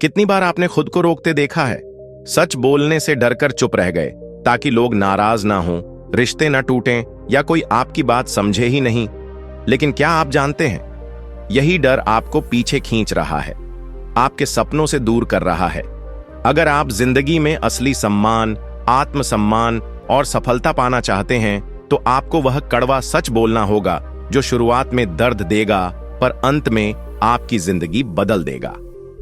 कितनी बार आपने खुद को रोकते देखा है? सच बोलने से डरकर चुप रह गए ताकि लोग नाराज ना हों, रिश्ते ना टूटें या कोई आपकी बात समझे ही नहीं। लेकिन क्या आप जानते हैं, यही डर आपको पीछे खींच रहा है, आपके सपनों से दूर कर रहा है। अगर आप जिंदगी में असली सम्मान, आत्मसम्मान और सफलता पाना चाहते हैं तो आपको वह कड़वा सच बोलना होगा जो शुरुआत में दर्द देगा पर अंत में आपकी जिंदगी बदल देगा।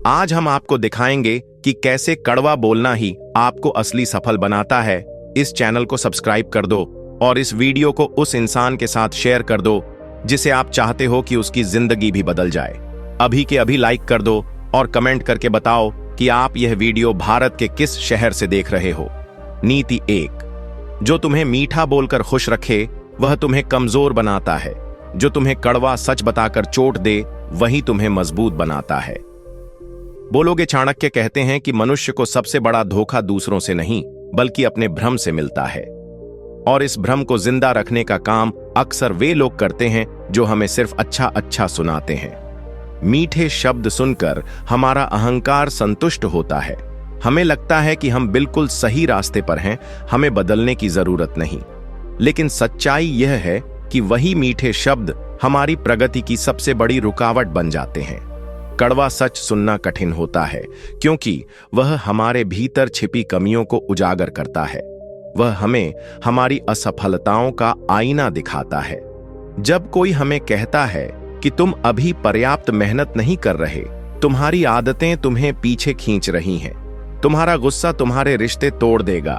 आज हम आपको दिखाएंगे कि कैसे कड़वा बोलना ही आपको असली सफल बनाता है। इस चैनल को सब्सक्राइब कर दो और इस वीडियो को उस इंसान के साथ शेयर कर दो जिसे आप चाहते हो कि उसकी जिंदगी भी बदल जाए। अभी के अभी लाइक कर दो और कमेंट करके बताओ कि आप यह वीडियो भारत के किस शहर से देख रहे हो। नीति 1, जो तुम्हें मीठा बोलकर खुश रखे वह तुम्हें कमजोर बनाता है। जो तुम्हें कड़वा सच बताकर चोट दे वही तुम्हें मजबूत बनाता है। बोलोगे चाणक्य कहते हैं कि मनुष्य को सबसे बड़ा धोखा दूसरों से नहीं बल्कि अपने भ्रम से मिलता है, और इस भ्रम को जिंदा रखने का काम अक्सर वे लोग करते हैं जो हमें सिर्फ अच्छा अच्छा सुनाते हैं। मीठे शब्द सुनकर हमारा अहंकार संतुष्ट होता है, हमें लगता है कि हम बिल्कुल सही रास्ते पर हैं, हमें बदलने की जरूरत नहीं। लेकिन सच्चाई यह है कि वही मीठे शब्द हमारी प्रगति की सबसे बड़ी रुकावट बन जाते हैं। कड़वा सच सुनना कठिन होता है क्योंकि वह हमारे भीतर छिपी कमियों को उजागर करता है। वह हमें हमारी असफलताओं का आईना दिखाता है। जब कोई हमें कहता है कि तुम अभी पर्याप्त मेहनत नहीं कर रहे, तुम्हारी आदतें तुम्हें पीछे खींच रही हैं, तुम्हारा गुस्सा तुम्हारे रिश्ते तोड़ देगा,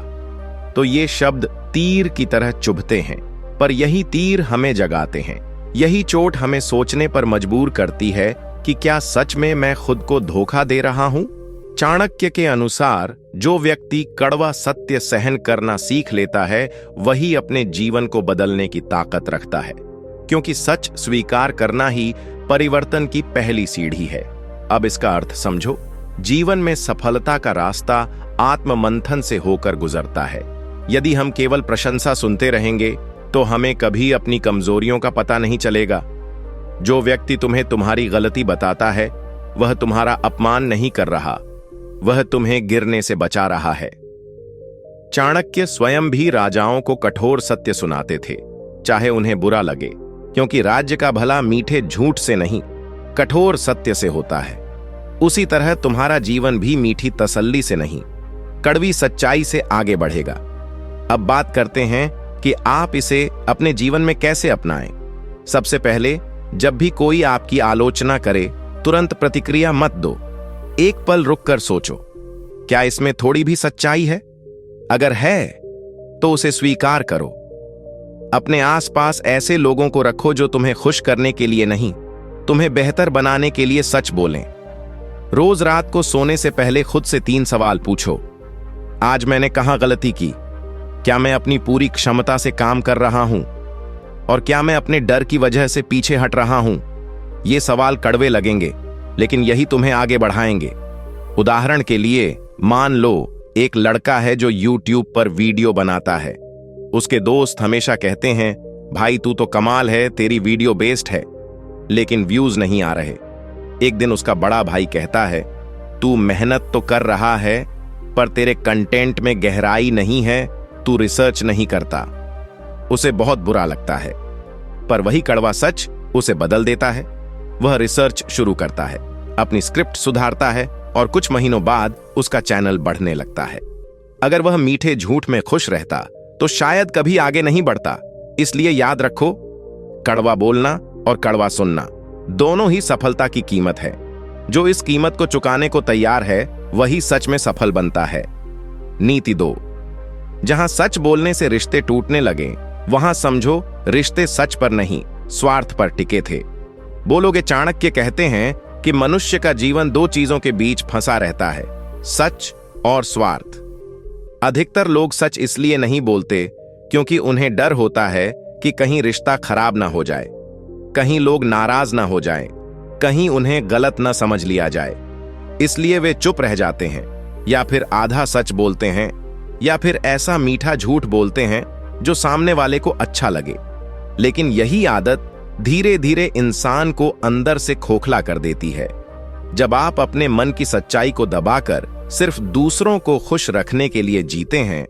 तो ये शब्द तीर की तरह चुभते हैं। पर यही तीर हमें जगाते हैं, यही चोट हमें सोचने पर मजबूर करती है कि क्या सच में मैं खुद को धोखा दे रहा हूं। चाणक्य के अनुसार जो व्यक्ति कड़वा सत्य सहन करना सीख लेता है वही अपने जीवन को बदलने की ताकत रखता है, क्योंकि सच स्वीकार करना ही परिवर्तन की पहली सीढ़ी है। अब इसका अर्थ समझो। जीवन में सफलता का रास्ता आत्ममंथन से होकर गुजरता है। यदि हम केवल प्रशंसा सुनते रहेंगे तो हमें कभी अपनी कमजोरियों का पता नहीं चलेगा। जो व्यक्ति तुम्हें तुम्हारी गलती बताता है वह तुम्हारा अपमान नहीं कर रहा, वह तुम्हें गिरने से बचा रहा है। चाणक्य स्वयं भी राजाओं को कठोर सत्य सुनाते थे, चाहे उन्हें बुरा लगे, क्योंकि राज्य का भला मीठे झूठ से नहीं कठोर सत्य से होता है। उसी तरह तुम्हारा जीवन भी मीठी तसल्ली से नहीं कड़वी सच्चाई से आगे बढ़ेगा। अब बात करते हैं कि आप इसे अपने जीवन में कैसे अपनाएं। सबसे पहले, जब भी कोई आपकी आलोचना करे तुरंत प्रतिक्रिया मत दो। एक पल रुककर सोचो, क्या इसमें थोड़ी भी सच्चाई है? अगर है तो उसे स्वीकार करो। अपने आसपास ऐसे लोगों को रखो जो तुम्हें खुश करने के लिए नहीं, तुम्हें बेहतर बनाने के लिए सच बोलें। रोज रात को सोने से पहले खुद से 3 सवाल पूछो। आज मैंने कहां गलती की? क्या मैं अपनी पूरी क्षमता से काम कर रहा हूं? और क्या मैं अपने डर की वजह से पीछे हट रहा हूं? ये सवाल कड़वे लगेंगे, लेकिन यही तुम्हें आगे बढ़ाएंगे। उदाहरण के लिए, मान लो एक लड़का है जो YouTube पर वीडियो बनाता है। उसके दोस्त हमेशा कहते हैं, भाई तू तो कमाल है, तेरी वीडियो बेस्ट है, लेकिन व्यूज नहीं आ रहे। एक दिन उसका बड़ा भाई कहता है, तू मेहनत तो कर रहा है पर तेरे कंटेंट में गहराई नहीं है, तू रिसर्च नहीं करता। उसे बहुत बुरा लगता है, पर वही कड़वा सच उसे बदल देता है। वह रिसर्च शुरू करता है, अपनी स्क्रिप्ट सुधारता है और कुछ महीनों बाद उसका चैनल बढ़ने लगता है। अगर वह मीठे झूठ में खुश रहता तो शायद कभी आगे नहीं बढ़ता। इसलिए याद रखो, कड़वा बोलना और कड़वा सुनना दोनों ही सफलता की कीमत है। जो इस कीमत को चुकाने को तैयार है वही सच में सफल बनता है। नीति 2, जहां सच बोलने से रिश्ते टूटने लगे वहां समझो रिश्ते सच पर नहीं स्वार्थ पर टिके थे। बोलोगे चाणक्य कहते हैं कि मनुष्य का जीवन 2 चीजों के बीच फंसा रहता है, सच और स्वार्थ। अधिकतर लोग सच इसलिए नहीं बोलते क्योंकि उन्हें डर होता है कि कहीं रिश्ता खराब ना हो जाए, कहीं लोग नाराज ना हो जाएं, कहीं उन्हें गलत ना समझ लिया जाए। इसलिए वे चुप रह जाते हैं, या फिर आधा सच बोलते हैं, या फिर ऐसा मीठा झूठ बोलते हैं जो सामने वाले को अच्छा लगे। लेकिन यही आदत धीरे धीरे इंसान को अंदर से खोखला कर देती है। जब आप अपने मन की सच्चाई को दबाकर सिर्फ दूसरों को खुश रखने के लिए जीते हैं,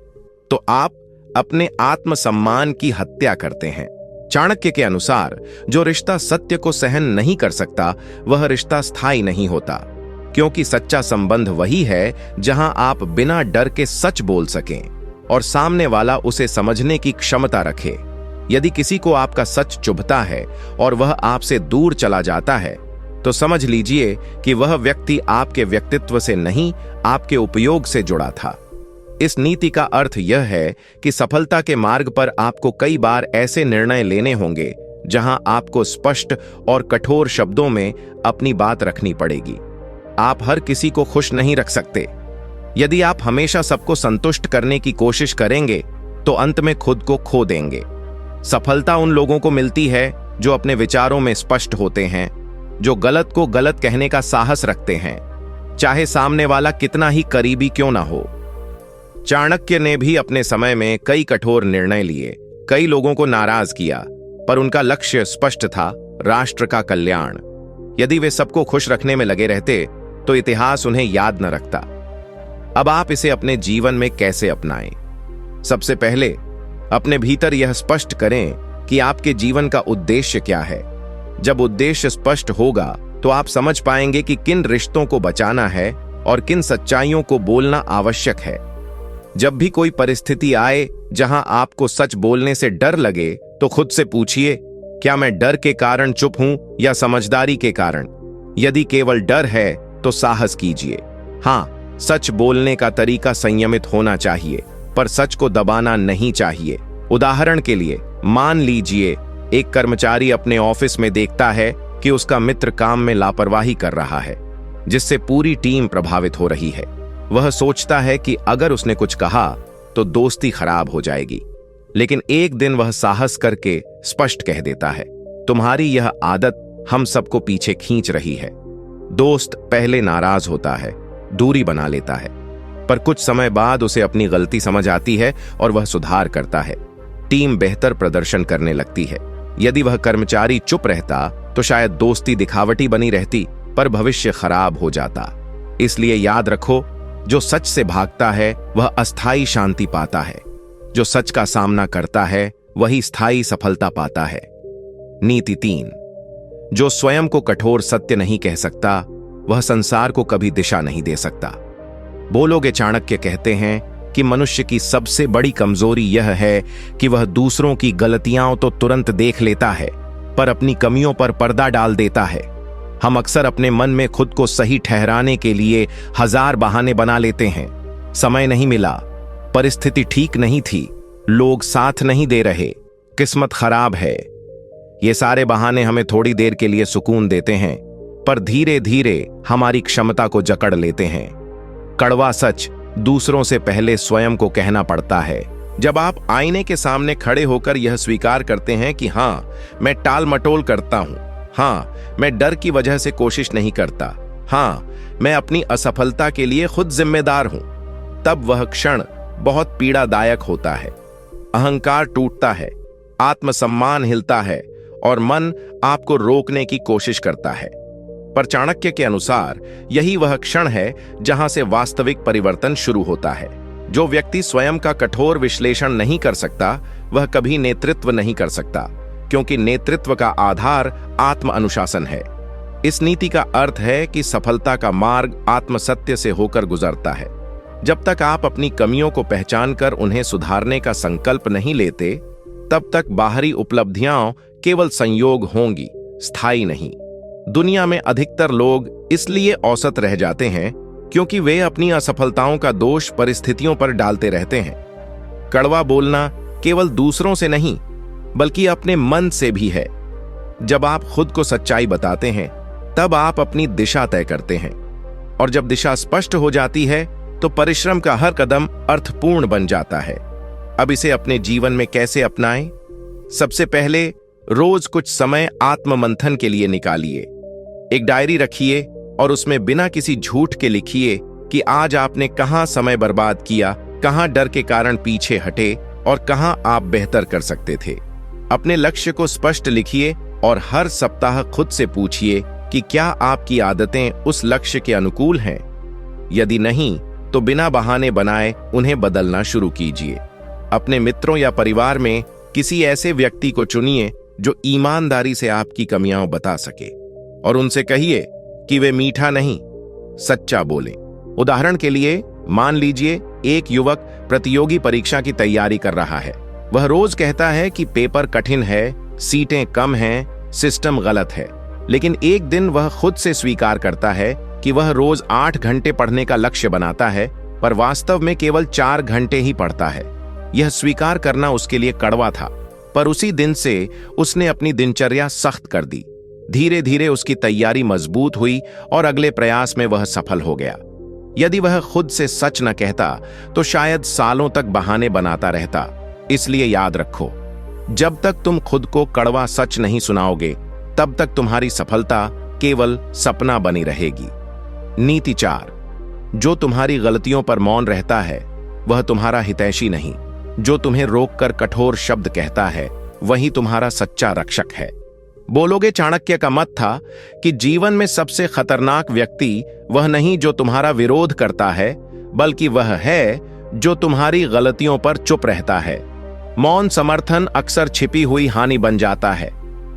तो आप अपने आत्मसम्मान की हत्या करते हैं। चाणक्य के अनुसार जो रिश्ता सत्य को सहन नहीं कर सकता, वह रिश्ता स्थायी नहीं होता, क्योंकि सच्चा संबंध वही है जहां आप बिना डर के सच बोल सकें और सामने वाला उसे समझने की क्षमता रखे। यदि किसी को आपका सच चुभता है और वह आपसे दूर चला जाता है, तो समझ लीजिए कि वह व्यक्ति आपके व्यक्तित्व से नहीं, आपके उपयोग से जुड़ा था। इस नीति का अर्थ यह है कि सफलता के मार्ग पर आपको कई बार ऐसे निर्णय लेने होंगे जहां आपको स्पष्ट और कठोर शब्दों में अपनी बात रखनी पड़ेगी। आप हर किसी को खुश नहीं रख सकते। यदि आप हमेशा सबको संतुष्ट करने की कोशिश करेंगे, तो अंत में खुद को खो देंगे। सफलता उन लोगों को मिलती है जो अपने विचारों में स्पष्ट होते हैं, जो गलत को गलत कहने का साहस रखते हैं, चाहे सामने वाला कितना ही करीबी क्यों ना हो। चाणक्य ने भी अपने समय में कई कठोर निर्णय लिए, कई लोगों को नाराज किया, पर उनका लक्ष्य स्पष्ट था, राष्ट्र का कल्याण। यदि वे सबको खुश रखने में लगे रहते, तो इतिहास उन्हें याद न रखता। अब आप इसे अपने जीवन में कैसे अपनाएं? सबसे पहले अपने भीतर यह स्पष्ट करें कि आपके जीवन का उद्देश्य क्या है। जब उद्देश्य स्पष्ट होगा, तो आप समझ पाएंगे कि किन रिश्तों को बचाना है और किन सच्चाइयों को बोलना आवश्यक है। जब भी कोई परिस्थिति आए जहां आपको सच बोलने से डर लगे, तो खुद से पूछिए, क्या मैं डर के कारण चुप हूं या समझदारी के कारण? यदि केवल डर है, तो साहस कीजिए। हां, सच बोलने का तरीका संयमित होना चाहिए, पर सच को दबाना नहीं चाहिए। उदाहरण के लिए, मान लीजिए एक कर्मचारी अपने ऑफिस में देखता है कि उसका मित्र काम में लापरवाही कर रहा है, जिससे पूरी टीम प्रभावित हो रही है। वह सोचता है कि अगर उसने कुछ कहा तो दोस्ती खराब हो जाएगी, लेकिन एक दिन वह साहस करके स्पष्ट कह देता है, तुम्हारी यह आदत हम सबको पीछे खींच रही है। दोस्त पहले नाराज होता है, दूरी बना लेता है, पर कुछ समय बाद उसे अपनी गलती समझ आती है और वह सुधार करता है। टीम बेहतर प्रदर्शन करने लगती है। यदि वह कर्मचारी चुप रहता, तो शायद दोस्ती दिखावटी बनी रहती, पर भविष्य खराब हो जाता। इसलिए याद रखो, जो सच से भागता है वह अस्थायी शांति पाता है, जो सच का सामना करता है वही स्थायी सफलता पाता है। नीति 3, जो स्वयं को कठोर सत्य नहीं कह सकता, वह संसार को कभी दिशा नहीं दे सकता। बोलोगे, चाणक्य कहते हैं कि मनुष्य की सबसे बड़ी कमजोरी यह है कि वह दूसरों की गलतियां तो तुरंत देख लेता है, पर अपनी कमियों पर पर्दा डाल देता है। हम अक्सर अपने मन में खुद को सही ठहराने के लिए हजार बहाने बना लेते हैं। समय नहीं मिला, परिस्थिति ठीक नहीं थी, लोग साथ नहीं दे रहे, किस्मत खराब है। ये सारे बहाने हमें थोड़ी देर के लिए सुकून देते हैं, पर धीरे धीरे हमारी क्षमता को जकड़ लेते हैं। कड़वा सच दूसरों से पहले स्वयं को कहना पड़ता है। जब आप आईने के सामने खड़े होकर यह स्वीकार करते हैं कि हां, मैं टाल मटोल करता हूं, हां, मैं डर की वजह से कोशिश नहीं करता, हां, मैं अपनी असफलता के लिए खुद जिम्मेदार हूं, तब वह क्षण बहुत पीड़ादायक होता है। अहंकार टूटता है, आत्मसम्मान हिलता है और मन आपको रोकने की कोशिश करता है। पर चाणक्य के अनुसार यही वह क्षण है जहां से वास्तविक परिवर्तन शुरू होता है। जो व्यक्ति स्वयं का कठोर विश्लेषण नहीं कर सकता, वह कभी नेतृत्व नहीं कर सकता, क्योंकि नेतृत्व का आधार आत्म अनुशासन है। इस नीति का अर्थ है कि सफलता का मार्ग आत्मसत्य से होकर गुजरता है। जब तक आप अपनी कमियों को पहचानकर उन्हें सुधारने का संकल्प नहीं लेते, तब तक बाहरी उपलब्धियां केवल संयोग होंगी, स्थायी नहीं। दुनिया में अधिकतर लोग इसलिए औसत रह जाते हैं क्योंकि वे अपनी असफलताओं का दोष परिस्थितियों पर डालते रहते हैं। कड़वा बोलना केवल दूसरों से नहीं, बल्कि अपने मन से भी है। जब आप खुद को सच्चाई बताते हैं, तब आप अपनी दिशा तय करते हैं, और जब दिशा स्पष्ट हो जाती है, तो परिश्रम का हर कदम अर्थपूर्ण बन जाता है। अब इसे अपने जीवन में कैसे अपनाएं? सबसे पहले रोज कुछ समय आत्ममंथन के लिए निकालिए। एक डायरी रखिए और उसमें बिना किसी झूठ के लिखिए कि आज आपने कहां समय बर्बाद किया, कहां डर के कारण पीछे हटे और कहां आप बेहतर कर सकते थे। अपने लक्ष्य को स्पष्ट लिखिए और हर सप्ताह खुद से पूछिए, कि क्या आपकी आदतें उस लक्ष्य के अनुकूल हैं। यदि नहीं, तो बिना बहाने बनाए उन्हें बदलना शुरू कीजिए। अपने मित्रों या परिवार में किसी ऐसे व्यक्ति को चुनिए जो ईमानदारी से आपकी कमियां बता सके, और उनसे कहिए कि वे मीठा नहीं, सच्चा बोलें। उदाहरण के लिए, मान लीजिए एक युवक प्रतियोगी परीक्षा की तैयारी कर रहा है। वह रोज कहता है कि पेपर कठिन है, सीटें कम हैं, सिस्टम गलत है। लेकिन एक दिन वह खुद से स्वीकार करता है कि वह रोज 8 घंटे पढ़ने का लक्ष्य बनाता है, पर वास्तव में केवल 4 घंटे ही पढ़ता है। यह स्वीकार करना उसके लिए कड़वा था, पर उसी दिन से उसने अपनी दिनचर्या सख्त कर दी। धीरे धीरे उसकी तैयारी मजबूत हुई और अगले प्रयास में वह सफल हो गया। यदि वह खुद से सच न कहता तो शायद सालों तक बहाने बनाता रहता। इसलिए याद रखो, जब तक तुम खुद को कड़वा सच नहीं सुनाओगे, तब तक तुम्हारी सफलता केवल सपना बनी रहेगी। नीति 4, जो तुम्हारी गलतियों पर मौन रहता है वह तुम्हारा हितैषी नहीं। जो तुम्हें रोककर कठोर शब्द कहता है वही तुम्हारा सच्चा रक्षक है। बोलोगे चाणक्य का मत था कि जीवन में सबसे खतरनाक व्यक्ति वह नहीं जो तुम्हारा विरोध करता है, बल्कि वह है जो तुम्हारी गलतियों पर चुप रहता है। मौन समर्थन अक्सर छिपी हुई हानि बन जाता है।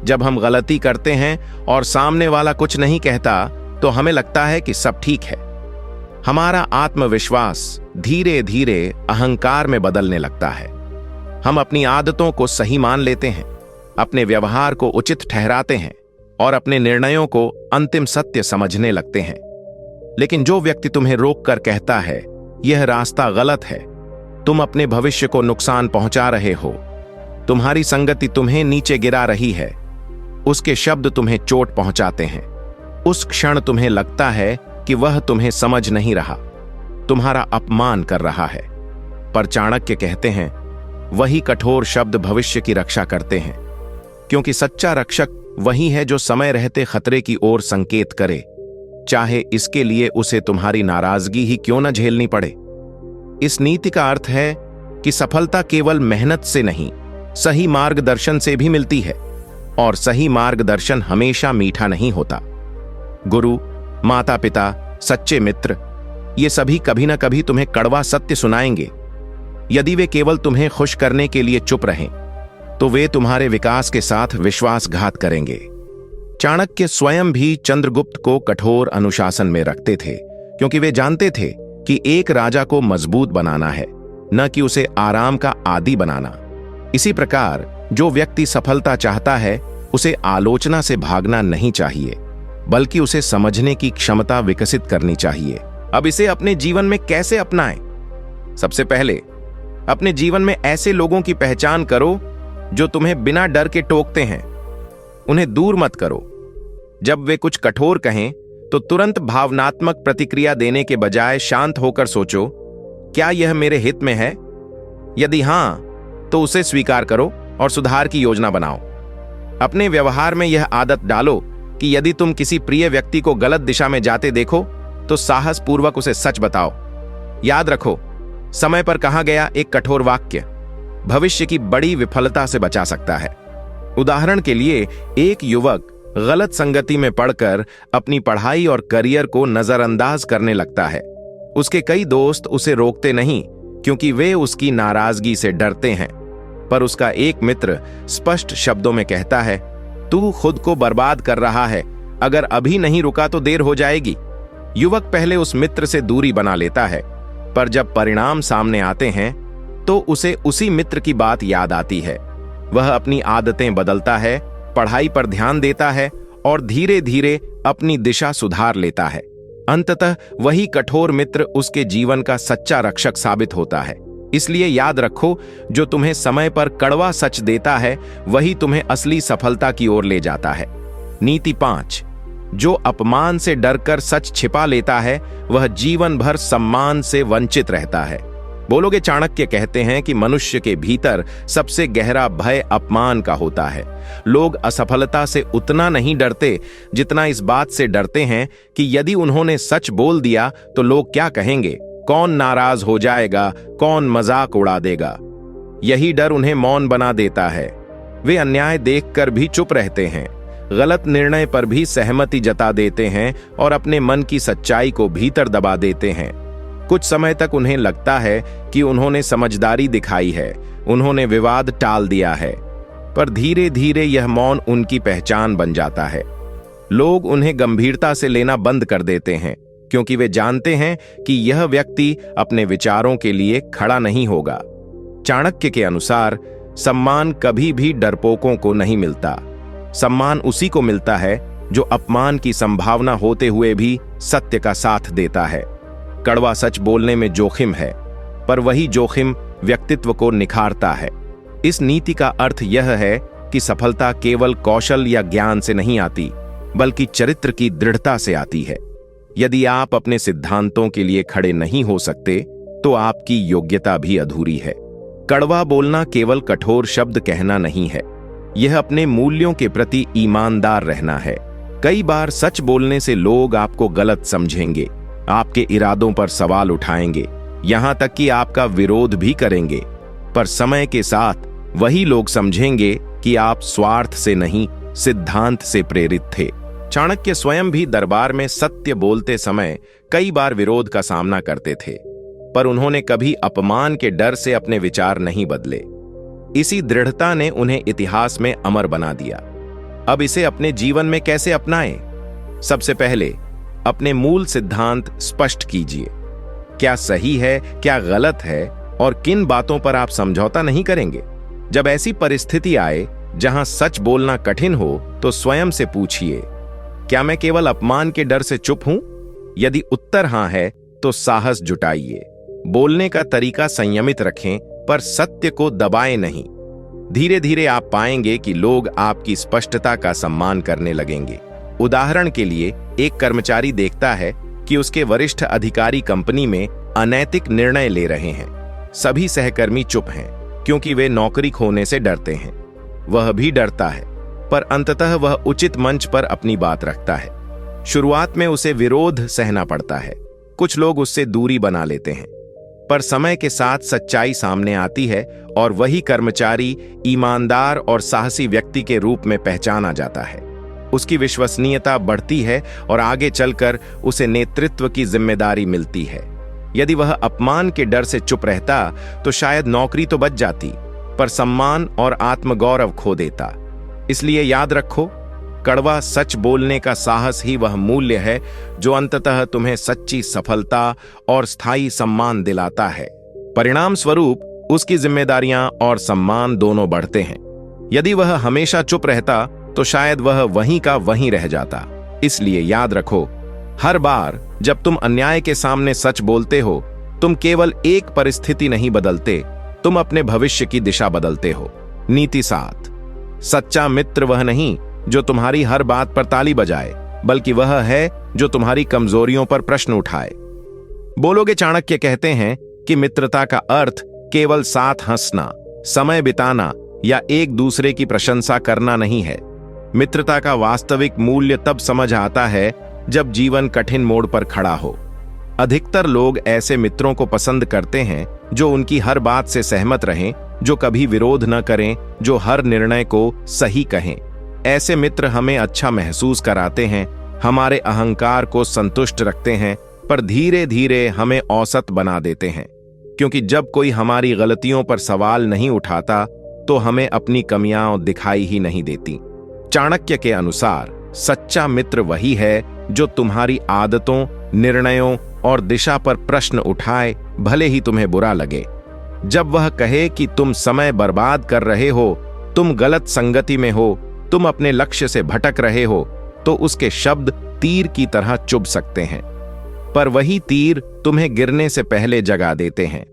जब हम गलती करते हैं और सामने वाला कुछ नहीं कहता तो हमें लगता है कि सब ठीक है। हमारा आत्मविश्वास धीरे धीरे अहंकार में बदलने लगता है। हम अपनी आदतों को सही मान लेते हैं, अपने व्यवहार को उचित ठहराते हैं और अपने निर्णयों को अंतिम सत्य समझने लगते हैं। लेकिन जो व्यक्ति तुम्हें रोककर कहता है यह रास्ता गलत है, तुम अपने भविष्य को नुकसान पहुंचा रहे हो, तुम्हारी संगति तुम्हें नीचे गिरा रही है, उसके शब्द तुम्हें चोट पहुंचाते हैं, उस क्षण तुम्हें लगता है कि वह तुम्हें समझ नहीं रहा, तुम्हारा अपमान कर रहा है। पर चाणक्य कहते हैं वही कठोर शब्द भविष्य की रक्षा करते हैं, क्योंकि सच्चा रक्षक वही है जो समय रहते खतरे की ओर संकेत करे, चाहे इसके लिए उसे तुम्हारी नाराजगी ही क्यों न झेलनी पड़े। इस नीति का अर्थ है कि सफलता केवल मेहनत से नहीं, सही मार्गदर्शन से भी मिलती है, और सही मार्गदर्शन हमेशा मीठा नहीं होता। गुरु, माता पिता, सच्चे मित्र, ये सभी कभी न कभी तुम्हें कड़वा सत्य सुनाएंगे। यदि वे केवल तुम्हें खुश करने के लिए चुप रहें, तो वे तुम्हारे विकास के साथ विश्वासघात करेंगे। चाणक्य स्वयं भी चंद्रगुप्त को कठोर अनुशासन में रखते थे, क्योंकि वे जानते थे कि एक राजा को मजबूत बनाना है, न कि उसे आराम का आदी बनाना। इसी प्रकार जो व्यक्ति सफलता चाहता है उसे आलोचना से भागना नहीं चाहिए, बल्कि उसे समझने की क्षमता विकसित करनी चाहिए। अब इसे अपने जीवन में कैसे अपनाएं? सबसे पहले अपने जीवन में ऐसे लोगों की पहचान करो जो तुम्हें बिना डर के टोकते हैं। उन्हें दूर मत करो। जब वे कुछ कठोर कहें तो तुरंत भावनात्मक प्रतिक्रिया देने के बजाय शांत होकर सोचो, क्या यह मेरे हित में है? यदि हां, तो उसे स्वीकार करो और सुधार की योजना बनाओ। अपने व्यवहार में यह आदत डालो कि यदि तुम किसी प्रिय व्यक्ति को गलत दिशा में जाते देखो तो साहस पूर्वक उसे सच बताओ। याद रखो, समय पर कहा गया एक कठोर वाक्य भविष्य की बड़ी विफलता से बचा सकता है। उदाहरण के लिए, एक युवक गलत संगति में पड़कर अपनी पढ़ाई और करियर को नजरअंदाज करने लगता है। उसके कई दोस्त उसे रोकते नहीं, क्योंकि वे उसकी नाराजगी से डरते हैं, पर उसका एक मित्र स्पष्ट शब्दों में कहता है, तू खुद को बर्बाद कर रहा है, अगर अभी नहीं रुका तो देर हो जाएगी। युवक पहले उस मित्र से दूरी बना लेता है, पर जब परिणाम सामने आते हैं तो उसे उसी मित्र की बात याद आती है। वह अपनी आदतें बदलता है, पढ़ाई पर ध्यान देता है और धीरे धीरे अपनी दिशा सुधार लेता है। अंततः वही कठोर मित्र उसके जीवन का सच्चा रक्षक साबित होता है। इसलिए याद रखो, जो तुम्हें समय पर कड़वा सच देता है वही तुम्हें असली सफलता की ओर ले जाता है। नीति 5, जो अपमान से डरकर सच छिपा लेता है वह जीवन भर सम्मान से वंचित रहता है। बोलोगे चाणक्य कहते हैं कि मनुष्य के भीतर सबसे गहरा भय अपमान का होता है। लोग असफलता से उतना नहीं डरते जितना इस बात से डरते हैं कि यदि उन्होंने सच बोल दिया तो लोग क्या कहेंगे, कौन नाराज हो जाएगा, कौन मजाक उड़ा देगा। यही डर उन्हें मौन बना देता है। वे अन्याय देखकर भी चुप रहते हैं, गलत निर्णय पर भी सहमति जता देते हैं और अपने मन की सच्चाई को भीतर दबा देते हैं। कुछ समय तक उन्हें लगता है कि उन्होंने समझदारी दिखाई है, उन्होंने विवाद टाल दिया है, पर धीरे धीरे यह मौन उनकी पहचान बन जाता है। लोग उन्हें गंभीरता से लेना बंद कर देते हैं क्योंकि वे जानते हैं कि यह व्यक्ति अपने विचारों के लिए खड़ा नहीं होगा। चाणक्य के अनुसार सम्मान कभी भी डरपोकों को नहीं मिलता। सम्मान उसी को मिलता है जो अपमान की संभावना होते हुए भी सत्य का साथ देता है। कड़वा सच बोलने में जोखिम है, पर वही जोखिम व्यक्तित्व को निखारता है। इस नीति का अर्थ यह है कि सफलता केवल कौशल या ज्ञान से नहीं आती, बल्कि चरित्र की दृढ़ता से आती है। यदि आप अपने सिद्धांतों के लिए खड़े नहीं हो सकते, तो आपकी योग्यता भी अधूरी है। कड़वा बोलना केवल कठोर शब्द कहना नहीं है, यह अपने मूल्यों के प्रति ईमानदार रहना है। कई बार सच बोलने से लोग आपको गलत समझेंगे, आपके इरादों पर सवाल उठाएंगे, यहां तक कि आपका विरोध भी करेंगे। पर समय के साथ वही लोग समझेंगे कि आप स्वार्थ से नहीं, सिद्धांत से प्रेरित थे। चाणक्य स्वयं भी दरबार में सत्य बोलते समय कई बार विरोध का सामना करते थे, पर उन्होंने कभी अपमान के डर से अपने विचार नहीं बदले। इसी दृढ़ता ने उन्हें इतिहास में अमर बना दिया। अब इसे अपने जीवन में कैसे अपनाएं? सबसे पहले अपने मूल सिद्धांत स्पष्ट कीजिए। क्या सही है, क्या गलत है और किन बातों पर आप समझौता नहीं करेंगे। जब ऐसी परिस्थिति आए जहां सच बोलना कठिन हो, तो स्वयं से पूछिए, क्या मैं केवल अपमान के डर से चुप हूं? यदि उत्तर हां है, तो साहस जुटाइए। बोलने का तरीका संयमित रखें, पर सत्य को दबाएं नहीं। धीरे धीरे आप पाएंगे कि लोग आपकी स्पष्टता का सम्मान करने लगेंगे। उदाहरण के लिए, एक कर्मचारी देखता है कि उसके वरिष्ठ अधिकारी कंपनी में अनैतिक निर्णय ले रहे हैं। सभी सहकर्मी चुप हैं क्योंकि वे नौकरी खोने से डरते हैं। वह भी डरता है, पर अंततः वह उचित मंच पर अपनी बात रखता है। शुरुआत में उसे विरोध सहना पड़ता है, कुछ लोग उससे दूरी बना लेते हैं, पर समय के साथ सच्चाई सामने आती है और वही कर्मचारी ईमानदार और साहसी व्यक्ति के रूप में पहचाना जाता है। उसकी विश्वसनीयता बढ़ती है और आगे चलकर उसे नेतृत्व की जिम्मेदारी मिलती है। यदि वह अपमान के डर से चुप रहता, तो शायद नौकरी तो बच जाती, पर सम्मान और आत्मगौरव खो देता। इसलिए याद रखो, कड़वा सच बोलने का साहस ही वह मूल्य है जो अंततः तुम्हें सच्ची सफलता और स्थायी सम्मान दिलाता है। परिणाम स्वरूप उसकी जिम्मेदारियां और सम्मान दोनों बढ़ते हैं। यदि वह हमेशा चुप रहता, तो शायद वह वहीं का वहीं रह जाता। इसलिए याद रखो, हर बार जब तुम अन्याय के सामने सच बोलते हो, तुम केवल एक परिस्थिति नहीं बदलते, तुम अपने भविष्य की दिशा बदलते हो। नीति 7: सच्चा मित्र वह नहीं जो तुम्हारी हर बात पर ताली बजाए, बल्कि वह है जो तुम्हारी कमजोरियों पर प्रश्न उठाए। बोलोगे, चाणक्य कहते हैं कि मित्रता का अर्थ केवल साथ हंसना, समय बिताना या एक दूसरे की प्रशंसा करना नहीं है। मित्रता का वास्तविक मूल्य तब समझ आता है जब जीवन कठिन मोड़ पर खड़ा हो। अधिकतर लोग ऐसे मित्रों को पसंद करते हैं जो उनकी हर बात से सहमत रहें, जो कभी विरोध न करें, जो हर निर्णय को सही कहें। ऐसे मित्र हमें अच्छा महसूस कराते हैं, हमारे अहंकार को संतुष्ट रखते हैं, पर धीरे धीरे हमें औसत बना देते हैं। क्योंकि जब कोई हमारी गलतियों पर सवाल नहीं उठाता, तो हमें अपनी कमियां दिखाई ही नहीं देती। चाणक्य के अनुसार सच्चा मित्र वही है जो तुम्हारी आदतों, निर्णयों और दिशा पर प्रश्न उठाए, भले ही तुम्हें बुरा लगे। जब वह कहे कि तुम समय बर्बाद कर रहे हो, तुम गलत संगति में हो, तुम अपने लक्ष्य से भटक रहे हो, तो उसके शब्द तीर की तरह चुभ सकते हैं, पर वही तीर तुम्हें गिरने से पहले जगा देते हैं।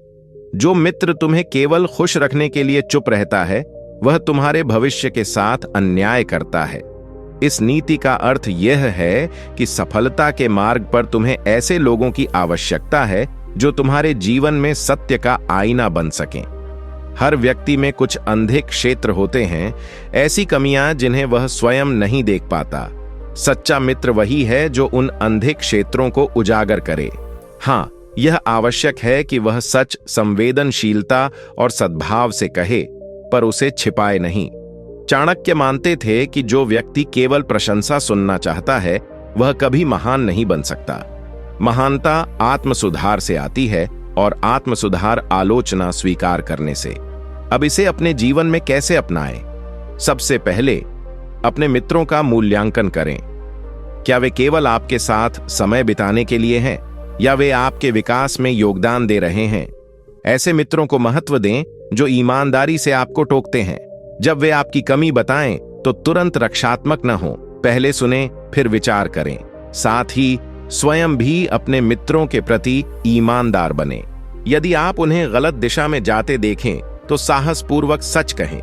जो मित्र तुम्हें केवल खुश रखने के लिए चुप रहता है, वह तुम्हारे भविष्य के साथ अन्याय करता है। इस नीति का अर्थ यह है कि सफलता के मार्ग पर तुम्हें ऐसे लोगों की आवश्यकता है जो तुम्हारे जीवन में सत्य का आईना बन सकें। हर व्यक्ति में कुछ अंधे क्षेत्र होते हैं, ऐसी कमियां जिन्हें वह स्वयं नहीं देख पाता। सच्चा मित्र वही है जो उन अंधे क्षेत्रों को उजागर करे। हां, यह आवश्यक है कि वह सच संवेदनशीलता और सद्भाव से कहे, पर उसे छिपाए नहीं। चाणक्य मानते थे कि जो व्यक्ति केवल प्रशंसा सुनना चाहता है वह कभी महान नहीं बन सकता। महानता आत्मसुधार से आती है और आत्मसुधार आलोचना स्वीकार करने से। अब इसे अपने जीवन में कैसे अपनाएं? सबसे पहले अपने मित्रों का मूल्यांकन करें। क्या वे केवल आपके साथ समय बिताने के लिए हैं या वे आपके विकास में योगदान दे रहे हैं? ऐसे मित्रों को महत्व दें जो ईमानदारी से आपको टोकते हैं। जब वे आपकी कमी बताएं तो तुरंत रक्षात्मक न हो, पहले सुने फिर विचार करें। साथ ही स्वयं भी अपने मित्रों के प्रति ईमानदार बने। यदि आप उन्हें गलत दिशा में जाते देखें तो साहसपूर्वक सच कहें।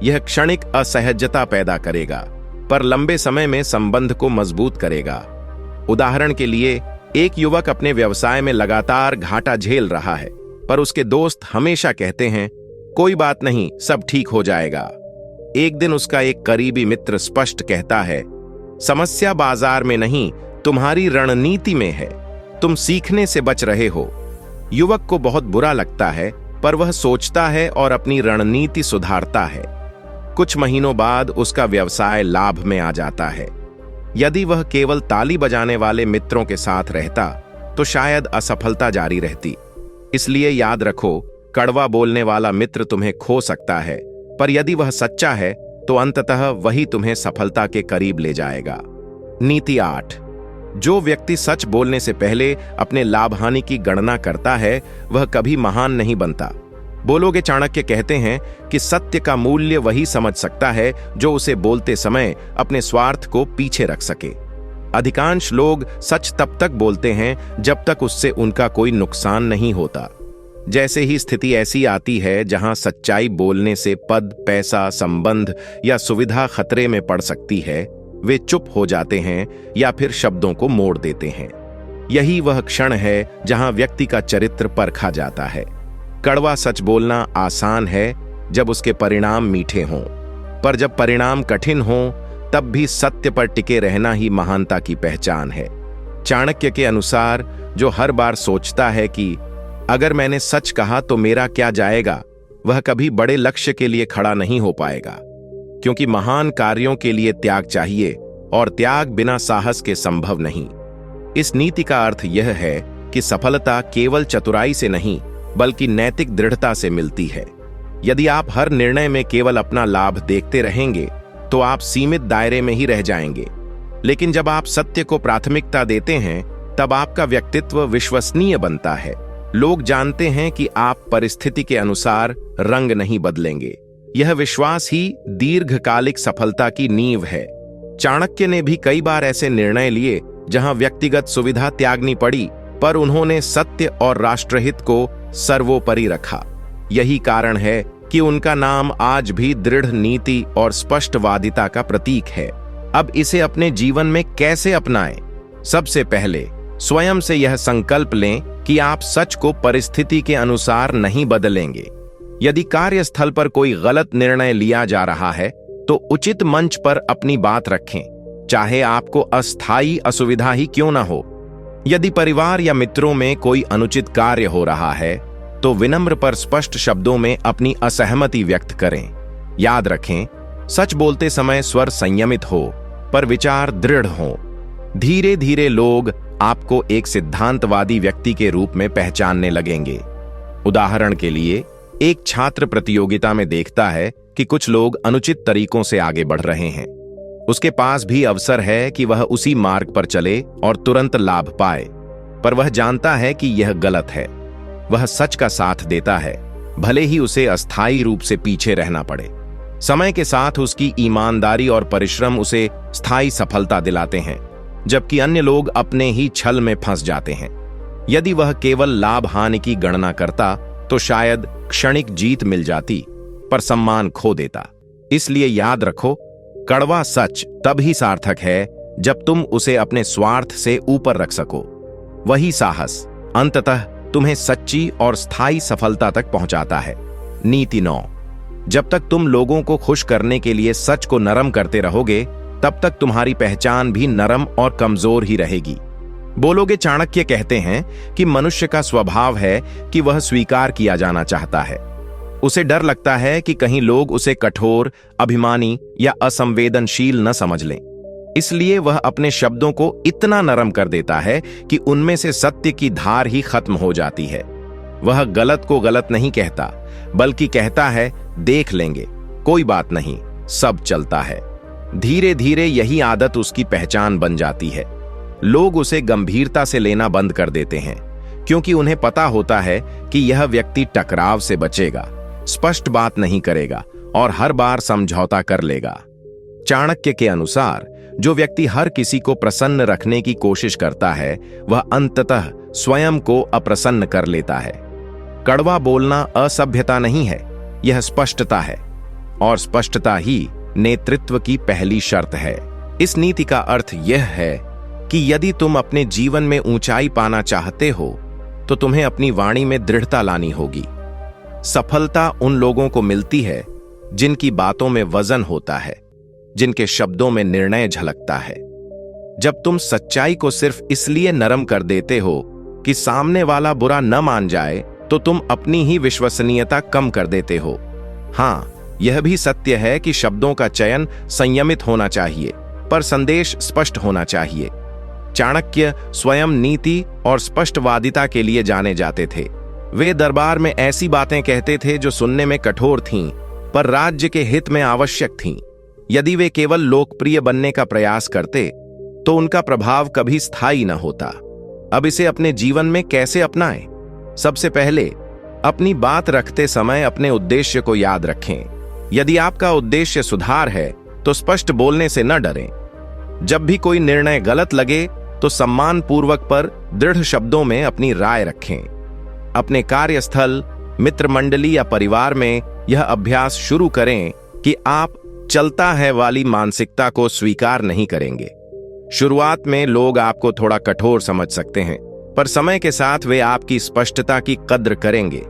यह क्षणिक असहजता पैदा करेगा पर लंबे समय में संबंध को मजबूत करेगा। उदाहरण के लिए, एक युवक अपने व्यवसाय में लगातार घाटा झेल रहा है पर उसके दोस्त हमेशा कहते हैं कोई बात नहीं, सब ठीक हो जाएगा। एक दिन उसका एक करीबी मित्र स्पष्ट कहता है समस्या बाजार में नहीं, तुम्हारी रणनीति में है, तुम सीखने से बच रहे हो। युवक को बहुत बुरा लगता है पर वह सोचता है और अपनी रणनीति सुधारता है। कुछ महीनों बाद उसका व्यवसाय लाभ में आ जाता है। यदि वह केवल ताली बजाने वाले मित्रों के साथ रहता तो शायद असफलता जारी रहती। इसलिए याद रखो, कड़वा बोलने वाला मित्र तुम्हें खो सकता है पर यदि वह सच्चा है तो अंततः वही तुम्हें सफलता के करीब ले जाएगा। नीति 8। जो व्यक्ति सच बोलने से पहले अपने लाभ हानि की गणना करता है वह कभी महान नहीं बनता। बोलोगे चाणक्य कहते हैं कि सत्य का मूल्य वही समझ सकता है जो उसे बोलते समय अपने स्वार्थ को पीछे रख सके। अधिकांश लोग सच तब तक बोलते हैं जब तक उससे उनका कोई नुकसान नहीं होता। जैसे ही स्थिति ऐसी आती है जहां सच्चाई बोलने से पद, पैसा, संबंध या सुविधा खतरे में पड़ सकती है, वे चुप हो जाते हैं या फिर शब्दों को मोड़ देते हैं। यही वह क्षण है जहां व्यक्ति का चरित्र परखा जाता है। कड़वा सच बोलना आसान है जब उसके परिणाम मीठे हों, पर जब परिणाम कठिन हों तब भी सत्य पर टिके रहना ही महानता की पहचान है। चाणक्य के अनुसार जो हर बार सोचता है कि अगर मैंने सच कहा तो मेरा क्या जाएगा, वह कभी बड़े लक्ष्य के लिए खड़ा नहीं हो पाएगा, क्योंकि महान कार्यों के लिए त्याग चाहिए और त्याग बिना साहस के संभव नहीं। इस नीति का अर्थ यह है कि सफलता केवल चतुराई से नहीं बल्कि नैतिक दृढ़ता से मिलती है। यदि आप हर निर्णय में केवल अपना लाभ देखते रहेंगे तो आप सीमित दायरे में ही रह जाएंगे, लेकिन जब आप सत्य को प्राथमिकता देते हैं तब आपका व्यक्तित्व विश्वसनीय बनता है। लोग जानते हैं कि आप परिस्थिति के अनुसार रंग नहीं बदलेंगे। यह विश्वास ही दीर्घकालिक सफलता की नींव है। चाणक्य ने भी कई बार ऐसे निर्णय लिए जहां व्यक्तिगत सुविधा त्यागनी पड़ी, पर उन्होंने सत्य और राष्ट्रहित को सर्वोपरि रखा। यही कारण है कि उनका नाम आज भी दृढ़ नीति और स्पष्टवादिता का प्रतीक है। अब इसे अपने जीवन में कैसे अपनाएं? सबसे पहले स्वयं से यह संकल्प लें कि आप सच को परिस्थिति के अनुसार नहीं बदलेंगे। यदि कार्यस्थल पर कोई गलत निर्णय लिया जा रहा है तो उचित मंच पर अपनी बात रखें, चाहे आपको अस्थायी असुविधा ही क्यों ना हो। यदि परिवार या मित्रों में कोई अनुचित कार्य हो रहा है तो विनम्र पर स्पष्ट शब्दों में अपनी असहमति व्यक्त करें। याद रखें, सच बोलते समय स्वर संयमित हो पर विचार दृढ़ हो। धीरे धीरे लोग आपको एक सिद्धांतवादी व्यक्ति के रूप में पहचानने लगेंगे। उदाहरण के लिए, एक छात्र प्रतियोगिता में देखता है कि कुछ लोग अनुचित तरीकों से आगे बढ़ रहे हैं। उसके पास भी अवसर है कि वह उसी मार्ग पर चले और तुरंत लाभ पाए, पर वह जानता है कि यह गलत है। वह सच का साथ देता है, भले ही उसे अस्थायी रूप से पीछे रहना पड़े। समय के साथ उसकी ईमानदारी और परिश्रम उसे स्थायी सफलता दिलाते हैं, जबकि अन्य लोग अपने ही छल में फंस जाते हैं। यदि वह केवल लाभ हानि की गणना करता तो शायद क्षणिक जीत मिल जाती, पर सम्मान खो देता। इसलिए याद रखो, कड़वा सच तब ही सार्थक है जब तुम उसे अपने स्वार्थ से ऊपर रख सको। वही साहस अंततः तुम्हें सच्ची और स्थायी सफलता तक पहुंचाता है। नीति 9। जब तक तुम लोगों को खुश करने के लिए सच को नरम करते रहोगे, तब तक तुम्हारी पहचान भी नरम और कमजोर ही रहेगी। बोलोगे चाणक्य कहते हैं कि मनुष्य का स्वभाव है कि वह स्वीकार किया जाना चाहता है। उसे डर लगता है कि कहीं लोग उसे कठोर, अभिमानी या असंवेदनशील न समझ लें। इसलिए वह अपने शब्दों को इतना नरम कर देता है कि उनमें से सत्य की धार ही खत्म हो जाती है। वह गलत को गलत नहीं कहता, बल्कि कहता है, देख लेंगे, कोई बात नहीं, सब चलता है। धीरे धीरे यही आदत उसकी पहचान बन जाती है। लोग उसे गंभीरता से लेना बंद कर देते हैं, क्योंकि उन्हें पता होता है कि यह व्यक्ति टकराव से बचेगा, स्पष्ट बात नहीं करेगा और हर बार समझौता कर लेगा। चाणक्य के अनुसार जो व्यक्ति हर किसी को प्रसन्न रखने की कोशिश करता है, वह अंततः स्वयं को अप्रसन्न कर लेता है। कड़वा बोलना असभ्यता नहीं है, यह स्पष्टता है, और स्पष्टता ही नेतृत्व की पहली शर्त है। इस नीति का अर्थ यह है कि यदि तुम अपने जीवन में ऊंचाई पाना चाहते हो, तो तुम्हें अपनी वाणी में दृढ़ता लानी होगी। सफलता उन लोगों को मिलती है जिनकी बातों में वजन होता है, जिनके शब्दों में निर्णय झलकता है। जब तुम सच्चाई को सिर्फ इसलिए नरम कर देते हो कि सामने वाला बुरा न मान जाए, तो तुम अपनी ही विश्वसनीयता कम कर देते हो। हाँ, यह भी सत्य है कि शब्दों का चयन संयमित होना चाहिए, पर संदेश स्पष्ट होना चाहिए। चाणक्य स्वयं नीति और स्पष्टवादिता के लिए जाने जाते थे। वे दरबार में ऐसी बातें कहते थे जो सुनने में कठोर थीं, पर राज्य के हित में आवश्यक थीं। यदि वे केवल लोकप्रिय बनने का प्रयास करते, तो उनका प्रभाव कभी स्थायी न होता। अब इसे अपने जीवन में कैसे अपनाएं? सबसे पहले, अपनी बात रखते समय अपने उद्देश्य को याद रखें। यदि आपका उद्देश्य सुधार है, तो स्पष्ट बोलने से न डरें। जब भी कोई निर्णय गलत लगे, तो सम्मानपूर्वक पर दृढ़ शब्दों में अपनी राय रखें। अपने कार्यस्थल, मित्र मंडली या परिवार में यह अभ्यास शुरू करें कि आप चलता है वाली मानसिकता को स्वीकार नहीं करेंगे। शुरुआत में लोग आपको थोड़ा कठोर समझ सकते हैं, पर समय के साथ वे आपकी स्पष्टता की कद्र करेंगे।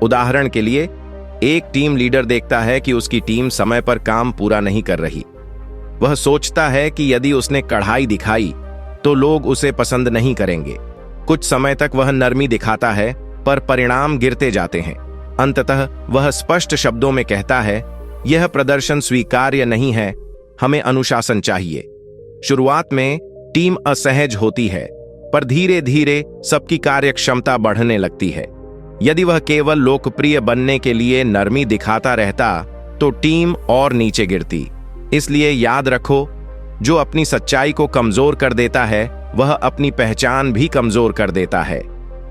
उदाहरण के लिए, एक टीम लीडर देखता है कि उसकी टीम समय पर काम पूरा नहीं कर रही। वह सोचता है कि यदि उसने कढ़ाई दिखाई, तो लोग उसे पसंद नहीं करेंगे। कुछ समय तक वह नरमी दिखाता है, पर परिणाम गिरते जाते हैं। अंततः वह स्पष्ट शब्दों में कहता है, यह प्रदर्शन स्वीकार्य नहीं है, हमें अनुशासन चाहिए। शुरुआत में टीम असहज होती है, पर धीरे धीरे सबकी कार्यक्षमता बढ़ने लगती है। यदि वह केवल लोकप्रिय बनने के लिए नरमी दिखाता रहता, तो टीम और नीचे गिरती। इसलिए याद रखो, जो अपनी सच्चाई को कमजोर कर देता है, वह अपनी पहचान भी कमजोर कर देता है,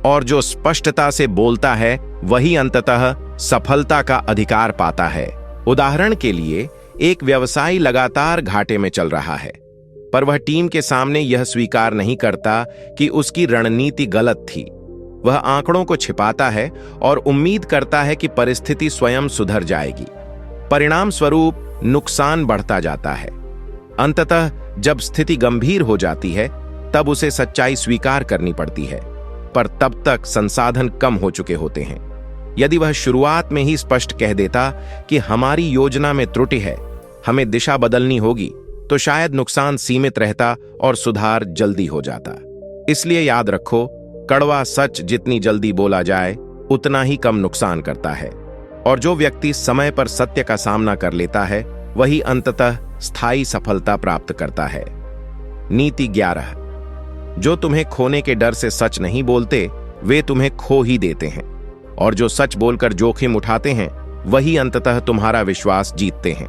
और जो स्पष्टता से बोलता है, वही अंततः सफलता का अधिकार पाता है। उदाहरण के लिए, एक व्यवसायी लगातार घाटे में चल रहा है, पर वह टीम के सामने यह स्वीकार नहीं करता कि उसकी रणनीति गलत थी। वह आंकड़ों को छिपाता है और उम्मीद करता है कि परिस्थिति स्वयं सुधर जाएगी। परिणाम स्वरूप नुकसान बढ़ता जाता है। अंततः जब स्थिति गंभीर हो जाती है, तब उसे सच्चाई स्वीकार करनी पड़ती है, पर तब तक संसाधन कम हो चुके होते हैं। यदि वह शुरुआत में ही स्पष्ट कह देता कि हमारी योजना में त्रुटि है, हमें दिशा बदलनी होगी, तो शायद नुकसान सीमित रहता और सुधार जल्दी हो जाता। इसलिए याद रखो, कड़वा सच जितनी जल्दी बोला जाए, उतना ही कम नुकसान करता है, और जो व्यक्ति समय पर सत्य का सामना कर लेता है, वही अंततः स्थायी सफलता प्राप्त करता है। नीति 11। जो तुम्हें खोने के डर से सच नहीं बोलते, वे तुम्हें खो ही देते हैं, और जो सच बोलकर जोखिम उठाते हैं, वही अंततः तुम्हारा विश्वास जीतते हैं।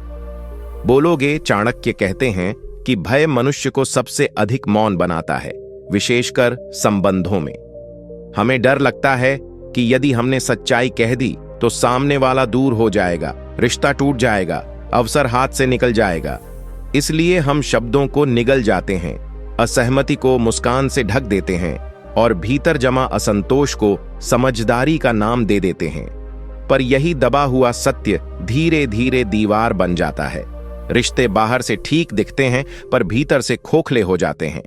बोलोगे, चाणक्य कहते हैं कि भय मनुष्य को सबसे अधिक मौन बनाता है, विशेषकर संबंधों में। हमें डर लगता है कि यदि हमने सच्चाई कह दी, तो सामने वाला दूर हो जाएगा, रिश्ता टूट जाएगा, अवसर हाथ से निकल जाएगा। इसलिए हम शब्दों को निगल जाते हैं, असहमति को मुस्कान से ढक देते हैं, और भीतर जमा असंतोष को समझदारी का नाम दे देते हैं। पर यही दबा हुआ सत्य धीरे धीरे दीवार बन जाता है। रिश्ते बाहर से ठीक दिखते हैं, पर भीतर से खोखले हो जाते हैं।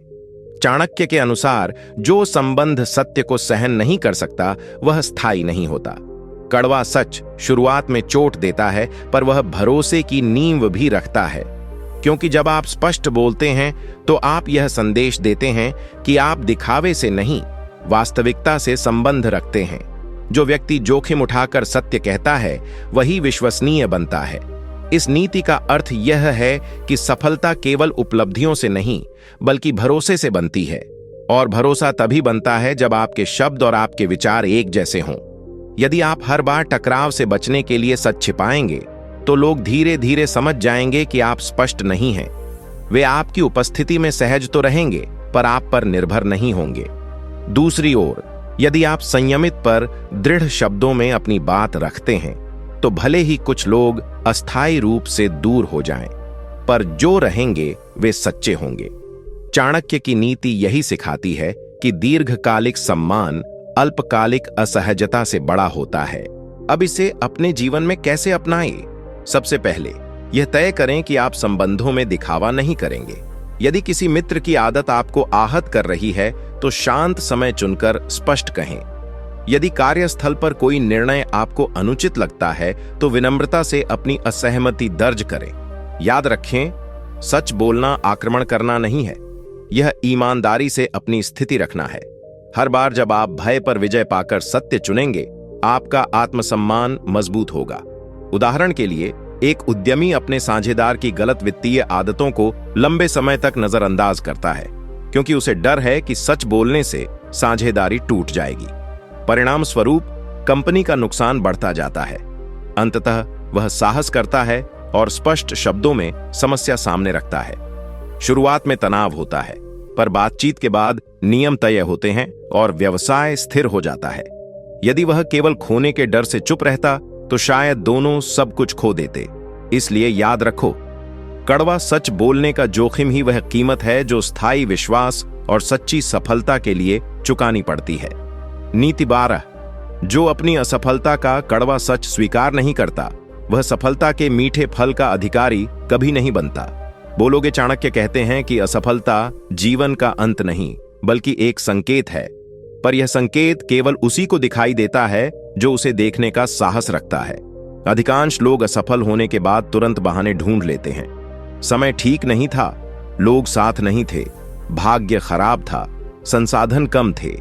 चाणक्य के अनुसार जो संबंध सत्य को सहन नहीं कर सकता, वह स्थायी नहीं होता। कड़वा सच शुरुआत में चोट देता है, पर वह भरोसे की नींव भी रखता है, क्योंकि जब आप स्पष्ट बोलते हैं, तो आप यह संदेश देते हैं कि आप दिखावे से नहीं, वास्तविकता से संबंध रखते हैं। जो व्यक्ति जोखिम उठाकर सत्य कहता है वही विश्वसनीय बनता है। इस नीति का अर्थ यह है कि सफलता केवल उपलब्धियों से नहीं बल्कि भरोसे से बनती है, और भरोसा तभी बनता है जब आपके शब्द और आपके विचार एक जैसे हों। यदि आप हर बार टकराव से बचने के लिए सच छिपाएंगे तो लोग धीरे धीरे समझ जाएंगे कि आप स्पष्ट नहीं हैं। वे आपकी उपस्थिति में सहज तो रहेंगे पर आप पर निर्भर नहीं होंगे। दूसरी ओर, यदि आप संयमित पर दृढ़ शब्दों में अपनी बात रखते हैं तो भले ही कुछ लोग अस्थायी रूप से दूर हो जाएं, पर जो रहेंगे वे सच्चे होंगे। चाणक्य की नीति यही सिखाती है कि दीर्घकालिक सम्मान अल्पकालिक असहजता से बड़ा होता है। अब इसे अपने जीवन में कैसे अपनाएं? सबसे पहले यह तय करें कि आप संबंधों में दिखावा नहीं करेंगे। यदि किसी मित्र की आदत आपको आहत कर रही है तो शांत समय चुनकर स्पष्ट कहें। यदि कार्यस्थल पर कोई निर्णय आपको अनुचित लगता है तो विनम्रता से अपनी असहमति दर्ज करें। याद रखें, सच बोलना आक्रमण करना नहीं है, यह ईमानदारी से अपनी स्थिति रखना है। हर बार जब आप भय पर विजय पाकर सत्य चुनेंगे, आपका आत्मसम्मान मजबूत होगा। उदाहरण के लिए, एक उद्यमी अपने साझेदार की गलत वित्तीय आदतों को लंबे समय तक नजरअंदाज करता है क्योंकि उसे डर है कि सच बोलने से साझेदारी टूट जाएगी। परिणाम स्वरूप कंपनी का नुकसान बढ़ता जाता है। अंततः वह साहस करता है और स्पष्ट शब्दों में समस्या सामने रखता है। शुरुआत में तनाव होता है, पर बातचीत के बाद नियम तय होते हैं और व्यवसाय स्थिर हो जाता है। यदि वह केवल खोने के डर से चुप रहता तो शायद दोनों सब कुछ खो देते। इसलिए याद रखो, कड़वा सच बोलने का जोखिम ही वह कीमत है जो स्थायी विश्वास और सच्ची सफलता के लिए चुकानी पड़ती है। नीति 12, जो अपनी असफलता का कड़वा सच स्वीकार नहीं करता वह सफलता के मीठे फल का अधिकारी कभी नहीं बनता। बोलोगे, चाणक्य कहते हैं कि असफलता जीवन का अंत नहीं बल्कि एक संकेत है, पर यह संकेत केवल उसी को दिखाई देता है जो उसे देखने का साहस रखता है। अधिकांश लोग असफल होने के बाद तुरंत बहाने ढूंढ लेते हैं। समय ठीक नहीं था, लोग साथ नहीं थे, भाग्य खराब था, संसाधन कम थे।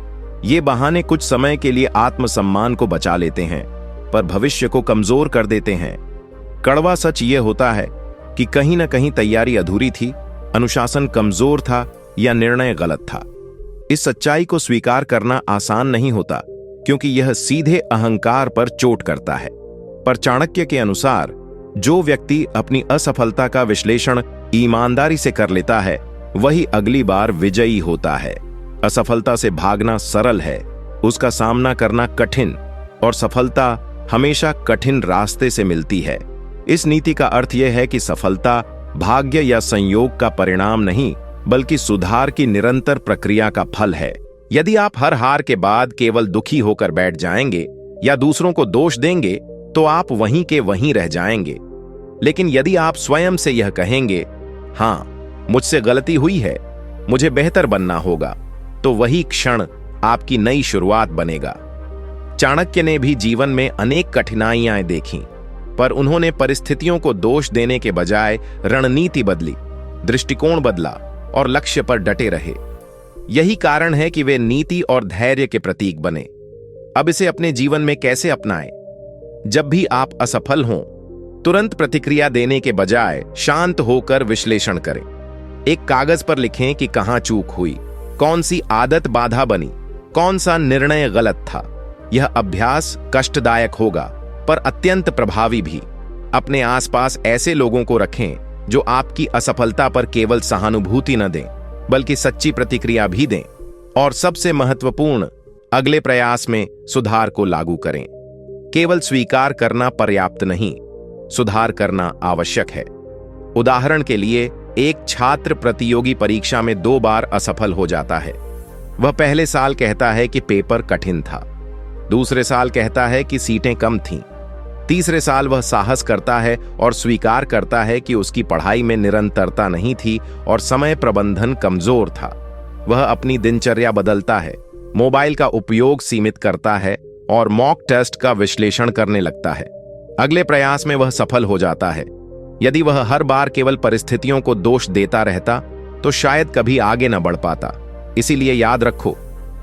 ये बहाने कुछ समय के लिए आत्मसम्मान को बचा लेते हैं पर भविष्य को कमजोर कर देते हैं। कड़वा सच ये होता है कि कहीं ना कहीं तैयारी अधूरी थी, अनुशासन कमजोर था या निर्णय गलत था। इस सच्चाई को स्वीकार करना आसान नहीं होता क्योंकि यह सीधे अहंकार पर चोट करता है। पर चाणक्य के अनुसार जो व्यक्ति अपनी असफलता का विश्लेषण ईमानदारी से कर लेता है वही अगली बार विजयी होता है। असफलता से भागना सरल है, उसका सामना करना कठिन, और सफलता हमेशा कठिन रास्ते से मिलती है। इस नीति का अर्थ यह है कि सफलता भाग्य या संयोग का परिणाम नहीं बल्कि सुधार की निरंतर प्रक्रिया का फल है। यदि आप हर हार के बाद केवल दुखी होकर बैठ जाएंगे या दूसरों को दोष देंगे तो आप वहीं के वहीं रह जाएंगे। लेकिन यदि आप स्वयं से यह कहेंगे, हाँ मुझसे गलती हुई है, मुझे बेहतर बनना होगा, तो वही क्षण आपकी नई शुरुआत बनेगा। चाणक्य ने भी जीवन में अनेक कठिनाइयां देखीं, पर उन्होंने परिस्थितियों को दोष देने के बजाय रणनीति बदली, दृष्टिकोण बदला और लक्ष्य पर डटे रहे। यही कारण है कि वे नीति और धैर्य के प्रतीक बने। अब इसे अपने जीवन में कैसे अपनाएं? जब भी आप असफल हों, तुरंत प्रतिक्रिया देने के बजाय शांत होकर विश्लेषण करें। एक कागज पर लिखें कि कहां चूक हुई, कौन सी आदत बाधा बनी, कौन सा निर्णय गलत था। यह अभ्यास कष्टदायक होगा पर अत्यंत प्रभावी भी। अपने आसपास ऐसे लोगों को रखें जो आपकी असफलता पर केवल सहानुभूति न दें बल्कि सच्ची प्रतिक्रिया भी दें। और सबसे महत्वपूर्ण, अगले प्रयास में सुधार को लागू करें। केवल स्वीकार करना पर्याप्त नहीं, सुधार करना आवश्यक है। उदाहरण के लिए, एक छात्र प्रतियोगी परीक्षा में 2 बार असफल हो जाता है। वह पहले साल कहता है कि पेपर कठिन था, दूसरे साल कहता है कि सीटें कम थीं, तीसरे साल वह साहस करता है और स्वीकार करता है कि उसकी पढ़ाई में निरंतरता नहीं थी और समय प्रबंधन कमजोर था। वह अपनी दिनचर्या बदलता है, मोबाइल का उपयोग सीमित करता है और मॉक टेस्ट का विश्लेषण करने लगता है। अगले प्रयास में वह सफल हो जाता है। यदि वह हर बार केवल परिस्थितियों को दोष देता रहता तो शायद कभी आगे न बढ़ पाता। इसीलिए याद रखो,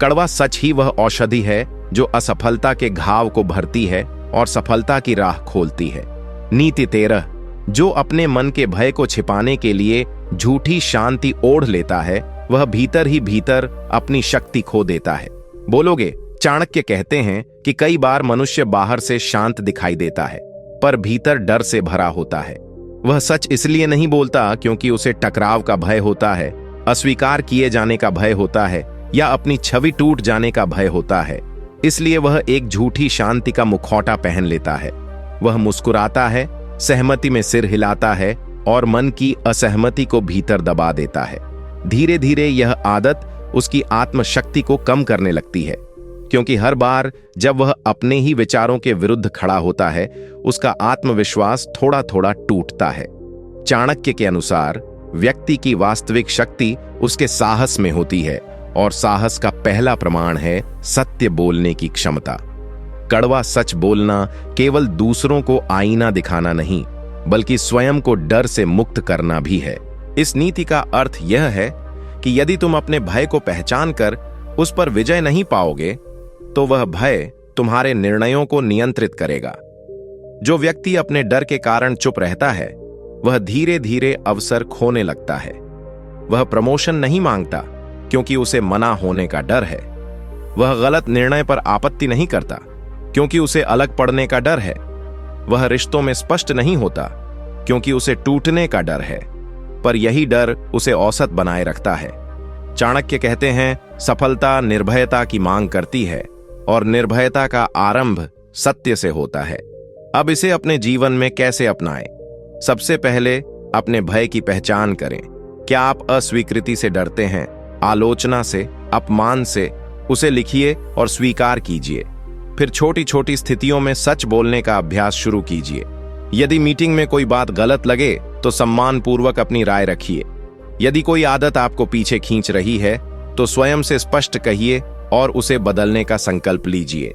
कड़वा सच ही वह औषधि है जो असफलता के घाव को भरती है और सफलता की राह खोलती है। नीति 13, जो अपने मन के भय को छिपाने के लिए झूठी शांति ओढ़ लेता है, वह भीतर ही भीतर अपनी शक्ति खो देता है। बोलोगे, चाणक्य कहते हैं कि कई बार मनुष्य बाहर से शांत दिखाई देता है पर भीतर डर से भरा होता है। वह सच इसलिए नहीं बोलता क्योंकि उसे टकराव का भय होता है, अस्वीकार किए जाने का भय होता है या अपनी छवि टूट जाने का भय होता है। इसलिए वह एक झूठी शांति का मुखौटा पहन लेता है। वह मुस्कुराता है, सहमति में सिर हिलाता है और मन की असहमति को भीतर दबा देता है। धीरे धीरे यह आदत उसकी आत्मशक्ति को कम करने लगती है, क्योंकि हर बार जब वह अपने ही विचारों के विरुद्ध खड़ा होता है, उसका आत्मविश्वास थोड़ा थोड़ा टूटता है। चाणक्य के अनुसार व्यक्ति की वास्तविक शक्ति उसके साहस में होती है और साहस का पहला प्रमाण है सत्य बोलने की क्षमता। कड़वा सच बोलना केवल दूसरों को आईना दिखाना नहीं, बल्कि स्वयं को डर से मुक्त करना भी है। इस नीति का अर्थ यह है कि यदि तुम अपने भय को पहचान कर उस पर विजय नहीं पाओगे, तो वह भय तुम्हारे निर्णयों को नियंत्रित करेगा। जो व्यक्ति अपने डर के कारण चुप रहता है, वह धीरे धीरे अवसर खोने लगता है। वह प्रमोशन नहीं मांगता क्योंकि उसे मना होने का डर है। वह गलत निर्णय पर आपत्ति नहीं करता क्योंकि उसे अलग पड़ने का डर है। वह रिश्तों में स्पष्ट नहीं होता क्योंकि उसे टूटने का डर है, पर यही डर उसे औसत बनाए रखता है। चाणक्य कहते हैं, सफलता निर्भयता की मांग करती है और निर्भयता का आरंभ सत्य से होता है। अब इसे अपने जीवन में कैसे अपनाएं? सबसे पहले अपने भय की पहचान करें। क्या आप अस्वीकृति से डरते हैं, आलोचना से, अपमान से? उसे लिखिए और स्वीकार कीजिए। फिर छोटी छोटी स्थितियों में सच बोलने का अभ्यास शुरू कीजिए। यदि मीटिंग में कोई बात गलत लगे तो सम्मानपूर्वक अपनी राय रखिए। यदि कोई आदत आपको पीछे खींच रही है तो स्वयं से स्पष्ट कहिए और उसे बदलने का संकल्प लीजिए।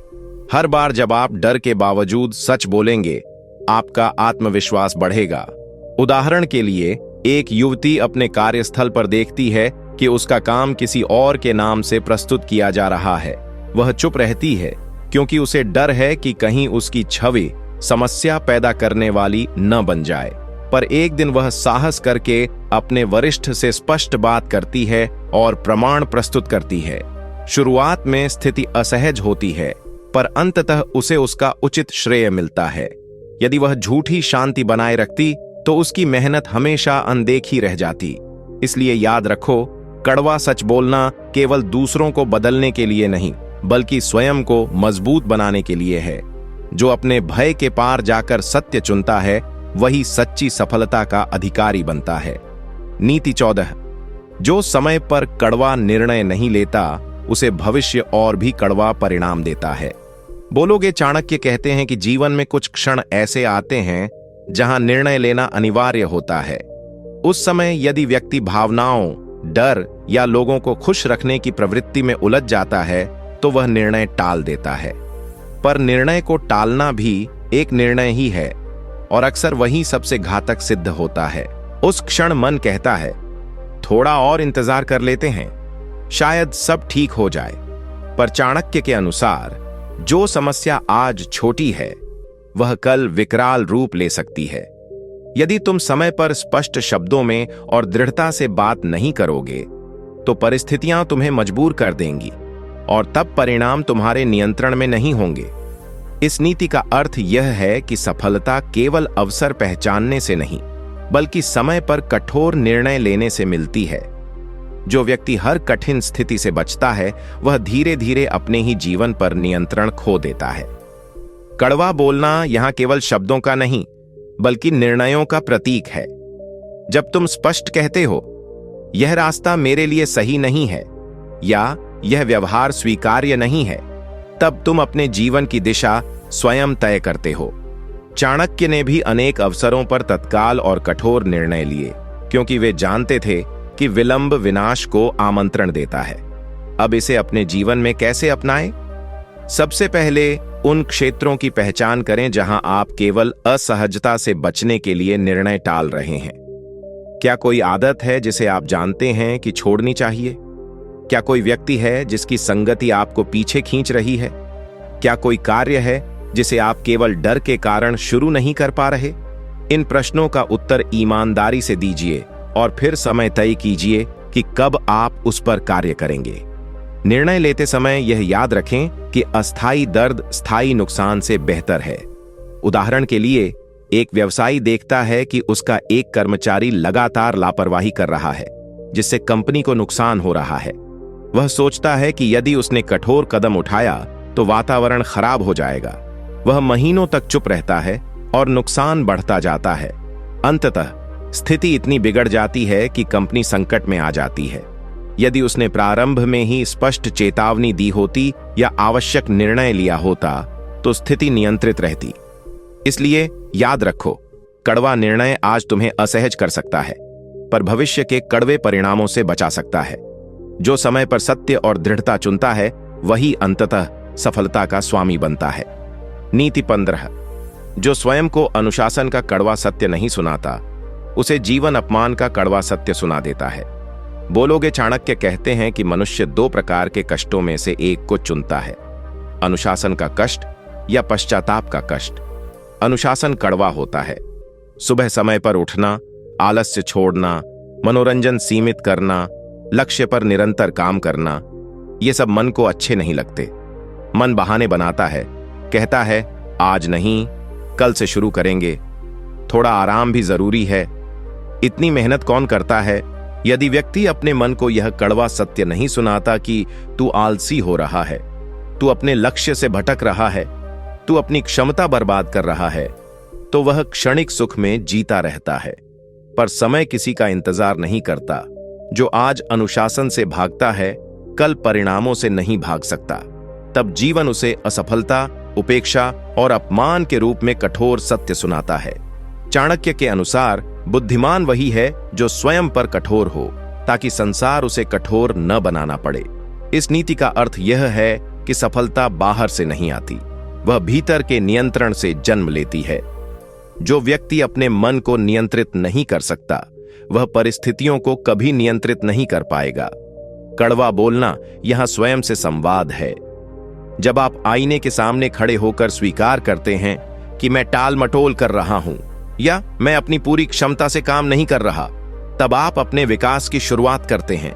हर बार जब आप डर के बावजूद सच बोलेंगे, आपका आत्मविश्वास बढ़ेगा। उदाहरण के लिए, एक युवती अपने कार्यस्थल पर देखती है कि उसका काम किसी और के नाम से प्रस्तुत किया जा रहा है। वह चुप रहती है क्योंकि उसे डर है कि कहीं उसकी छवि समस्या पैदा करने वाली न बन जाए। पर एक दिन वह साहस करके अपने वरिष्ठ से स्पष्ट बात करती है और प्रमाण प्रस्तुत करती है। शुरुआत में स्थिति असहज होती है, पर अंततः उसे उसका उचित श्रेय मिलता है। यदि वह झूठी शांति बनाए रखती तो उसकी मेहनत हमेशा अनदेखी रह जाती। इसलिए याद रखो, कड़वा सच बोलना केवल दूसरों को बदलने के लिए नहीं, बल्कि स्वयं को मजबूत बनाने के लिए है। जो अपने भय के पार जाकर सत्य चुनता है, वही सच्ची सफलता का अधिकारी बनता है। नीति 14, जो समय पर कड़वा निर्णय नहीं लेता, उसे भविष्य और भी कड़वा परिणाम देता है। बोलोगे, चाणक्य कहते हैं कि जीवन में कुछ क्षण ऐसे आते हैं जहां निर्णय लेना अनिवार्य होता है। उस समय यदि व्यक्ति भावनाओं, डर या लोगों को खुश रखने की प्रवृत्ति में उलझ जाता है, तो वह निर्णय टाल देता है। पर निर्णय को टालना भी एक निर्णय ही है और अक्सर वही सबसे घातक सिद्ध होता है। उस क्षण मन कहता है, थोड़ा और इंतजार कर लेते हैं, शायद सब ठीक हो जाए। पर चाणक्य के अनुसार जो समस्या आज छोटी है, वह कल विकराल रूप ले सकती है। यदि तुम समय पर स्पष्ट शब्दों में और दृढ़ता से बात नहीं करोगे, तो परिस्थितियां तुम्हें मजबूर कर देंगी और तब परिणाम तुम्हारे नियंत्रण में नहीं होंगे। इस नीति का अर्थ यह है कि सफलता केवल अवसर पहचानने से नहीं, बल्कि समय पर कठोर निर्णय लेने से मिलती है। जो व्यक्ति हर कठिन स्थिति से बचता है, वह धीरे धीरे अपने ही जीवन पर नियंत्रण खो देता है। कड़वा बोलना यहां केवल शब्दों का नहीं, बल्कि निर्णयों का प्रतीक है। जब तुम स्पष्ट कहते हो, यह रास्ता मेरे लिए सही नहीं है या यह व्यवहार स्वीकार्य नहीं है, तब तुम अपने जीवन की दिशा स्वयं तय करते हो। चाणक्य ने भी अनेक अवसरों पर तत्काल और कठोर निर्णय लिए, क्योंकि वे जानते थे कि विलंब विनाश को आमंत्रण देता है। अब इसे अपने जीवन में कैसे अपनाएं? सबसे पहले उन क्षेत्रों की पहचान करें जहां आप केवल असहजता से बचने के लिए निर्णय टाल रहे हैं। क्या कोई आदत है जिसे आप जानते हैं कि छोड़नी चाहिए? क्या कोई व्यक्ति है जिसकी संगति आपको पीछे खींच रही है? क्या कोई कार्य है जिसे आप केवल डर के कारण शुरू नहीं कर पा रहे? इन प्रश्नों का उत्तर ईमानदारी से दीजिए और फिर समय तय कीजिए कि कब आप उस पर कार्य करेंगे। निर्णय लेते समय यह याद रखें कि अस्थायी दर्द स्थायी नुकसान से बेहतर है। उदाहरण के लिए, एक व्यवसायी देखता है कि उसका एक कर्मचारी लगातार लापरवाही कर रहा है, जिससे कंपनी को नुकसान हो रहा है। वह सोचता है कि यदि उसने कठोर कदम उठाया तो वातावरण खराब हो जाएगा। वह महीनों तक चुप रहता है और नुकसान बढ़ता जाता है। अंततः स्थिति इतनी बिगड़ जाती है कि कंपनी संकट में आ जाती है। यदि उसने प्रारंभ में ही स्पष्ट चेतावनी दी होती या आवश्यक निर्णय लिया होता तो स्थिति नियंत्रित रहती। इसलिए याद रखो, कड़वा निर्णय आज तुम्हें असहज कर सकता है, पर भविष्य के कड़वे परिणामों से बचा सकता है। जो समय पर सत्य और दृढ़ता चुनता है वही अंततः सफलता का स्वामी बनता है। नीति 15। जो स्वयं को अनुशासन का कड़वा सत्य नहीं सुनाता, उसे जीवन अपमान का कड़वा सत्य सुना देता है। बोलोगे चाणक्य कहते हैं कि मनुष्य 2 प्रकार के कष्टों में से एक को चुनता है, अनुशासन का कष्ट या पश्चाताप का कष्ट। अनुशासन कड़वा होता है। सुबह समय पर उठना, आलस्य छोड़ना, मनोरंजन सीमित करना, लक्ष्य पर निरंतर काम करना, ये सब मन को अच्छे नहीं लगते। मन बहाने बनाता है, कहता है आज नहीं, कल से शुरू करेंगे, थोड़ा आराम भी जरूरी है। इतनी मेहनत कौन करता है? यदि व्यक्ति अपने मन को यह कड़वा सत्य नहीं सुनाता कि तू आलसी हो रहा है, तू अपने लक्ष्य से भटक रहा है, तू अपनी क्षमता बर्बाद कर रहा है, तो वह क्षणिक सुख में जीता रहता है। पर समय किसी का इंतजार नहीं करता। जो आज अनुशासन से भागता है, कल परिणामों से नहीं भाग सकता। तब जीवन उसे असफलता, उपेक्षा और अपमान के रूप में कठोर सत्य सुनाता है। चाणक्य के अनुसार बुद्धिमान वही है जो स्वयं पर कठोर हो, ताकि संसार उसे कठोर न बनाना पड़े। इस नीति का अर्थ यह है कि सफलता बाहर से नहीं आती, वह भीतर के नियंत्रण से जन्म लेती है। जो व्यक्ति अपने मन को नियंत्रित नहीं कर सकता, वह परिस्थितियों को कभी नियंत्रित नहीं कर पाएगा। कड़वा बोलना यहां स्वयं से संवाद है। जब आप आईने के सामने खड़े होकर स्वीकार करते हैं कि मैं टाल मटोल कर रहा हूं या मैं अपनी पूरी क्षमता से काम नहीं कर रहा, तब आप अपने विकास की शुरुआत करते हैं।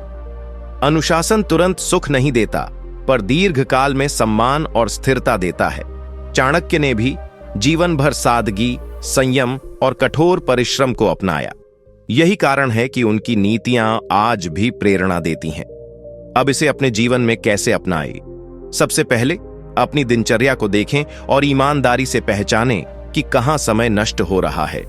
अनुशासन तुरंत सुख नहीं देता, पर दीर्घकाल में सम्मान और स्थिरता देता है। चाणक्य ने भी जीवन भर सादगी, संयम और कठोर परिश्रम को अपनाया। यही कारण है कि उनकी नीतियां आज भी प्रेरणा देती हैं। अब इसे अपने जीवन में कैसे अपनाएं? सबसे पहले अपनी दिनचर्या को देखें और ईमानदारी से पहचानें कि कहां समय नष्ट हो रहा है।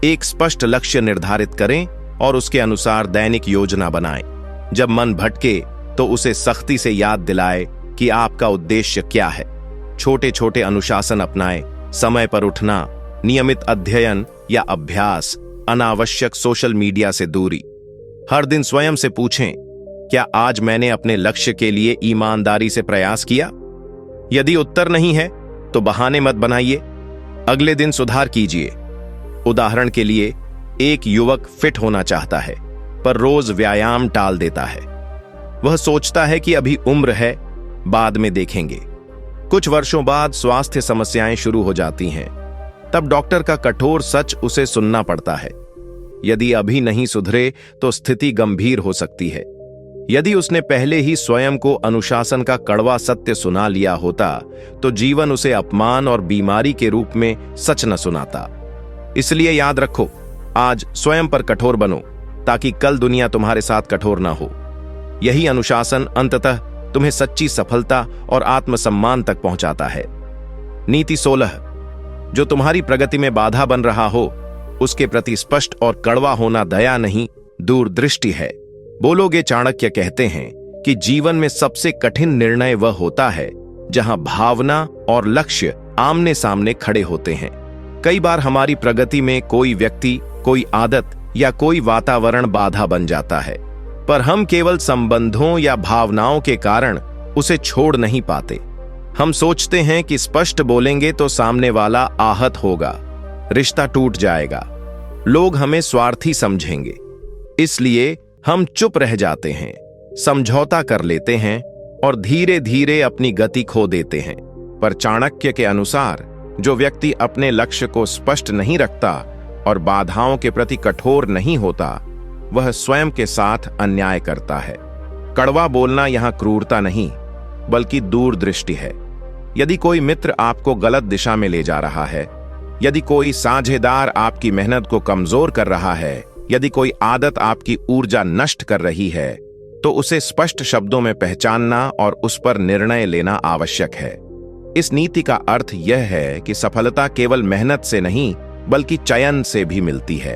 एक स्पष्ट लक्ष्य निर्धारित करें और उसके अनुसार दैनिक योजना बनाएं। जब मन भटके तो उसे सख्ती से याद दिलाएं कि आपका उद्देश्य क्या है। छोटे छोटे अनुशासन अपनाएं, समय पर उठना, नियमित अध्ययन या अभ्यास, अनावश्यक सोशल मीडिया से दूरी। हर दिन स्वयं से पूछें, क्या आज मैंने अपने लक्ष्य के लिए ईमानदारी से प्रयास किया? यदि उत्तर नहीं है तो बहाने मत बनाइए, अगले दिन सुधार कीजिए। उदाहरण के लिए, एक युवक फिट होना चाहता है पर रोज व्यायाम टाल देता है। वह सोचता है कि अभी उम्र है, बाद में देखेंगे। कुछ वर्षों बाद स्वास्थ्य समस्याएं शुरू हो जाती हैं। तब डॉक्टर का कठोर सच उसे सुनना पड़ता है। यदि अभी नहीं सुधरे तो स्थिति गंभीर हो सकती है। यदि उसने पहले ही स्वयं को अनुशासन का कड़वा सत्य सुना लिया होता तो जीवन उसे अपमान और बीमारी के रूप में सच न सुनाता। इसलिए याद रखो, आज स्वयं पर कठोर बनो ताकि कल दुनिया तुम्हारे साथ कठोर ना हो। यही अनुशासन अंततः तुम्हें सच्ची सफलता और आत्मसम्मान तक पहुंचाता है। नीति 16। जो तुम्हारी प्रगति में बाधा बन रहा हो, उसके प्रति स्पष्ट और कड़वा होना दया नहीं, दूरदृष्टि है। बोलोगे चाणक्य कहते हैं कि जीवन में सबसे कठिन निर्णय वह होता है जहां भावना और लक्ष्य आमने सामने खड़े होते हैं। कई बार हमारी प्रगति में कोई व्यक्ति, कोई आदत या कोई वातावरण बाधा बन जाता है, पर हम केवल संबंधों या भावनाओं के कारण उसे छोड़ नहीं पाते। हम सोचते हैं कि स्पष्ट बोलेंगे तो सामने वाला आहत होगा, रिश्ता टूट जाएगा, लोग हमें स्वार्थी समझेंगे। इसलिए हम चुप रह जाते हैं, समझौता कर लेते हैं और धीरे धीरे अपनी गति खो देते हैं। पर चाणक्य के अनुसार जो व्यक्ति अपने लक्ष्य को स्पष्ट नहीं रखता और बाधाओं के प्रति कठोर नहीं होता, वह स्वयं के साथ अन्याय करता है। कड़वा बोलना यहां क्रूरता नहीं, बल्कि दूरदृष्टि है। यदि कोई मित्र आपको गलत दिशा में ले जा रहा है, यदि कोई साझेदार आपकी मेहनत को कमजोर कर रहा है, यदि कोई आदत आपकी ऊर्जा नष्ट कर रही है, तो उसे स्पष्ट शब्दों में पहचानना और उस पर निर्णय लेना आवश्यक है। इस नीति का अर्थ यह है कि सफलता केवल मेहनत से नहीं, बल्कि चयन से भी मिलती है।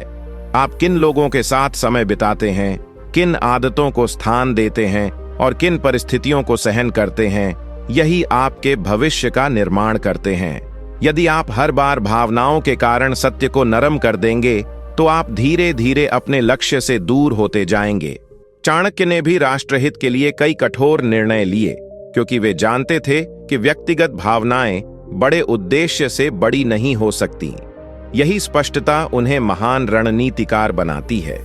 आप किन लोगों के साथ समय बिताते हैं, किन आदतों को स्थान देते हैं और किन परिस्थितियों को सहन करते हैं, यही आपके भविष्य का निर्माण करते हैं। यदि आप हर बार भावनाओं के कारण सत्य को नरम कर देंगे, तो आप धीरे धीरे अपने लक्ष्य से दूर होते जाएंगे। चाणक्य ने भी राष्ट्रहित के लिए कई कठोर निर्णय लिए, क्योंकि वे जानते थे कि व्यक्तिगत भावनाएं बड़े उद्देश्य से बड़ी नहीं हो सकती। यही स्पष्टता उन्हें महान रणनीतिकार बनाती है।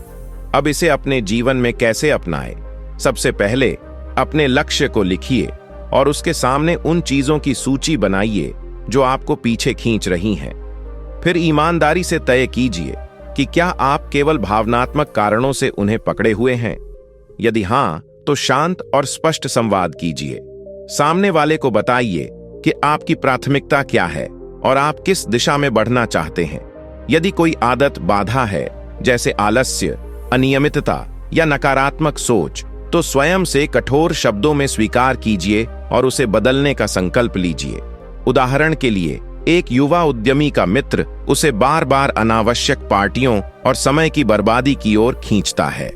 अब इसे अपने जीवन में कैसे अपनाएं? सबसे पहले अपने लक्ष्य को लिखिए और उसके सामने उन चीजों की सूची बनाइए जो आपको पीछे खींच रही हैं। फिर ईमानदारी से तय कीजिए कि क्या आप केवल भावनात्मक कारणों से उन्हें पकड़े हुए हैं। यदि हां, तो शांत और स्पष्ट संवाद कीजिए। सामने वाले को बताइए कि आपकी प्राथमिकता क्या है और आप किस दिशा में बढ़ना चाहते हैं। यदि कोई आदत बाधा है, जैसे आलस्य, अनियमितता या नकारात्मक सोच, तो स्वयं से कठोर शब्दों में स्वीकार कीजिए और उसे बदलने का संकल्प लीजिए। उदाहरण के लिए, एक युवा उद्यमी का मित्र उसे बार बार अनावश्यक पार्टियों और समय की बर्बादी की ओर खींचता है।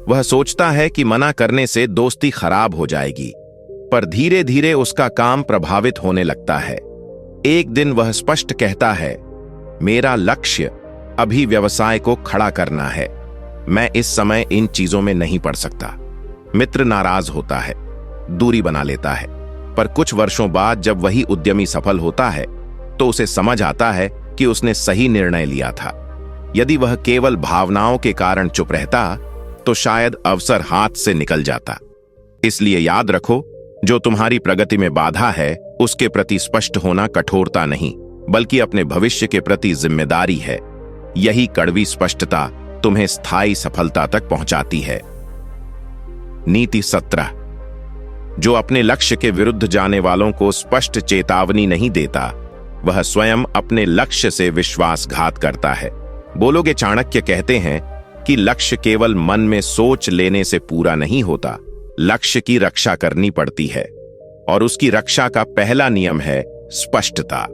वह सोचता है कि मना करने से दोस्ती खराब हो जाएगी, पर धीरे धीरे उसका काम प्रभावित होने लगता है। एक दिन वह स्पष्ट कहता है, मेरा लक्ष्य अभी व्यवसाय को खड़ा करना है, मैं इस समय इन चीजों में नहीं पड़ सकता। मित्र नाराज होता है, दूरी बना लेता है, पर कुछ वर्षों बाद जब वही उद्यमी सफल होता है, तो उसे समझ आता है कि उसने सही निर्णय लिया था। यदि वह केवल भावनाओं के कारण चुप रहता, तो शायद अवसर हाथ से निकल जाता। इसलिए याद रखो, जो तुम्हारी प्रगति में बाधा है, उसके प्रति स्पष्ट होना कठोरता नहीं, बल्कि अपने भविष्य के प्रति जिम्मेदारी है। यही कड़वी स्पष्टता तुम्हें स्थायी सफलता तक पहुंचाती है। नीति 17। जो अपने लक्ष्य के विरुद्ध जाने वालों को स्पष्ट चेतावनी नहीं देता, वह स्वयं अपने लक्ष्य से विश्वासघात करता है। बोलोगे, चाणक्य कहते हैं कि लक्ष्य केवल मन में सोच लेने से पूरा नहीं होता, लक्ष्य की रक्षा करनी पड़ती है, और उसकी रक्षा का पहला नियम है स्पष्टता।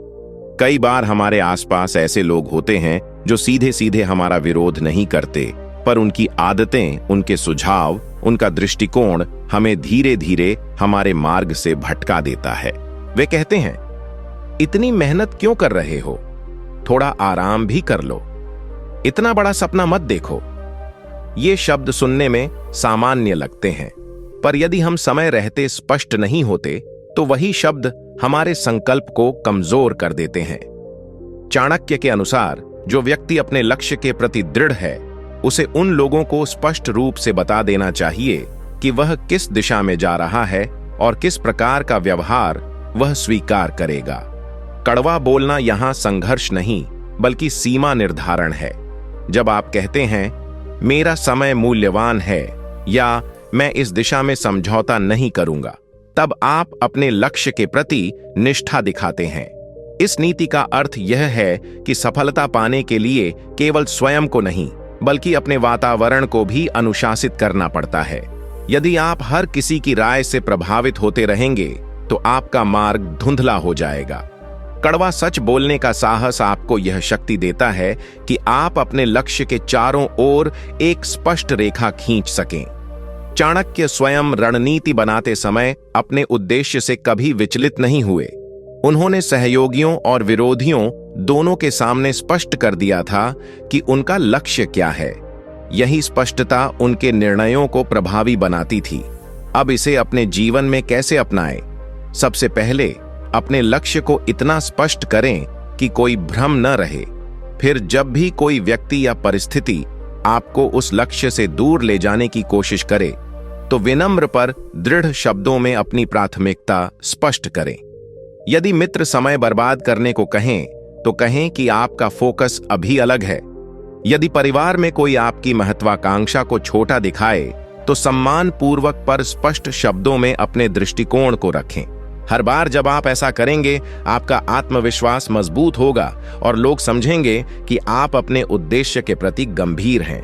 कई बार हमारे आसपास ऐसे लोग होते हैं जो सीधे सीधे हमारा विरोध नहीं करते, पर उनकी आदतें, उनके सुझाव, उनका दृष्टिकोण हमें धीरे धीरे हमारे मार्ग से भटका देता है। वे कहते हैं, इतनी मेहनत क्यों कर रहे हो? थोड़ा आराम भी कर लो। इतना बड़ा सपना मत देखो। ये शब्द सुनने में सामान्य लगते हैं, पर यदि हम समय रहते स्पष्ट नहीं होते, तो वही शब्द हमारे संकल्प को कमजोर कर देते हैं। चाणक्य के अनुसार जो व्यक्ति अपने लक्ष्य के प्रति दृढ़ है, उसे उन लोगों को स्पष्ट रूप से बता देना चाहिए कि वह किस दिशा में जा रहा है और किस प्रकार का व्यवहार वह स्वीकार करेगा। कड़वा बोलना यहां संघर्ष नहीं, बल्कि सीमा निर्धारण है। जब आप कहते हैं, मेरा समय मूल्यवान है, या मैं इस दिशा में समझौता नहीं करूंगा, तब आप अपने लक्ष्य के प्रति निष्ठा दिखाते हैं। इस नीति का अर्थ यह है कि सफलता पाने के लिए केवल स्वयं को नहीं, बल्कि अपने वातावरण को भी अनुशासित करना पड़ता है। यदि आप हर किसी की राय से प्रभावित होते रहेंगे, तो आपका मार्ग धुंधला हो जाएगा। कड़वा सच बोलने का साहस आपको यह शक्ति देता है कि आप अपने लक्ष्य के चारों ओर एक स्पष्ट रेखा खींच सकें। चाणक्य स्वयं रणनीति बनाते समय अपने उद्देश्य से कभी विचलित नहीं हुए। उन्होंने सहयोगियों और विरोधियों दोनों के सामने स्पष्ट कर दिया था कि उनका लक्ष्य क्या है। यही स्पष्टता उनके निर्णयों को प्रभावी बनाती थी। अब इसे अपने जीवन में कैसे अपनाएं? सबसे पहले अपने लक्ष्य को इतना स्पष्ट करें कि कोई भ्रम न रहे। फिर जब भी कोई व्यक्ति या परिस्थिति आपको उस लक्ष्य से दूर ले जाने की कोशिश करे, तो विनम्र पर दृढ़ शब्दों में अपनी प्राथमिकता स्पष्ट करें। यदि मित्र समय बर्बाद करने को कहें तो कहें कि आपका फोकस अभी अलग है। यदि परिवार में कोई आपकी महत्वाकांक्षा को छोटा दिखाए तो सम्मान पूर्वक पर स्पष्ट शब्दों में अपने दृष्टिकोण को रखें। हर बार जब आप ऐसा करेंगे, आपका आत्मविश्वास मजबूत होगा और लोग समझेंगे कि आप अपने उद्देश्य के प्रति गंभीर हैं।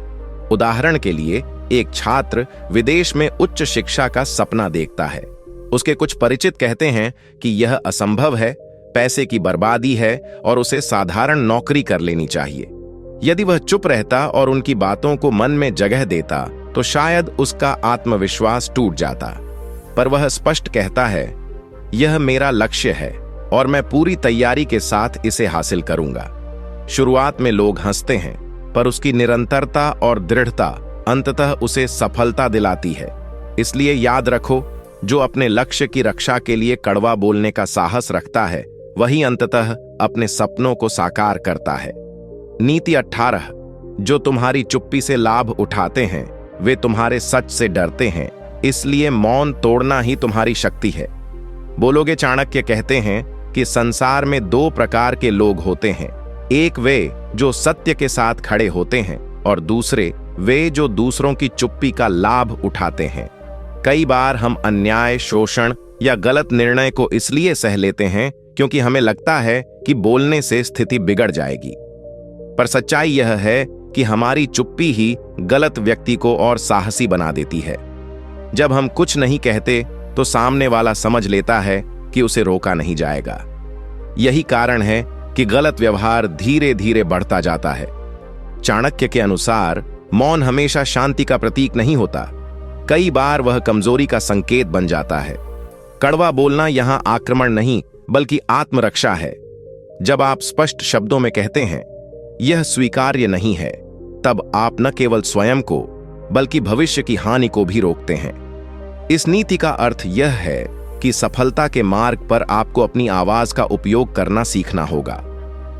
उदाहरण के लिए, एक छात्र विदेश में उच्च शिक्षा का सपना देखता है। उसके कुछ परिचित कहते हैं कि यह असंभव है, पैसे की बर्बादी है और उसे साधारण नौकरी कर लेनी चाहिए। यदि वह चुप रहता और उनकी बातों को मन में जगह देता तो शायद उसका आत्मविश्वास टूट जाता। पर वह स्पष्ट कहता है, यह मेरा लक्ष्य है और मैं पूरी तैयारी के साथ इसे हासिल करूंगा। शुरुआत में लोग हंसते हैं, पर उसकी निरंतरता और दृढ़ता अंततः उसे सफलता दिलाती है। इसलिए याद रखो, जो अपने लक्ष्य की रक्षा के लिए कड़वा बोलने का साहस रखता है, वही अंततः अपने सपनों को साकार करता है। नीति 18, जो तुम्हारी चुप्पी से लाभ उठाते हैं वे तुम्हारे सच से डरते हैं, इसलिए मौन तोड़ना ही तुम्हारी शक्ति है। बोलोगे चाणक्य कहते हैं कि संसार में दो प्रकार के लोग होते हैं, एक वे जो सत्य के साथ खड़े होते हैं और दूसरे वे जो दूसरों की चुप्पी का लाभ उठाते हैं। कई बार हम अन्याय, शोषण या गलत निर्णय को इसलिए सह लेते हैं क्योंकि हमें लगता है कि बोलने से स्थिति बिगड़ जाएगी। पर सच्चाई यह है कि हमारी चुप्पी ही गलत व्यक्ति को और साहसी बना देती है। जब हम कुछ नहीं कहते तो सामने वाला समझ लेता है कि उसे रोका नहीं जाएगा। यही कारण है कि गलत व्यवहार धीरे धीरे बढ़ता जाता है। चाणक्य के अनुसार मौन हमेशा शांति का प्रतीक नहीं होता, कई बार वह कमजोरी का संकेत बन जाता है। कड़वा बोलना यहां आक्रमण नहीं बल्कि आत्मरक्षा है। जब आप स्पष्ट शब्दों में कहते हैं, यह स्वीकार्य नहीं है, तब आप न केवल स्वयं को बल्कि भविष्य की हानि को भी रोकते हैं। इस नीति का अर्थ यह है कि सफलता के मार्ग पर आपको अपनी आवाज का उपयोग करना सीखना होगा।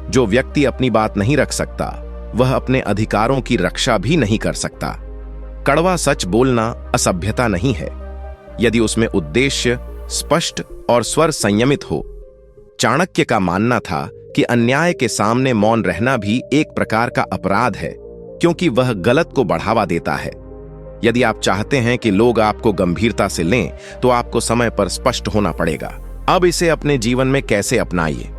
जो व्यक्ति अपनी बात नहीं रख सकता, वह अपने अधिकारों की रक्षा भी नहीं कर सकता। कड़वा सच बोलना असभ्यता नहीं है, यदि उसमें उद्देश्य स्पष्ट और स्वर संयमित हो। चाणक्य का मानना था कि अन्याय के सामने मौन रहना भी एक प्रकार का अपराध है, क्योंकि वह गलत को बढ़ावा देता है। यदि आप चाहते हैं कि लोग आपको गंभीरता से लें, तो आपको समय पर स्पष्ट होना पड़ेगा। अब इसे अपने जीवन में कैसे अपनाइए?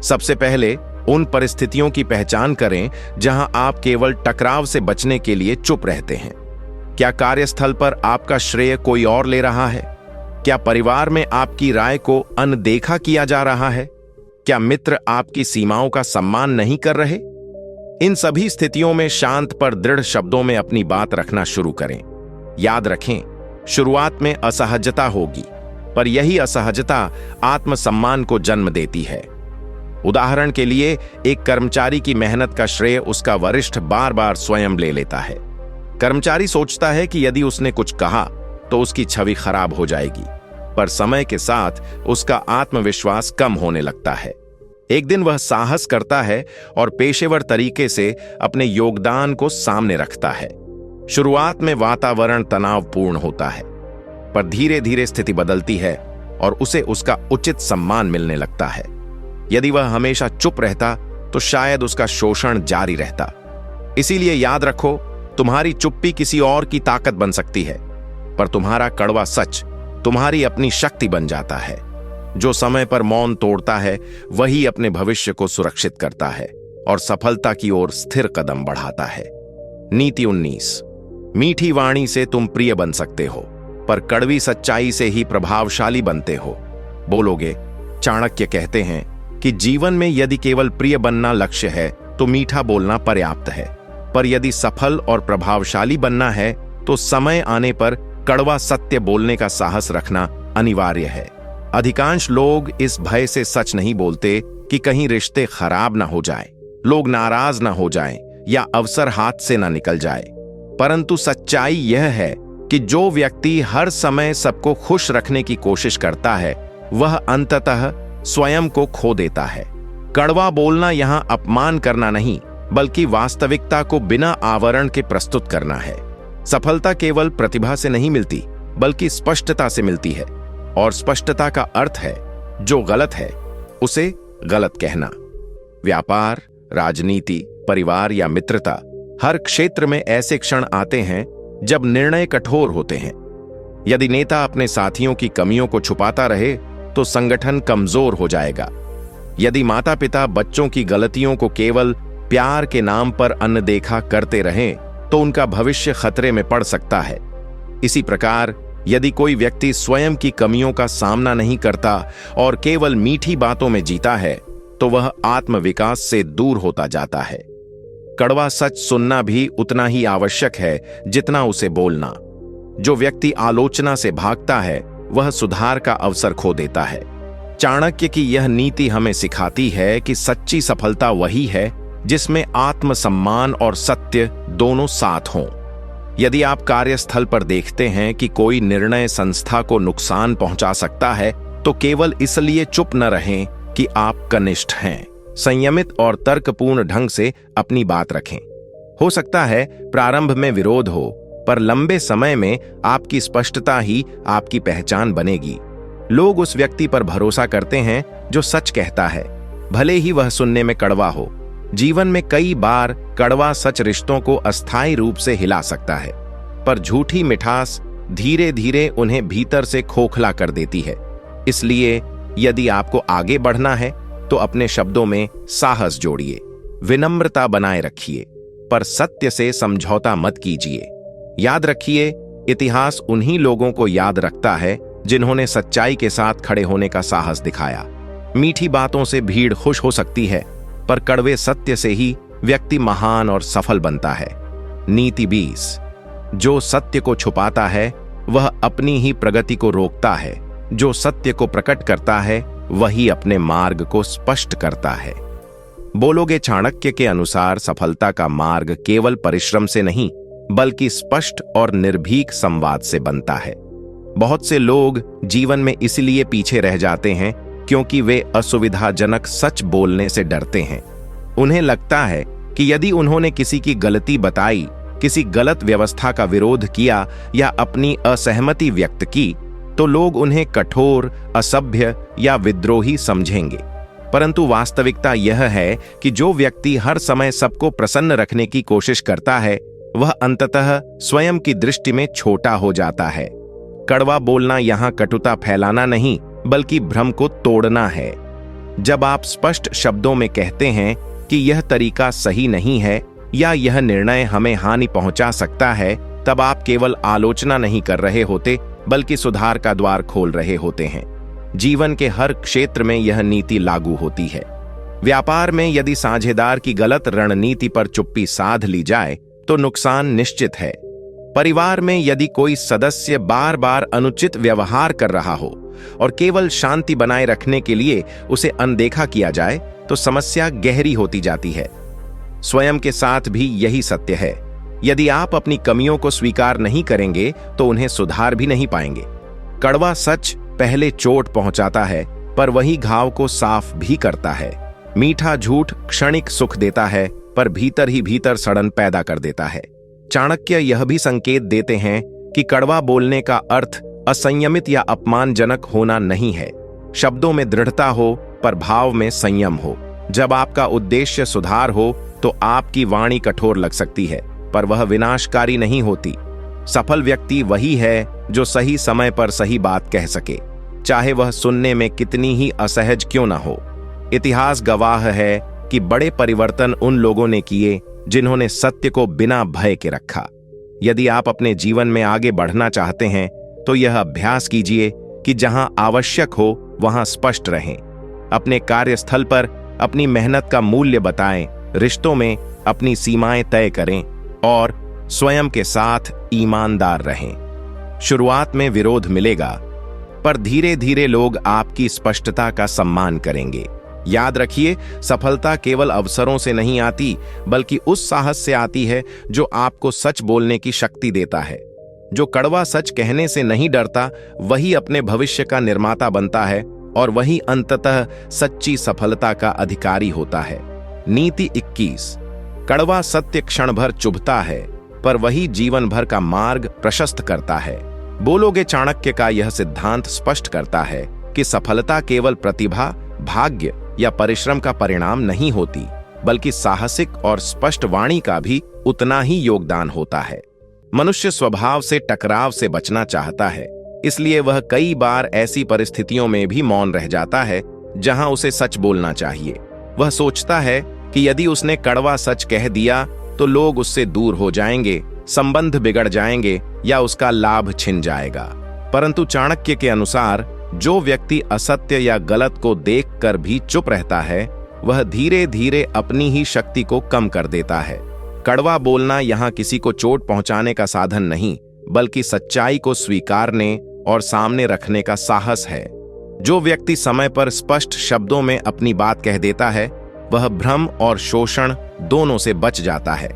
सबसे पहले उन परिस्थितियों की पहचान करें जहां आप केवल टकराव से बचने के लिए चुप रहते हैं। क्या कार्यस्थल पर आपका श्रेय कोई और ले रहा है? क्या परिवार में आपकी राय को अनदेखा किया जा रहा है? क्या मित्र आपकी सीमाओं का सम्मान नहीं कर रहे? इन सभी स्थितियों में शांत पर दृढ़ शब्दों में अपनी बात रखना शुरू करें। याद रखें, शुरुआत में असहजता होगी, पर यही असहजता आत्मसम्मान को जन्म देती है। उदाहरण के लिए, एक कर्मचारी की मेहनत का श्रेय उसका वरिष्ठ बार बार स्वयं ले लेता है। कर्मचारी सोचता है कि यदि उसने कुछ कहा तो उसकी छवि खराब हो जाएगी, पर समय के साथ उसका आत्मविश्वास कम होने लगता है। एक दिन वह साहस करता है और पेशेवर तरीके से अपने योगदान को सामने रखता है। शुरुआत में वातावरण तनावपूर्ण होता है, पर धीरे धीरे स्थिति बदलती है और उसे उसका उचित सम्मान मिलने लगता है। यदि वह हमेशा चुप रहता तो शायद उसका शोषण जारी रहता। इसीलिए याद रखो, तुम्हारी चुप्पी किसी और की ताकत बन सकती है, पर तुम्हारा कड़वा सच तुम्हारी अपनी शक्ति बन जाता है। जो समय पर मौन तोड़ता है, वही अपने भविष्य को सुरक्षित करता है और सफलता की ओर स्थिर कदम बढ़ाता है। नीति 19, मीठी वाणी से तुम प्रिय बन सकते हो, पर कड़वी सच्चाई से ही प्रभावशाली बनते हो। बोलोगे, चाणक्य कहते हैं कि जीवन में यदि केवल प्रिय बनना लक्ष्य है तो मीठा बोलना पर्याप्त है, पर यदि सफल और प्रभावशाली बनना है तो समय आने पर कड़वा सत्य बोलने का साहस रखना अनिवार्य है। अधिकांश लोग इस भय से सच नहीं बोलते कि कहीं रिश्ते खराब ना हो जाए, लोग नाराज ना हो जाएं या अवसर हाथ से ना निकल जाए। परंतु सच्चाई यह है कि जो व्यक्ति हर समय सबको खुश रखने की कोशिश करता है, वह अंततः स्वयं को खो देता है। कड़वा बोलना यहां अपमान करना नहीं, बल्कि वास्तविकता को बिना आवरण के प्रस्तुत करना है। सफलता केवल प्रतिभा से नहीं मिलती, बल्कि स्पष्टता से मिलती है, और स्पष्टता का अर्थ है जो गलत है उसे गलत कहना। व्यापार, राजनीति, परिवार या मित्रता, हर क्षेत्र में ऐसे क्षण आते हैं जब निर्णय कठोर होते हैं। यदि नेता अपने साथियों की कमियों को छुपाता रहे तो संगठन कमजोर हो जाएगा। यदि माता पिता बच्चों की गलतियों को केवल प्यार के नाम पर अनदेखा करते रहें तो उनका भविष्य खतरे में पड़ सकता है। इसी प्रकार यदि कोई व्यक्ति स्वयं की कमियों का सामना नहीं करता और केवल मीठी बातों में जीता है तो वह आत्मविकास से दूर होता जाता है। कड़वा सच सुनना भी उतना ही आवश्यक है जितना उसे बोलना। जो व्यक्ति आलोचना से भागता है वह सुधार का अवसर खो देता है। चाणक्य की यह नीति हमें सिखाती है कि सच्ची सफलता वही है जिसमें आत्मसम्मान और सत्य दोनों साथ हों। यदि आप कार्यस्थल पर देखते हैं कि कोई निर्णय संस्था को नुकसान पहुंचा सकता है तो केवल इसलिए चुप न रहें कि आप कनिष्ठ हैं। संयमित और तर्कपूर्ण ढंग से अपनी बात रखें। हो सकता है प्रारंभ में विरोध हो, पर लंबे समय में आपकी स्पष्टता ही आपकी पहचान बनेगी। लोग उस व्यक्ति पर भरोसा करते हैं जो सच कहता है, भले ही वह सुनने में कड़वा हो। जीवन में कई बार कड़वा सच रिश्तों को अस्थायी रूप से हिला सकता है, पर झूठी मिठास धीरे धीरे उन्हें भीतर से खोखला कर देती है। इसलिए यदि आपको आगे बढ़ना है तो अपने शब्दों में साहस जोड़िए, विनम्रता बनाए रखिए, पर सत्य से समझौता मत कीजिए। याद रखिए, इतिहास उन्हीं लोगों को याद रखता है जिन्होंने सच्चाई के साथ खड़े होने का साहस दिखाया। मीठी बातों से भीड़ खुश हो सकती है, पर कड़वे सत्य से ही व्यक्ति महान और सफल बनता है। नीति 20। जो सत्य को छुपाता है वह अपनी ही प्रगति को रोकता है। जो सत्य को प्रकट करता है वही अपने मार्ग को स्पष्ट करता है। बोलोगे चाणक्य के अनुसार सफलता का मार्ग केवल परिश्रम से नहीं बल्कि स्पष्ट और निर्भीक संवाद से बनता है। बहुत से लोग जीवन में इसलिए पीछे रह जाते हैं क्योंकि वे असुविधाजनक सच बोलने से डरते हैं। उन्हें लगता है कि यदि उन्होंने किसी की गलती बताई, किसी गलत व्यवस्था का विरोध किया या अपनी असहमति व्यक्त की तो लोग उन्हें कठोर, असभ्य या विद्रोही समझेंगे। परंतु वास्तविकता यह है कि जो व्यक्ति हर समय सबको प्रसन्न रखने की कोशिश करता है वह अंततः स्वयं की दृष्टि में छोटा हो जाता है। कड़वा बोलना यहाँ कटुता फैलाना नहीं बल्कि भ्रम को तोड़ना है। जब आप स्पष्ट शब्दों में कहते हैं कि यह तरीका सही नहीं है या यह निर्णय हमें हानि पहुंचा सकता है, तब आप केवल आलोचना नहीं कर रहे होते बल्कि सुधार का द्वार खोल रहे होते हैं। जीवन के हर क्षेत्र में यह नीति लागू होती है। व्यापार में यदि साझेदार की गलत रणनीति पर चुप्पी साध ली जाए तो नुकसान निश्चित है। परिवार में यदि कोई सदस्य बार बार अनुचित व्यवहार कर रहा हो और केवल शांति बनाए रखने के लिए उसे अनदेखा किया जाए तो समस्या गहरी होती जाती है। स्वयं के साथ भी यही सत्य है। यदि आप अपनी कमियों को स्वीकार नहीं करेंगे तो उन्हें सुधार भी नहीं पाएंगे। कड़वा सच पहले चोट पहुंचाता है पर वही घाव को साफ भी करता है। मीठा झूठ क्षणिक सुख देता है पर भीतर ही भीतर सड़न पैदा कर देता है। चाणक्य यह भी संकेत देते हैं कि कड़वा बोलने का अर्थ असंयमित या अपमानजनक होना नहीं है। शब्दों में दृढ़ता हो पर भाव में संयम हो। जब आपका उद्देश्य सुधार हो तो आपकी वाणी कठोर लग सकती है पर वह विनाशकारी नहीं होती। सफल व्यक्ति वही है जो सही समय पर सही बात कह सके, चाहे वह सुनने में कितनी ही असहज क्यों ना हो। इतिहास गवाह है कि बड़े परिवर्तन उन लोगों ने किए जिन्होंने सत्य को बिना भय के रखा। यदि आप अपने जीवन में आगे बढ़ना चाहते हैं तो यह अभ्यास कीजिए कि जहां आवश्यक हो वहां स्पष्ट रहें। अपने कार्यस्थल पर अपनी मेहनत का मूल्य बताएं, रिश्तों में अपनी सीमाएं तय करें और स्वयं के साथ ईमानदार रहें। शुरुआत में विरोध मिलेगा पर धीरे धीरे लोग आपकी स्पष्टता का सम्मान करेंगे। याद रखिए, सफलता केवल अवसरों से नहीं आती बल्कि उस साहस से आती है जो आपको सच बोलने की शक्ति देता है। जो कड़वा सच कहने से नहीं डरता वही अपने भविष्य का निर्माता बनता है और वही अंततः सच्ची सफलता का अधिकारी होता है। नीति 21। कड़वा सत्य क्षण भर चुभता है पर वही जीवन भर का मार्ग प्रशस्त करता है। बोलोगे चाणक्य का यह सिद्धांत स्पष्ट करता है कि सफलता केवल प्रतिभा, भाग्य या परिश्रम का परिणाम नहीं होती, बल्कि साहसिक और स्पष्ट वाणी का भी उतना ही योगदान होता है। मनुष्य स्वभाव से टकराव से बचना चाहता है, इसलिए वह कई बार ऐसी परिस्थितियों में भी मौन रह जाता है जहां उसे सच बोलना चाहिए। वह सोचता है कि यदि उसने कड़वा सच कह दिया तो लोग उससे दूर हो जाएंगे, संबंध बिगड़ जाएंगे या उसका लाभ छिन जाएगा। परंतु चाणक्य के अनुसार जो व्यक्ति असत्य या गलत को देखकर भी चुप रहता है, वह धीरे धीरे अपनी ही शक्ति को कम कर देता है। कड़वा बोलना यहाँ किसी को चोट पहुंचाने का साधन नहीं, बल्कि सच्चाई को स्वीकारने और सामने रखने का साहस है। जो व्यक्ति समय पर स्पष्ट शब्दों में अपनी बात कह देता है, वह भ्रम और शोषण दोनों से बच जाता है।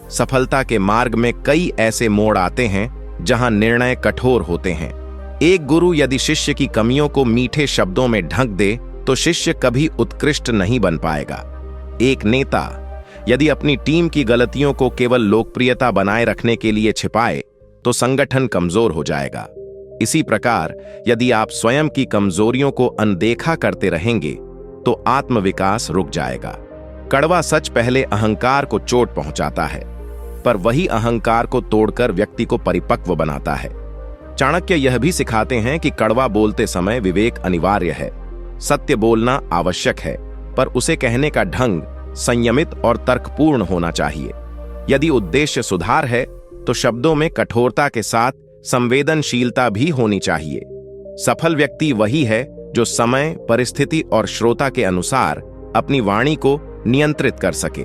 सफलता के मार्ग में कई ऐसे मोड़ आते हैं जहां निर्णय कठोर होते हैं। एक गुरु यदि शिष्य की कमियों को मीठे शब्दों में ढक दे तो शिष्य कभी उत्कृष्ट नहीं बन पाएगा। एक नेता यदि अपनी टीम की गलतियों को केवल लोकप्रियता बनाए रखने के लिए छिपाए तो संगठन कमजोर हो जाएगा। इसी प्रकार यदि आप स्वयं की कमजोरियों को अनदेखा करते रहेंगे तो आत्मविकास रुक जाएगा। कड़वा सच पहले अहंकार को चोट पहुंचाता है, पर वही अहंकार को तोड़कर व्यक्ति को परिपक्व बनाता है। चाणक्य यह भी सिखाते हैं कि कड़वा बोलते समय विवेक अनिवार्य है। सत्य बोलना आवश्यक है, पर उसे कहने का ढंग संयमित और तर्कपूर्ण होना चाहिए। यदि उद्देश्य सुधार है तो शब्दों में कठोरता के साथ संवेदनशीलता भी होनी चाहिए। सफल व्यक्ति वही है जो समय, परिस्थिति और श्रोता के अनुसार अपनी वाणी को नियंत्रित कर सके।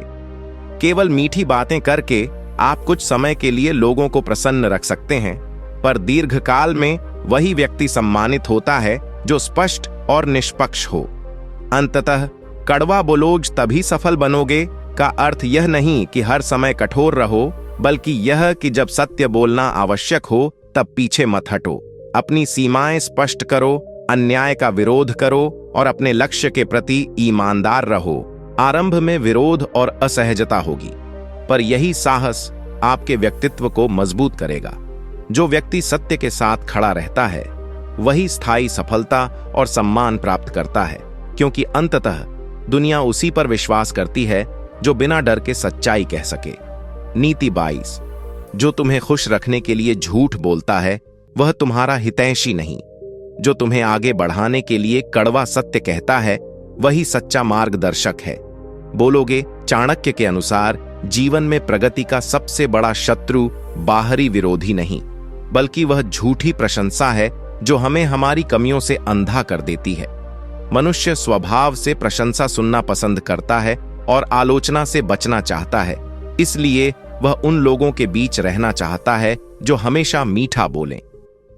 केवल मीठी बातें करके आप कुछ समय के लिए लोगों को प्रसन्न रख सकते हैं, पर दीर्घकाल में वही व्यक्ति सम्मानित होता है जो स्पष्ट और निष्पक्ष हो। अंततः कड़वा बोलोज तभी सफल बनोगे का अर्थ यह नहीं कि हर समय कठोर रहो, बल्कि यह कि जब सत्य बोलना आवश्यक हो तब पीछे मत हटो। अपनी सीमाएं स्पष्ट करो, अन्याय का विरोध करो और अपने लक्ष्य के प्रति ईमानदार रहो। आरंभ में विरोध और असहजता होगी, पर यही साहस आपके व्यक्तित्व को मजबूत करेगा। जो व्यक्ति सत्य के साथ खड़ा रहता है वही स्थायी सफलता और सम्मान प्राप्त करता है, क्योंकि अंततः दुनिया उसी पर विश्वास करती है जो बिना डर के सच्चाई कह सके। नीति 22। जो तुम्हें खुश रखने के लिए झूठ बोलता है वह तुम्हारा हितैषी नहीं। जो तुम्हें आगे बढ़ाने के लिए कड़वा सत्य कहता है वही सच्चा मार्गदर्शक है। बोलोगे, चाणक्य के अनुसार जीवन में प्रगति का सबसे बड़ा शत्रु बाहरी विरोधी नहीं, बल्कि वह झूठी प्रशंसा है जो हमें हमारी कमियों से अंधा कर देती है। मनुष्य स्वभाव से प्रशंसा सुनना पसंद करता है और आलोचना से बचना चाहता है, इसलिए वह उन लोगों के बीच रहना चाहता है जो हमेशा मीठा बोलें।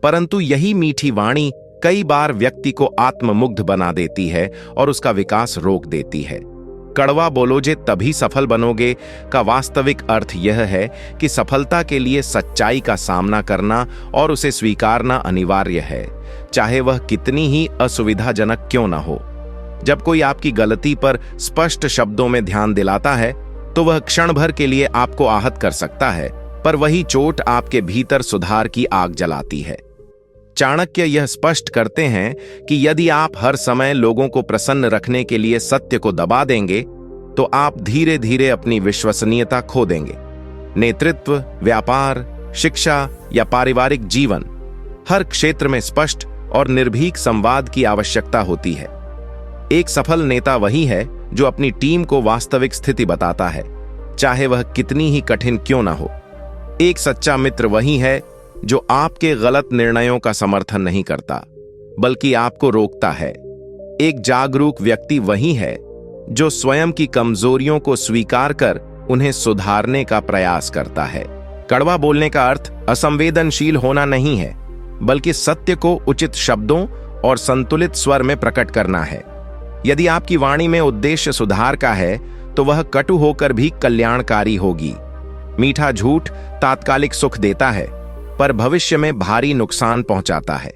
परंतु यही मीठी वाणी कई बार व्यक्ति को आत्ममुग्ध बना देती है और उसका विकास रोक देती है। कड़वा बोलोगे तभी सफल बनोगे का वास्तविक अर्थ यह है कि सफलता के लिए सच्चाई का सामना करना और उसे स्वीकारना अनिवार्य है, चाहे वह कितनी ही असुविधाजनक क्यों न हो। जब कोई आपकी गलती पर स्पष्ट शब्दों में ध्यान दिलाता है तो वह क्षण भर के लिए आपको आहत कर सकता है, पर वही चोट आपके भीतर सुधार की आग जलाती है। चाणक्य यह स्पष्ट करते हैं कि यदि आप हर समय लोगों को प्रसन्न रखने के लिए सत्य को दबा देंगे तो आप धीरे धीरे अपनी विश्वसनीयता खो देंगे। नेतृत्व, व्यापार, शिक्षा या पारिवारिक जीवन, हर क्षेत्र में स्पष्ट और निर्भीक संवाद की आवश्यकता होती है। एक सफल नेता वही है जो अपनी टीम को वास्तविक स्थिति बताता है, चाहे वह कितनी ही कठिन क्यों ना हो। एक सच्चा मित्र वही है जो आपके गलत निर्णयों का समर्थन नहीं करता, बल्कि आपको रोकता है। एक जागरूक व्यक्ति वही है जो स्वयं की कमजोरियों को स्वीकार कर उन्हें सुधारने का प्रयास करता है। कड़वा बोलने का अर्थ असंवेदनशील होना नहीं है, बल्कि सत्य को उचित शब्दों और संतुलित स्वर में प्रकट करना है। यदि आपकी वाणी में उद्देश्य सुधार का है तो वह कटु होकर भी कल्याणकारी होगी। मीठा झूठ तात्कालिक सुख देता है, पर भविष्य में भारी नुकसान पहुंचाता है।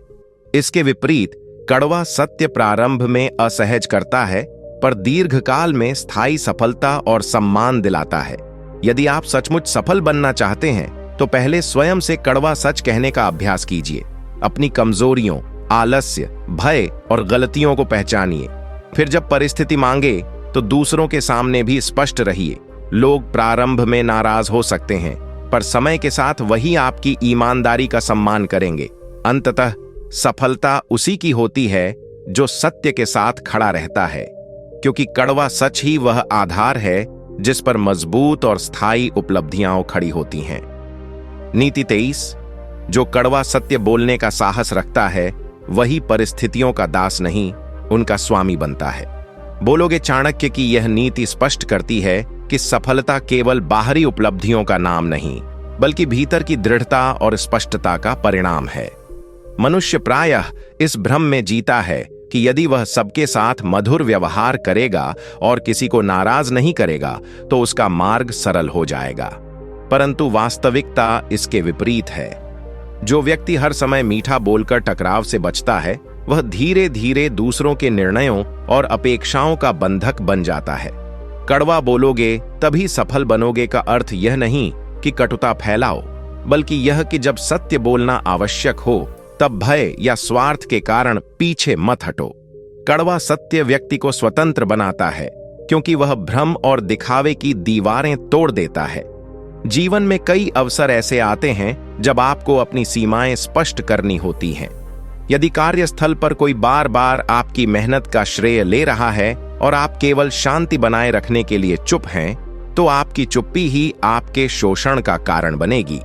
इसके विपरीत कड़वा सत्य प्रारंभ में असहज करता है, पर दीर्घकाल में स्थायी सफलता और सम्मान दिलाता है। यदि आप सचमुच सफल बनना चाहते हैं तो पहले स्वयं से कड़वा सच कहने का अभ्यास कीजिए। अपनी कमजोरियों, आलस्य, भय और गलतियों को पहचानिए, फिर जब परिस्थिति मांगे तो दूसरों के सामने भी स्पष्ट रहिए। लोग प्रारंभ में नाराज हो सकते हैं, पर समय के साथ वही आपकी ईमानदारी का सम्मान करेंगे। अंततः सफलता उसी की होती है जो सत्य के साथ खड़ा रहता है, क्योंकि कड़वा सच ही वह आधार है जिस पर मजबूत और स्थायी उपलब्धियां खड़ी होती हैं। नीति 23, जो कड़वा सत्य बोलने का साहस रखता है वही परिस्थितियों का दास नहीं, उनका स्वामी बनता है। बोलोगे चाणक्य की यह नीति स्पष्ट करती है कि सफलता केवल बाहरी उपलब्धियों का नाम नहीं, बल्कि भीतर की दृढ़ता और स्पष्टता का परिणाम है। मनुष्य प्रायः इस भ्रम में जीता है कि यदि वह सबके साथ मधुर व्यवहार करेगा और किसी को नाराज नहीं करेगा तो उसका मार्ग सरल हो जाएगा, परंतु वास्तविकता इसके विपरीत है। जो व्यक्ति हर समय मीठा बोलकर टकराव से बचता है, वह धीरे धीरे दूसरों के निर्णयों और अपेक्षाओं का बंधक बन जाता है। कड़वा बोलोगे तभी सफल बनोगे का अर्थ यह नहीं कि कटुता फैलाओ, बल्कि यह कि जब सत्य बोलना आवश्यक हो तब भय या स्वार्थ के कारण पीछे मत हटो। कड़वा सत्य व्यक्ति को स्वतंत्र बनाता है, क्योंकि वह भ्रम और दिखावे की दीवारें तोड़ देता है। जीवन में कई अवसर ऐसे आते हैं जब आपको अपनी सीमाएं स्पष्ट करनी होती हैं। यदि कार्यस्थल पर कोई बार बार आपकी मेहनत का श्रेय ले रहा है और आप केवल शांति बनाए रखने के लिए चुप हैं, तो आपकी चुप्पी ही आपके शोषण का कारण बनेगी।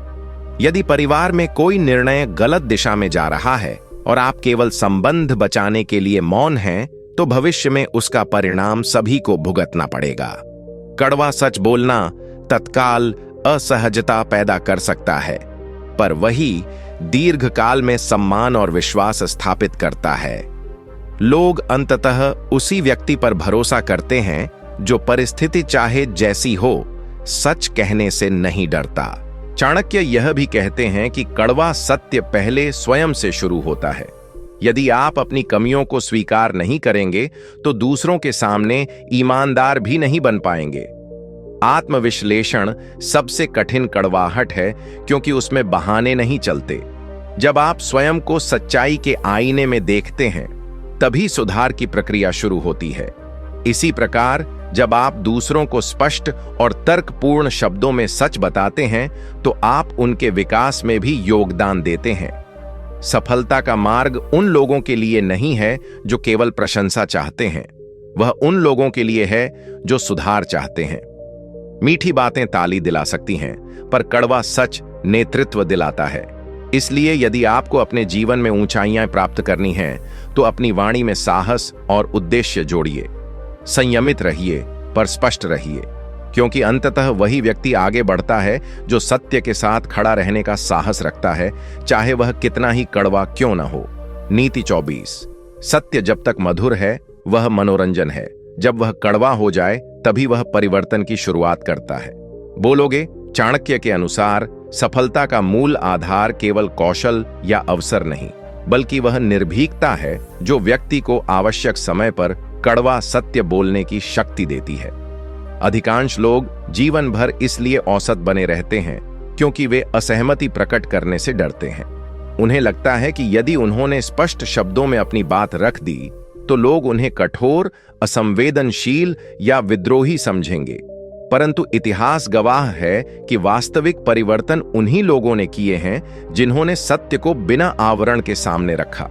यदि परिवार में कोई निर्णय गलत दिशा में जा रहा है और आप केवल संबंध बचाने के लिए मौन हैं, तो भविष्य में उसका परिणाम सभी को भुगतना पड़ेगा। कड़वा सच बोलना तत्काल असहजता पैदा कर सकता है, पर वही दीर्घकाल में सम्मान और विश्वास स्थापित करता है। लोग अंततः उसी व्यक्ति पर भरोसा करते हैं जो परिस्थिति चाहे जैसी हो, सच कहने से नहीं डरता। चाणक्य यह भी कहते हैं कि कड़वा सत्य पहले स्वयं से शुरू होता है। यदि आप अपनी कमियों को स्वीकार नहीं करेंगे तो दूसरों के सामने ईमानदार भी नहीं बन पाएंगे। आत्मविश्लेषण सबसे कठिन कड़वाहट है, क्योंकि उसमें बहाने नहीं चलते। जब आप स्वयं को सच्चाई के आईने में देखते हैं, तभी सुधार की प्रक्रिया शुरू होती है। इसी प्रकार जब आप दूसरों को स्पष्ट और तर्कपूर्ण शब्दों में सच बताते हैं, तो आप उनके विकास में भी योगदान देते हैं। सफलता का मार्ग उन लोगों के लिए नहीं है जो केवल प्रशंसा चाहते हैं, वह उन लोगों के लिए है जो सुधार चाहते हैं। मीठी बातें ताली दिला सकती हैं, पर कड़वा सच नेतृत्व दिलाता है। इसलिए यदि आपको अपने जीवन में ऊंचाइयां प्राप्त करनी हैं, तो अपनी वाणी में साहस और उद्देश्य जोड़िए। संयमित रहिए पर स्पष्ट रहिए, क्योंकि अंततः वही व्यक्ति आगे बढ़ता है जो सत्य के साथ खड़ा रहने का साहस रखता है, चाहे वह कितना ही कड़वा क्यों न हो। नीति 24, सत्य जब तक मधुर है वह मनोरंजन है, जब वह कड़वा हो जाए तभी वह परिवर्तन की शुरुआत करता है। बोलोगे चाणक्य के अनुसार सफलता का मूल आधार केवल कौशल या अवसर नहीं, बल्कि वह निर्भीकता है जो व्यक्ति को आवश्यक समय पर कड़वा सत्य बोलने की शक्ति देती है। अधिकांश लोग जीवन भर इसलिए औसत बने रहते हैं क्योंकि वे असहमति प्रकट करने से डरते हैं। उन्हें लगता है कि यदि उन्होंने स्पष्ट शब्दों में अपनी बात रख दी तो लोग उन्हें कठोर, असंवेदनशील या विद्रोही समझेंगे। परंतु इतिहास गवाह है कि वास्तविक परिवर्तन उन्हीं लोगों ने किए हैं जिन्होंने सत्य को बिना आवरण के सामने रखा।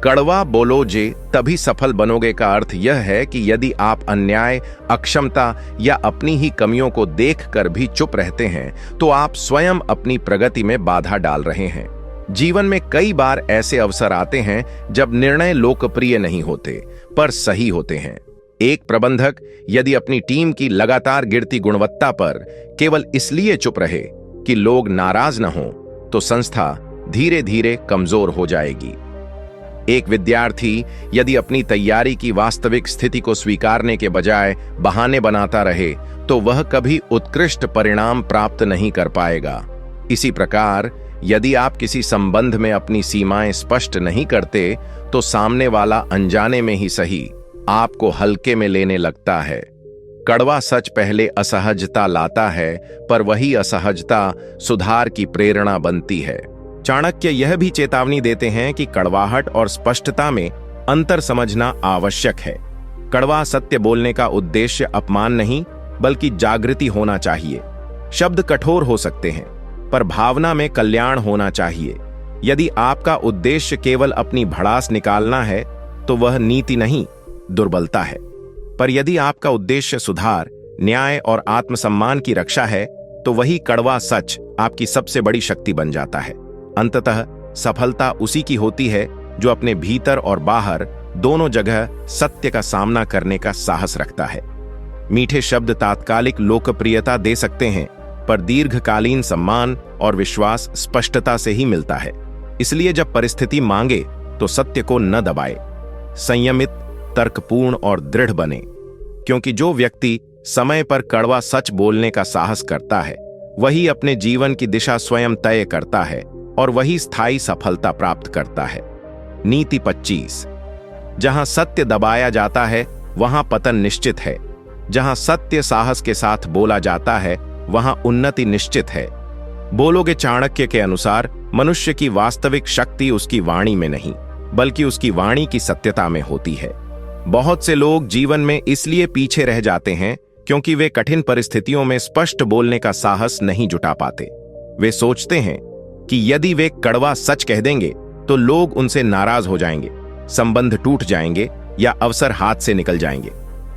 कड़वा बोलोगे तभी सफल बनोगे का अर्थ यह है कि यदि आप अन्याय, अक्षमता या अपनी ही कमियों को देखकर भी चुप रहते हैं, तो आप स्वयं अपनी प्रगति में बाधा डाल रहे हैं। जीवन में कई बार ऐसे अवसर आते हैं जब निर्णय लोकप्रिय नहीं होते, पर सही होते हैं। एक प्रबंधक यदि अपनी टीम की लगातार गिरती गुणवत्ता पर केवल इसलिए चुप रहे कि लोग नाराज न हों, तो संस्था धीरे धीरे कमजोर हो जाएगी। एक विद्यार्थी यदि अपनी तैयारी की वास्तविक स्थिति को स्वीकारने के बजाय बहाने बनाता रहे, तो वह कभी उत्कृष्ट परिणाम प्राप्त नहीं कर पाएगा। इसी प्रकार यदि आप किसी संबंध में अपनी सीमाएं स्पष्ट नहीं करते, तो सामने वाला अनजाने में ही सही आपको हल्के में लेने लगता है। कड़वा सच पहले असहजता लाता है, पर वही असहजता सुधार की प्रेरणा बनती है। चाणक्य यह भी चेतावनी देते हैं कि कड़वाहट और स्पष्टता में अंतर समझना आवश्यक है। कड़वा सत्य बोलने का उद्देश्य अपमान नहीं, बल्कि जागृति होना चाहिए। शब्द कठोर हो सकते हैं, पर भावना में कल्याण होना चाहिए। यदि आपका उद्देश्य केवल अपनी भड़ास निकालना है, तो वह नीति नहीं, दुर्बलता है। पर यदि आपका उद्देश्य सुधार, न्याय और आत्मसम्मान की रक्षा है, तो वही कड़वा सच आपकी सबसे बड़ी शक्ति बन जाता है। अंततः सफलता उसी की होती है जो अपने भीतर और बाहर दोनों जगह सत्य का सामना करने का साहस रखता है। मीठे शब्द तात्कालिक लोकप्रियता दे सकते हैं, पर दीर्घकालीन सम्मान और विश्वास स्पष्टता से ही मिलता है। इसलिए जब परिस्थिति मांगे तो सत्य को न दबाए, संयमित, तर्कपूर्ण और दृढ़ बने, क्योंकि जो व्यक्ति समय पर कड़वा सच बोलने का साहस करता है, वही अपने जीवन की दिशा स्वयं तय करता है और वही स्थायी सफलता प्राप्त करता है। नीति 25। जहां सत्य दबाया जाता है, वहां पतन निश्चित है। जहां सत्य साहस के साथ बोला जाता है, वहां उन्नति निश्चित है। बोलोगे चाणक्य के अनुसार मनुष्य की वास्तविक शक्ति उसकी वाणी में नहीं, बल्कि उसकी वाणी की सत्यता में होती है। बहुत से लोग जीवन में इसलिए पीछे रह जाते हैं क्योंकि वे कठिन परिस्थितियों में स्पष्ट बोलने का साहस नहीं जुटा पाते। वे सोचते हैं कि यदि वे कड़वा सच कह देंगे तो लोग उनसे नाराज हो जाएंगे, संबंध टूट जाएंगे या अवसर हाथ से निकल जाएंगे।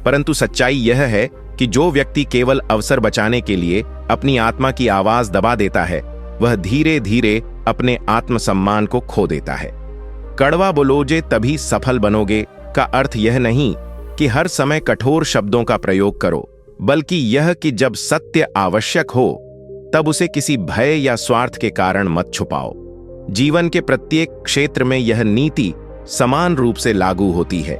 परंतु सच्चाई यह है कि जो व्यक्ति केवल अवसर बचाने के लिए अपनी आत्मा की आवाज दबा देता है, वह धीरे धीरे अपने आत्मसम्मान को खो देता है। कड़वा बोलोगे तभी सफल बनोगे का अर्थ यह नहीं कि हर समय कठोर शब्दों का प्रयोग करो, बल्कि यह कि जब सत्य आवश्यक हो तब उसे किसी भय या स्वार्थ के कारण मत छुपाओ। जीवन के प्रत्येक क्षेत्र में यह नीति समान रूप से लागू होती है।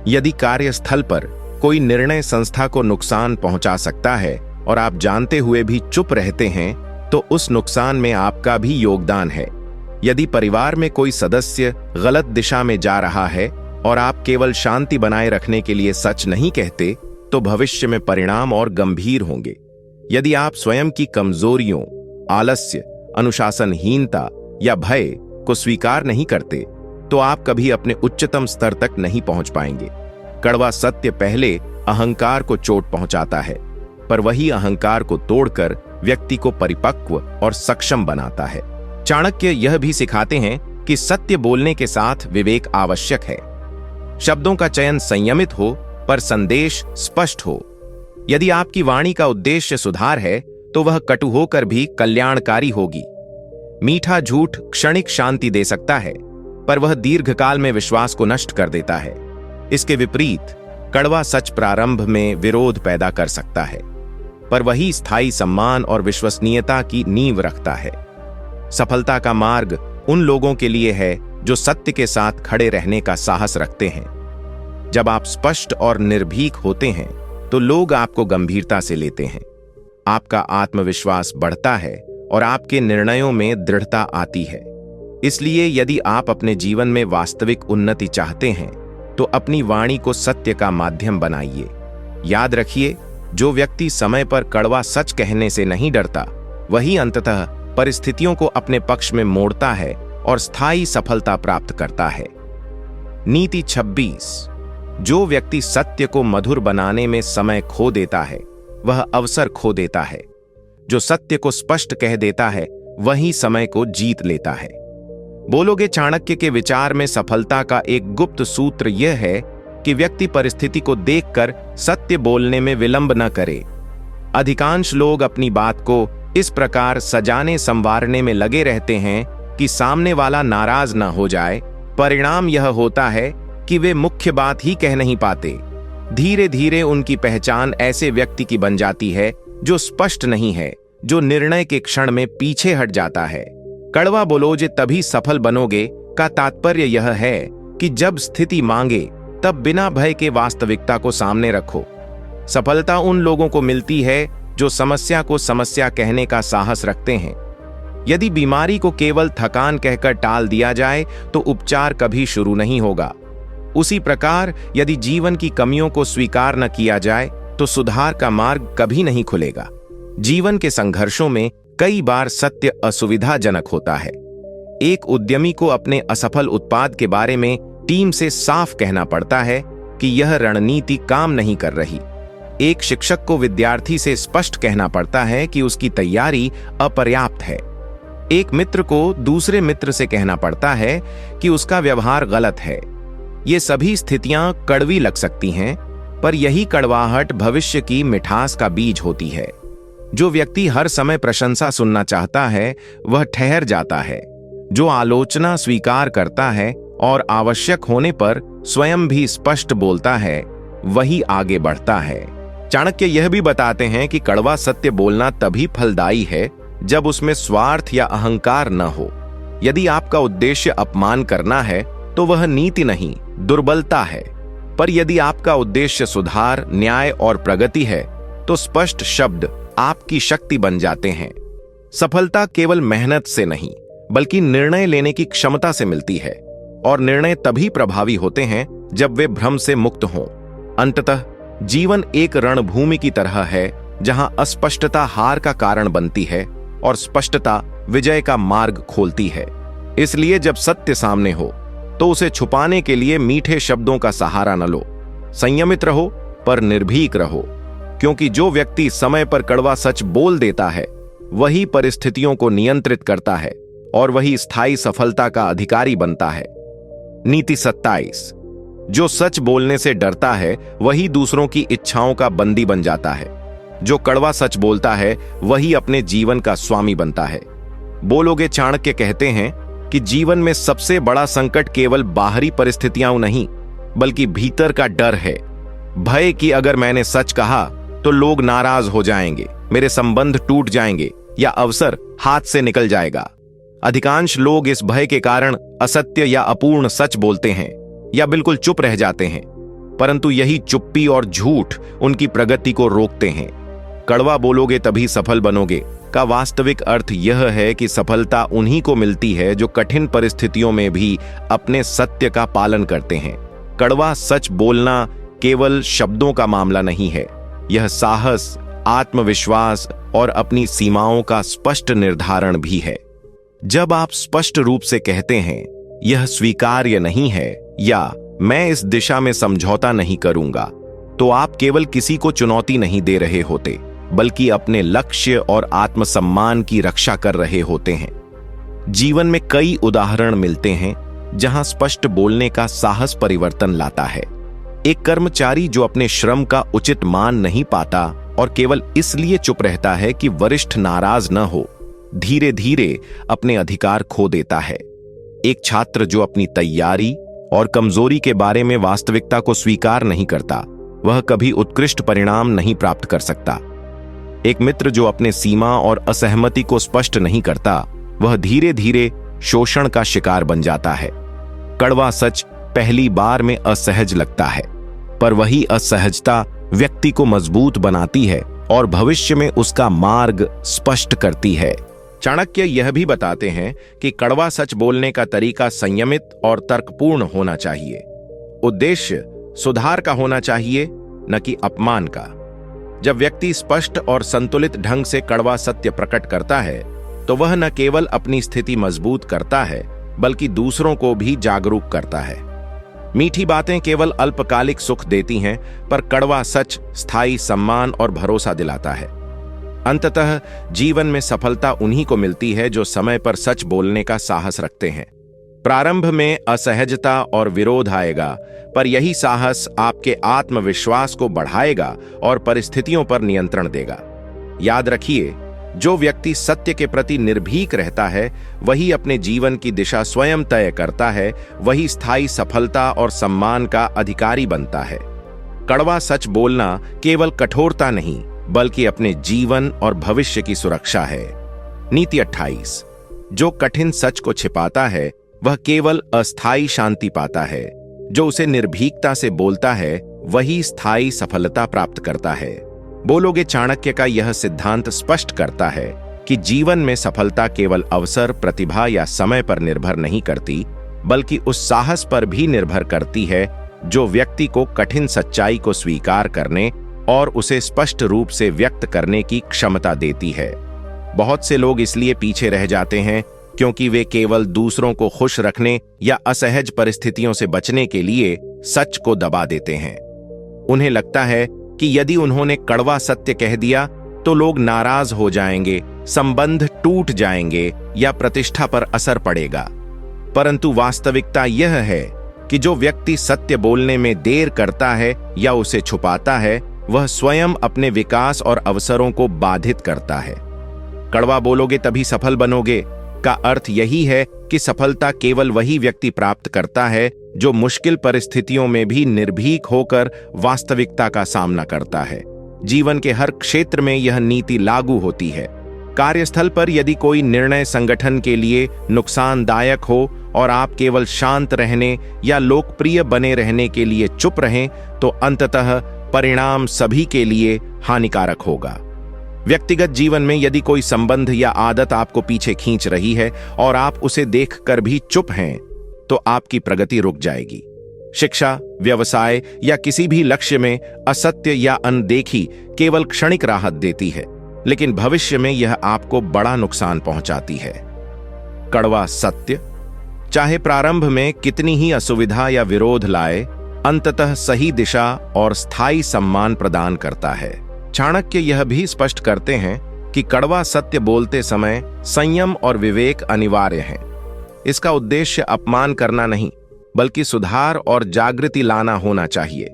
यदि कार्यस्थल पर कोई निर्णय संस्था को नुकसान पहुंचा सकता है और आप जानते हुए भी चुप रहते हैं, तो उस नुकसान में आपका भी योगदान है। यदि परिवार में कोई सदस्य गलत दिशा में जा रहा है और आप केवल शांति बनाए रखने के लिए सच नहीं कहते, तो भविष्य में परिणाम और गंभीर होंगे। यदि आप स्वयं की कमजोरियों, आलस्य, अनुशासनहीनता या भय को स्वीकार नहीं करते, तो आप कभी अपने उच्चतम स्तर तक नहीं पहुंच पाएंगे। कड़वा सत्य पहले अहंकार को चोट पहुंचाता है, पर वही अहंकार को तोड़कर व्यक्ति को परिपक्व और सक्षम बनाता है। चाणक्य यह भी सिखाते हैं कि सत्य बोलने के साथ विवेक आवश्यक है। शब्दों का चयन संयमित हो, पर संदेश स्पष्ट हो। यदि आपकी वाणी का उद्देश्य सुधार है, तो वह कटु होकर भी कल्याणकारी होगी। मीठा झूठ क्षणिक शांति दे सकता है, पर वह दीर्घकाल में विश्वास को नष्ट कर देता है। इसके विपरीत कड़वा सच प्रारंभ में विरोध पैदा कर सकता है, पर वही स्थायी सम्मान और विश्वसनीयता की नींव रखता है। सफलता का मार्ग उन लोगों के लिए है जो सत्य के साथ खड़े रहने का साहस रखते हैं। जब आप स्पष्ट और निर्भीक होते हैं, तो लोग आपको गंभीरता से लेते हैं। आपका आत्मविश्वास बढ़ता है और आपके निर्णयों में दृढ़ता आती है। इसलिए यदि आप अपने जीवन में वास्तविक उन्नति चाहते हैं, तो अपनी वाणी को सत्य का माध्यम बनाइए। याद रखिए, जो व्यक्ति समय पर कड़वा सच कहने से नहीं डरता, वही अंततः परिस्थितियों को अपने पक्ष में मोड़ता है और स्थायी सफलता प्राप्त करता है। नीति 26। जो व्यक्ति सत्य को मधुर बनाने में समय खो देता है, वह अवसर खो देता है। जो सत्य को स्पष्ट कह देता है, वही समय को जीत लेता है। बोलोगे चाणक्य के विचार में सफलता का एक गुप्त सूत्र यह है कि व्यक्ति परिस्थिति को देखकर सत्य बोलने में विलंब न करे। अधिकांश लोग अपनी बात को इस प्रकार सजाने संवारने में लगे रहते हैं कि सामने वाला नाराज न हो जाए। परिणाम यह होता है कि वे मुख्य बात ही कह नहीं पाते। धीरे धीरे उनकी पहचान ऐसे व्यक्ति की बन जाती है जो स्पष्ट नहीं है, जो निर्णय के क्षण में पीछे हट जाता है। कड़वा बोलोगे तभी सफल बनोगे का तात्पर्य यह है कि जब स्थिति मांगे, तब बिना भय के वास्तविकता को सामने रखो। सफलता उन लोगों को मिलती है जो समस्या को समस्या कहने का साहस रखते हैं। यदि बीमारी को केवल थकान कहकर टाल दिया जाए, तो उपचार कभी शुरू नहीं होगा। उसी प्रकार यदि जीवन की कमियों को स्वीकार न किया जाए, तो सुधार का मार्ग कभी नहीं खुलेगा। जीवन के संघर्षों में कई बार सत्य असुविधाजनक होता है। एक उद्यमी को अपने असफल उत्पाद के बारे में टीम से साफ कहना पड़ता है, कि यह रणनीति काम नहीं कर रही। एक शिक्षक को विद्यार्थी से स्पष्ट कहना पड़ता है कि उसकी तैयारी अपर्याप्त है। एक मित्र को दूसरे मित्र से कहना पड़ता है कि उसका व्यवहार गलत है। ये सभी स्थितियां कड़वी लग सकती हैं, पर यही कड़वाहट भविष्य की मिठास का बीज होती है। जो व्यक्ति हर समय प्रशंसा सुनना चाहता है वह ठहर जाता है। जो आलोचना स्वीकार करता है और आवश्यक होने पर स्वयं भी स्पष्ट बोलता है वही आगे बढ़ता है। चाणक्य यह भी बताते हैं कि कड़वा सत्य बोलना तभी फलदायी है जब उसमें स्वार्थ या अहंकार न हो। यदि आपका उद्देश्य अपमान करना है तो वह नीति नहीं, दुर्बलता है। पर यदि आपका उद्देश्य सुधार, न्याय और प्रगति है तो स्पष्ट शब्द आपकी शक्ति बन जाते हैं। सफलता केवल मेहनत से नहीं बल्कि निर्णय लेने की क्षमता से मिलती है, और निर्णय तभी प्रभावी होते हैं जब वे भ्रम से मुक्त हों। अंततः जीवन एक रणभूमि की तरह है जहां अस्पष्टता हार का कारण बनती है और स्पष्टता विजय का मार्ग खोलती है। इसलिए जब सत्य सामने हो तो उसे छुपाने के लिए मीठे शब्दों का सहारा न लो। संयमित रहो पर निर्भीक रहो, क्योंकि जो व्यक्ति समय पर कड़वा सच बोल देता है वही परिस्थितियों को नियंत्रित करता है और वही स्थायी सफलता का अधिकारी बनता है। नीति 27। जो सच बोलने से डरता है वही दूसरों की इच्छाओं का बंदी बन जाता है। जो कड़वा सच बोलता है वही अपने जीवन का स्वामी बनता है। बोलोगे चाणक्य कहते हैं कि जीवन में सबसे बड़ा संकट केवल बाहरी परिस्थितियां नहीं बल्कि भीतर का डर है। भय कि अगर मैंने सच कहा तो लोग नाराज हो जाएंगे, मेरे संबंध टूट जाएंगे या अवसर हाथ से निकल जाएगा। अधिकांश लोग इस भय के कारण असत्य या अपूर्ण सच बोलते हैं या बिल्कुल चुप रह जाते हैं, परंतु यही चुप्पी और झूठ उनकी प्रगति को रोकते हैं। कड़वा बोलोगे तभी सफल बनोगे का वास्तविक अर्थ यह है कि सफलता उन्हीं को मिलती है जो कठिन परिस्थितियों में भी अपने सत्य का पालन करते हैं। कड़वा सच बोलना केवल शब्दों का मामला नहीं है, यह साहस, आत्मविश्वास और अपनी सीमाओं का स्पष्ट निर्धारण भी है। जब आप स्पष्ट रूप से कहते हैं यह स्वीकार्य नहीं है या मैं इस दिशा में समझौता नहीं करूंगा, तो आप केवल किसी को चुनौती नहीं दे रहे होते बल्कि अपने लक्ष्य और आत्मसम्मान की रक्षा कर रहे होते हैं। जीवन में कई उदाहरण मिलते हैं जहां स्पष्ट बोलने का साहस परिवर्तन लाता है। एक कर्मचारी जो अपने श्रम का उचित मान नहीं पाता और केवल इसलिए चुप रहता है कि वरिष्ठ नाराज न हो, धीरे धीरे अपने अधिकार खो देता है। एक छात्र जो अपनी तैयारी और कमजोरी के बारे में वास्तविकता को स्वीकार नहीं करता, वह कभी उत्कृष्ट परिणाम नहीं प्राप्त कर सकता। एक मित्र जो अपने सीमा और असहमति को स्पष्ट नहीं करता, वह धीरे धीरे शोषण का शिकार बन जाता है। कड़वा सच पहली बार में असहज लगता है, पर वही असहजता व्यक्ति को मजबूत बनाती है और भविष्य में उसका मार्ग स्पष्ट करती है। चाणक्य यह भी बताते हैं कि कड़वा सच बोलने का तरीका संयमित और तर्कपूर्ण होना चाहिए। उद्देश्य सुधार का होना चाहिए, न कि अपमान का। जब व्यक्ति स्पष्ट और संतुलित ढंग से कड़वा सत्य प्रकट करता है तो वह न केवल अपनी स्थिति मजबूत करता है बल्कि दूसरों को भी जागरूक करता है। मीठी बातें केवल अल्पकालिक सुख देती हैं, पर कड़वा सच स्थायी सम्मान और भरोसा दिलाता है। अंततः जीवन में सफलता उन्हीं को मिलती है जो समय पर सच बोलने का साहस रखते हैं। प्रारंभ में असहजता और विरोध आएगा, पर यही साहस आपके आत्मविश्वास को बढ़ाएगा और परिस्थितियों पर नियंत्रण देगा। याद रखिए, जो व्यक्ति सत्य के प्रति निर्भीक रहता है वही अपने जीवन की दिशा स्वयं तय करता है, वही स्थायी सफलता और सम्मान का अधिकारी बनता है। कड़वा सच बोलना केवल कठोरता नहीं बल्कि अपने जीवन और भविष्य की सुरक्षा है। नीति 28। जो कठिन सच को छिपाता है वह केवल अस्थायी शांति पाता है, जो उसे निर्भीकता से बोलता है वही स्थायी सफलता प्राप्त करता है। बोलोगे चाणक्य का यह सिद्धांत स्पष्ट करता है कि जीवन में सफलता केवल अवसर, प्रतिभा या समय पर निर्भर नहीं करती, बल्कि उस साहस पर भी निर्भर करती है जो व्यक्ति को कठिन सच्चाई को स्वीकार करने और उसे स्पष्ट रूप से व्यक्त करने की क्षमता देती है। बहुत से लोग इसलिए पीछे रह जाते हैं क्योंकि वे केवल दूसरों को खुश रखने या असहज परिस्थितियों से बचने के लिए सच को दबा देते हैं। उन्हें लगता है कि यदि उन्होंने कड़वा सत्य कह दिया तो लोग नाराज हो जाएंगे, संबंध टूट जाएंगे या प्रतिष्ठा पर असर पड़ेगा। परंतु वास्तविकता यह है कि जो व्यक्ति सत्य बोलने में देर करता है या उसे छुपाता है, वह स्वयं अपने विकास और अवसरों को बाधित करता है। कड़वा बोलोगे तभी सफल बनोगे का अर्थ यही है कि सफलता केवल वही व्यक्ति प्राप्त करता है जो मुश्किल परिस्थितियों में भी निर्भीक होकर वास्तविकता का सामना करता है। जीवन के हर क्षेत्र में यह नीति लागू होती है। कार्यस्थल पर यदि कोई निर्णय संगठन के लिए नुकसानदायक हो और आप केवल शांत रहने या लोकप्रिय बने रहने के लिए चुप रहें, तो अंततः परिणाम सभी के लिए हानिकारक होगा। व्यक्तिगत जीवन में यदि कोई संबंध या आदत आपको पीछे खींच रही है और आप उसे देखकर भी चुप हैं, तो आपकी प्रगति रुक जाएगी। शिक्षा, व्यवसाय या किसी भी लक्ष्य में असत्य या अनदेखी केवल क्षणिक राहत देती है, लेकिन भविष्य में यह आपको बड़ा नुकसान पहुंचाती है। कड़वा सत्य चाहे प्रारंभ में कितनी ही असुविधा या विरोध लाए, अंततः सही दिशा और स्थायी सम्मान प्रदान करता है। चाणक्य यह भी स्पष्ट करते हैं कि कड़वा सत्य बोलते समय संयम और विवेक अनिवार्य है। इसका उद्देश्य अपमान करना नहीं, बल्कि सुधार और जागृति लाना होना चाहिए।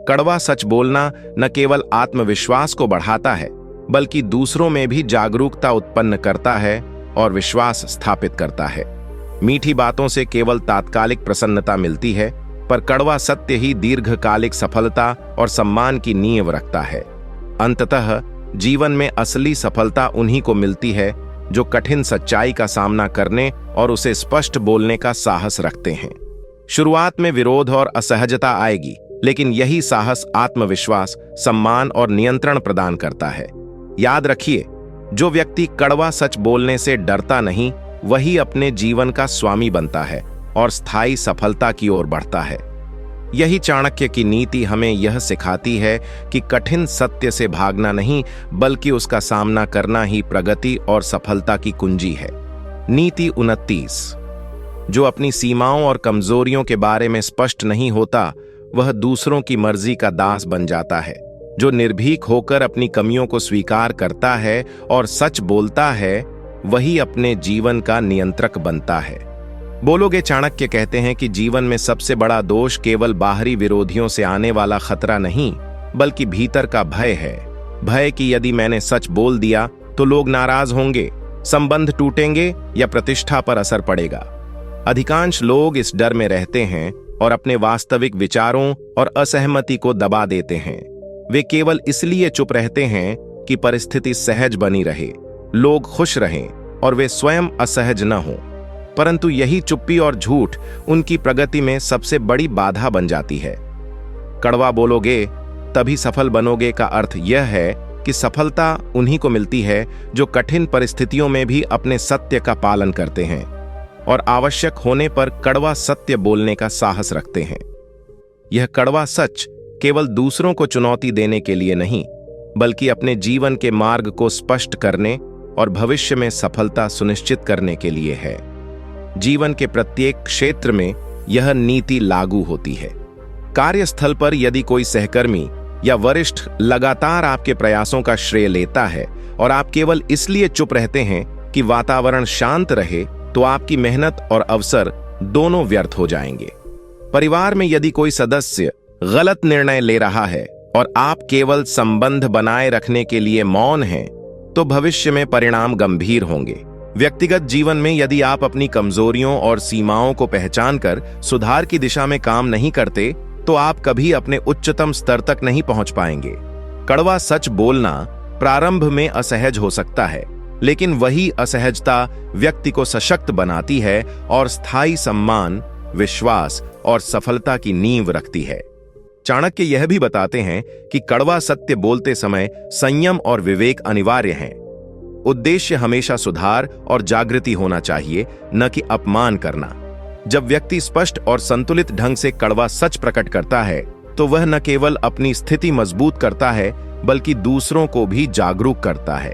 कड़वा सच बोलना न केवल आत्मविश्वास को बढ़ाता है, बल्कि दूसरों में भी जागरूकता उत्पन्न करता है और विश्वास स्थापित करता है। मीठी बातों से केवल तात्कालिक प्रसन्नता मिलती है, पर कड़वा सत्य ही दीर्घकालिक सफलता और सम्मान की नींव रखता है। अंततः जीवन में असली सफलता उन्हीं को मिलती है जो कठिन सच्चाई का सामना करने और उसे स्पष्ट बोलने का साहस रखते हैं। शुरुआत में विरोध और असहजता आएगी, लेकिन यही साहस आत्मविश्वास, सम्मान और नियंत्रण प्रदान करता है। याद रखिए, जो व्यक्ति कड़वा सच बोलने से डरता नहीं, वही अपने जीवन का स्वामी बनता है और स्थायी सफलता की ओर बढ़ता है। यही चाणक्य की नीति हमें यह सिखाती है कि कठिन सत्य से भागना नहीं, बल्कि उसका सामना करना ही प्रगति और सफलता की कुंजी है। नीति 29। जो अपनी सीमाओं और कमजोरियों के बारे में स्पष्ट नहीं होता, वह दूसरों की मर्जी का दास बन जाता है। जो निर्भीक होकर अपनी कमियों को स्वीकार करता है और सच बोलता है, वही अपने जीवन का नियंत्रक बनता है। बोलोगे चाणक्य कहते हैं कि जीवन में सबसे बड़ा दोष केवल बाहरी विरोधियों से आने वाला खतरा नहीं, बल्कि भीतर का भय है। भय कि यदि मैंने सच बोल दिया तो लोग नाराज होंगे, संबंध टूटेंगे या प्रतिष्ठा पर असर पड़ेगा। अधिकांश लोग इस डर में रहते हैं और अपने वास्तविक विचारों और असहमति को दबा देते हैं। वे केवल इसलिए चुप रहते हैं कि परिस्थिति सहज बनी रहे, लोग खुश रहें और वे स्वयं असहज न हों। परंतु यही चुप्पी और झूठ उनकी प्रगति में सबसे बड़ी बाधा बन जाती है। कड़वा बोलोगे तभी सफल बनोगे का अर्थ यह है कि सफलता उन्हीं को मिलती है जो कठिन परिस्थितियों में भी अपने सत्य का पालन करते हैं और आवश्यक होने पर कड़वा सत्य बोलने का साहस रखते हैं। यह कड़वा सच केवल दूसरों को चुनौती देने के लिए नहीं, बल्कि अपने जीवन के मार्ग को स्पष्ट करने और भविष्य में सफलता सुनिश्चित करने के लिए है। जीवन के प्रत्येक क्षेत्र में यह नीति लागू होती है। कार्यस्थल पर यदि कोई सहकर्मी या वरिष्ठ लगातार आपके प्रयासों का श्रेय लेता है और आप केवल इसलिए चुप रहते हैं कि वातावरण शांत रहे, तो आपकी मेहनत और अवसर दोनों व्यर्थ हो जाएंगे। परिवार में यदि कोई सदस्य गलत निर्णय ले रहा है और आप केवल संबंध बनाए रखने के लिए मौन हैं, तो भविष्य में परिणाम गंभीर होंगे। व्यक्तिगत जीवन में यदि आप अपनी कमजोरियों और सीमाओं को पहचानकर सुधार की दिशा में काम नहीं करते, तो आप कभी अपने उच्चतम स्तर तक नहीं पहुंच पाएंगे। कड़वा सच बोलना प्रारंभ में असहज हो सकता है, लेकिन वही असहजता व्यक्ति को सशक्त बनाती है और स्थायी सम्मान, विश्वास और सफलता की नींव रखती है। चाणक्य यह भी बताते हैं कि कड़वा सत्य बोलते समय संयम और विवेक अनिवार्य हैं। उद्देश्य हमेशा सुधार और जागृति होना चाहिए, न कि अपमान करना। जब व्यक्ति स्पष्ट और संतुलित ढंग से कड़वा सच प्रकट करता है, तो वह न केवल अपनी स्थिति मजबूत करता है, बल्कि दूसरों को भी जागरूक करता है।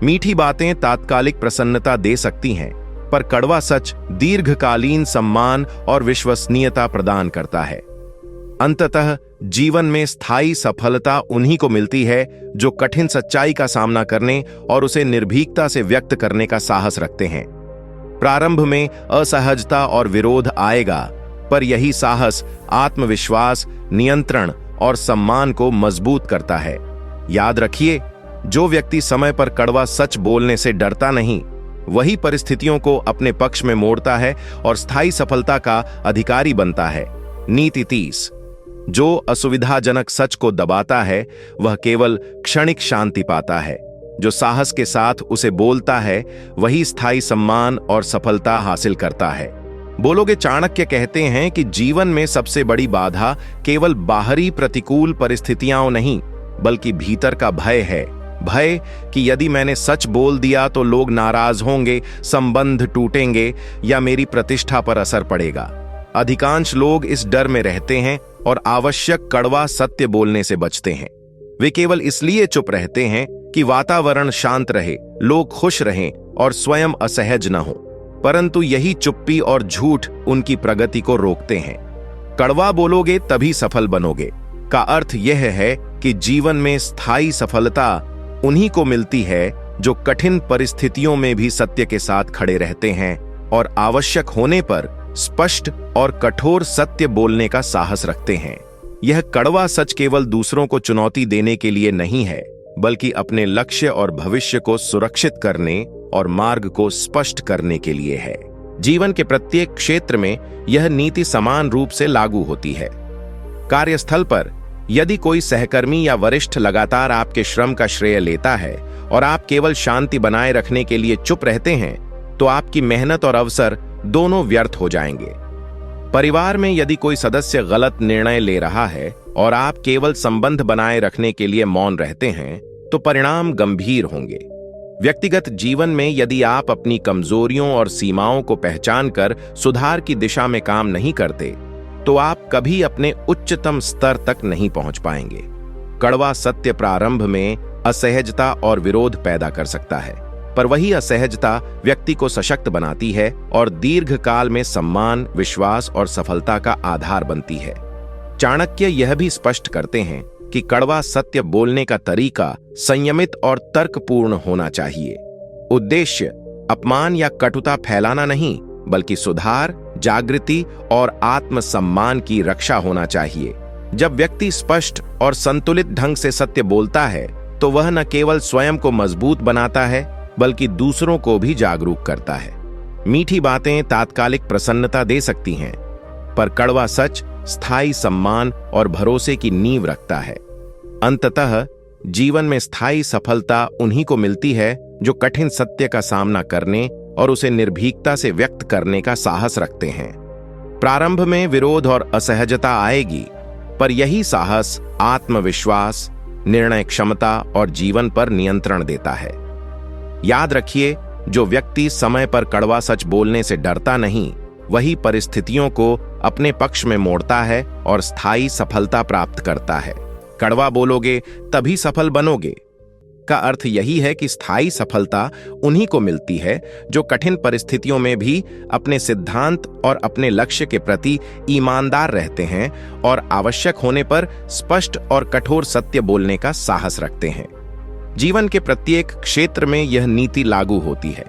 मीठी बातें तात्कालिक प्रसन्नता दे सकती हैं, पर कड़वा सच दीर्घकालीन सम्मान और विश्वसनीयता प्रदान करता है। अंततः जीवन में स्थायी सफलता उन्हीं को मिलती है जो कठिन सच्चाई का सामना करने और उसे निर्भीकता से व्यक्त करने का साहस रखते हैं। प्रारंभ में असहजता और विरोध आएगा, पर यही साहस आत्मविश्वास, नियंत्रण और सम्मान को मजबूत करता है। याद रखिए, जो व्यक्ति समय पर कड़वा सच बोलने से डरता नहीं, वही परिस्थितियों को अपने पक्ष में मोड़ता है और स्थायी सफलता का अधिकारी बनता है। नीति 30। जो असुविधाजनक सच को दबाता है वह केवल क्षणिक शांति पाता है। जो साहस के साथ उसे बोलता है वही स्थायी सम्मान और सफलता हासिल करता है। बोलोगे चाणक्य कहते हैं कि जीवन में सबसे बड़ी बाधा केवल बाहरी प्रतिकूल परिस्थितियां नहीं, बल्कि भीतर का भय है। भय कि यदि मैंने सच बोल दिया तो लोग नाराज होंगे, संबंध टूटेंगे या मेरी प्रतिष्ठा पर असर पड़ेगा। अधिकांश लोग इस डर में रहते हैं और आवश्यक कड़वा सत्य बोलने से बचते हैं। वे केवल इसलिए चुप रहते हैं कि वातावरण शांत रहे, लोग खुश रहें और स्वयं असहज न हो। परंतु यही चुप्पी और झूठ उनकी प्रगति को रोकते हैं। कड़वा बोलोगे तभी सफल बनोगे का अर्थ यह है कि जीवन में स्थायी सफलता उन्हीं को मिलती है जो कठिन परिस्थितियों में भी सत्य के साथ खड़े रहते हैं और आवश्यक होने पर स्पष्ट और कठोर सत्य बोलने का साहस रखते हैं। यह कड़वा सच केवल दूसरों को चुनौती देने के लिए नहीं है, बल्कि अपने लक्ष्य और भविष्य को सुरक्षित करने और मार्ग को स्पष्ट करने के लिए है। जीवन के प्रत्येक क्षेत्र में यह नीति समान रूप से लागू होती है। कार्यस्थल पर यदि कोई सहकर्मी या वरिष्ठ लगातार आपके श्रम का श्रेय लेता है और आप केवल शांति बनाए रखने के लिए चुप रहते हैं, तो आपकी मेहनत और अवसर दोनों व्यर्थ हो जाएंगे। परिवार में यदि कोई सदस्य गलत निर्णय ले रहा है और आप केवल संबंध बनाए रखने के लिए मौन रहते हैं, तो परिणाम गंभीर होंगे। व्यक्तिगत जीवन में यदि आप अपनी कमजोरियों और सीमाओं को पहचानकर सुधार की दिशा में काम नहीं करते, तो आप कभी अपने उच्चतम स्तर तक नहीं पहुंच पाएंगे। कड़वा सत्य प्रारंभ में असहजता और विरोध पैदा कर सकता है, पर वही असहजता व्यक्ति को सशक्त बनाती है और दीर्घकाल में सम्मान, विश्वास और सफलता का आधार बनती है। चाणक्य यह भी स्पष्ट करते हैं कि कड़वा सत्य बोलने का तरीका संयमित और तर्कपूर्ण होना चाहिए। उद्देश्य अपमान या कटुता फैलाना नहीं, बल्कि सुधार, जागृति और आत्मसम्मान की रक्षा होना चाहिए। जब व्यक्ति स्पष्ट और संतुलित ढंग से सत्य बोलता है, तो वह न केवल स्वयं को मजबूत बनाता है, बल्कि दूसरों को भी जागरूक करता है। मीठी बातें तात्कालिक प्रसन्नता दे सकती हैं, पर कड़वा सच स्थायी सम्मान और भरोसे की नींव रखता है। अंततः जीवन में स्थायी सफलता उन्हीं को मिलती है जो कठिन सत्य का सामना करने और उसे निर्भीकता से व्यक्त करने का साहस रखते हैं। प्रारंभ में विरोध और असहजता आएगी, पर यही साहस आत्मविश्वास, निर्णय क्षमता और जीवन पर नियंत्रण देता है। याद रखिए, जो व्यक्ति समय पर कड़वा सच बोलने से डरता नहीं, वही परिस्थितियों को अपने पक्ष में मोड़ता है और स्थायी सफलता प्राप्त करता है। कड़वा बोलोगे तभी सफल बनोगे का अर्थ यही है कि स्थायी सफलता उन्हीं को मिलती है जो कठिन परिस्थितियों में भी अपने सिद्धांत और अपने लक्ष्य के प्रति ईमानदार रहते हैं और आवश्यक होने पर स्पष्ट और कठोर सत्य बोलने का साहस रखते हैं। जीवन के प्रत्येक क्षेत्र में यह नीति लागू होती है।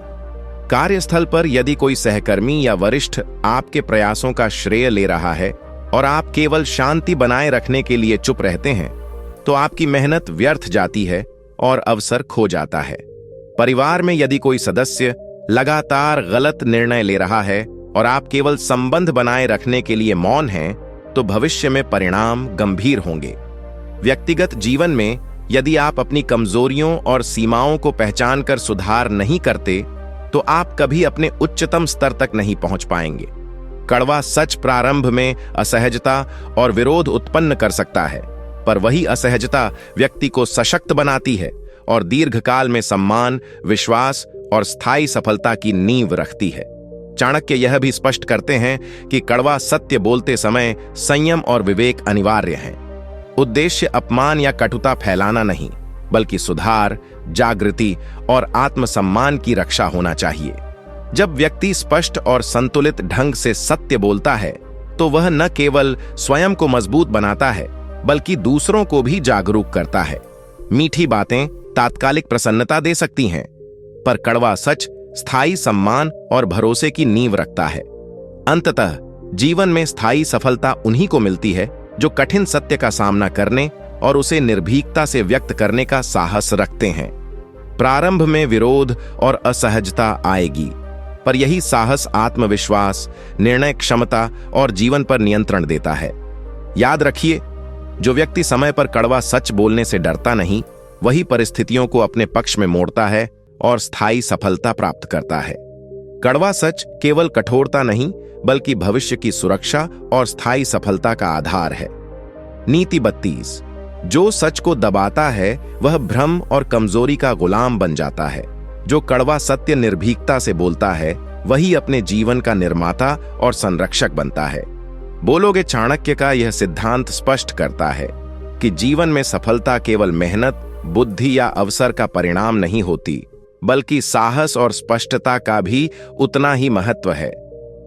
कार्यस्थल पर यदि कोई सहकर्मी या वरिष्ठ आपके प्रयासों का श्रेय ले रहा है और आप केवल शांति बनाए रखने के लिए चुप रहते हैं, तो आपकी मेहनत व्यर्थ जाती है और अवसर खो जाता है। परिवार में यदि कोई सदस्य लगातार गलत निर्णय ले रहा है और आप केवल संबंध बनाए रखने के लिए मौन हैं, तो भविष्य में परिणाम गंभीर होंगे। व्यक्तिगत जीवन में यदि आप अपनी कमजोरियों और सीमाओं को पहचानकर सुधार नहीं करते, तो आप कभी अपने उच्चतम स्तर तक नहीं पहुंच पाएंगे। कड़वा सच प्रारंभ में असहजता और विरोध उत्पन्न कर सकता है, पर वही असहजता व्यक्ति को सशक्त बनाती है और दीर्घकाल में सम्मान, विश्वास और स्थायी सफलता की नींव रखती है। चाणक्य यह भी स्पष्ट करते हैं कि कड़वा सत्य बोलते समय संयम और विवेक अनिवार्य है। उद्देश्य अपमान या कटुता फैलाना नहीं, बल्कि सुधार, जागृति और आत्मसम्मान की रक्षा होना चाहिए। जब व्यक्ति स्पष्ट और संतुलित ढंग से सत्य बोलता है तो वह न केवल स्वयं को मजबूत बनाता है बल्कि दूसरों को भी जागरूक करता है। मीठी बातें तात्कालिक प्रसन्नता दे सकती हैं, पर कड़वा सच स्थायी सम्मान और भरोसे की नींव रखता है। अंततः जीवन में स्थायी सफलता उन्हीं को मिलती है जो कठिन सत्य का सामना करने और उसे निर्भीकता से व्यक्त करने का साहस रखते हैं। प्रारंभ में विरोध और असहजता आएगी, पर यही साहस आत्मविश्वास, निर्णय क्षमता और जीवन पर नियंत्रण देता है। याद रखिए, जो व्यक्ति समय पर कड़वा सच बोलने से डरता नहीं, वही परिस्थितियों को अपने पक्ष में मोड़ता है और स्थायी सफलता प्राप्त करता है। कड़वा सच केवल कठोरता नहीं बल्कि भविष्य की सुरक्षा और स्थायी सफलता का आधार है। नीति 32। जो सच को दबाता है वह भ्रम और कमजोरी का गुलाम बन जाता है। जो कड़वा सत्य निर्भीकता से बोलता है वही अपने जीवन का निर्माता और संरक्षक बनता है। बोलोगे चाणक्य का यह सिद्धांत स्पष्ट करता है कि जीवन में सफलता केवल मेहनत, बुद्धि या अवसर का परिणाम नहीं होती, बल्कि साहस और स्पष्टता का भी उतना ही महत्व है।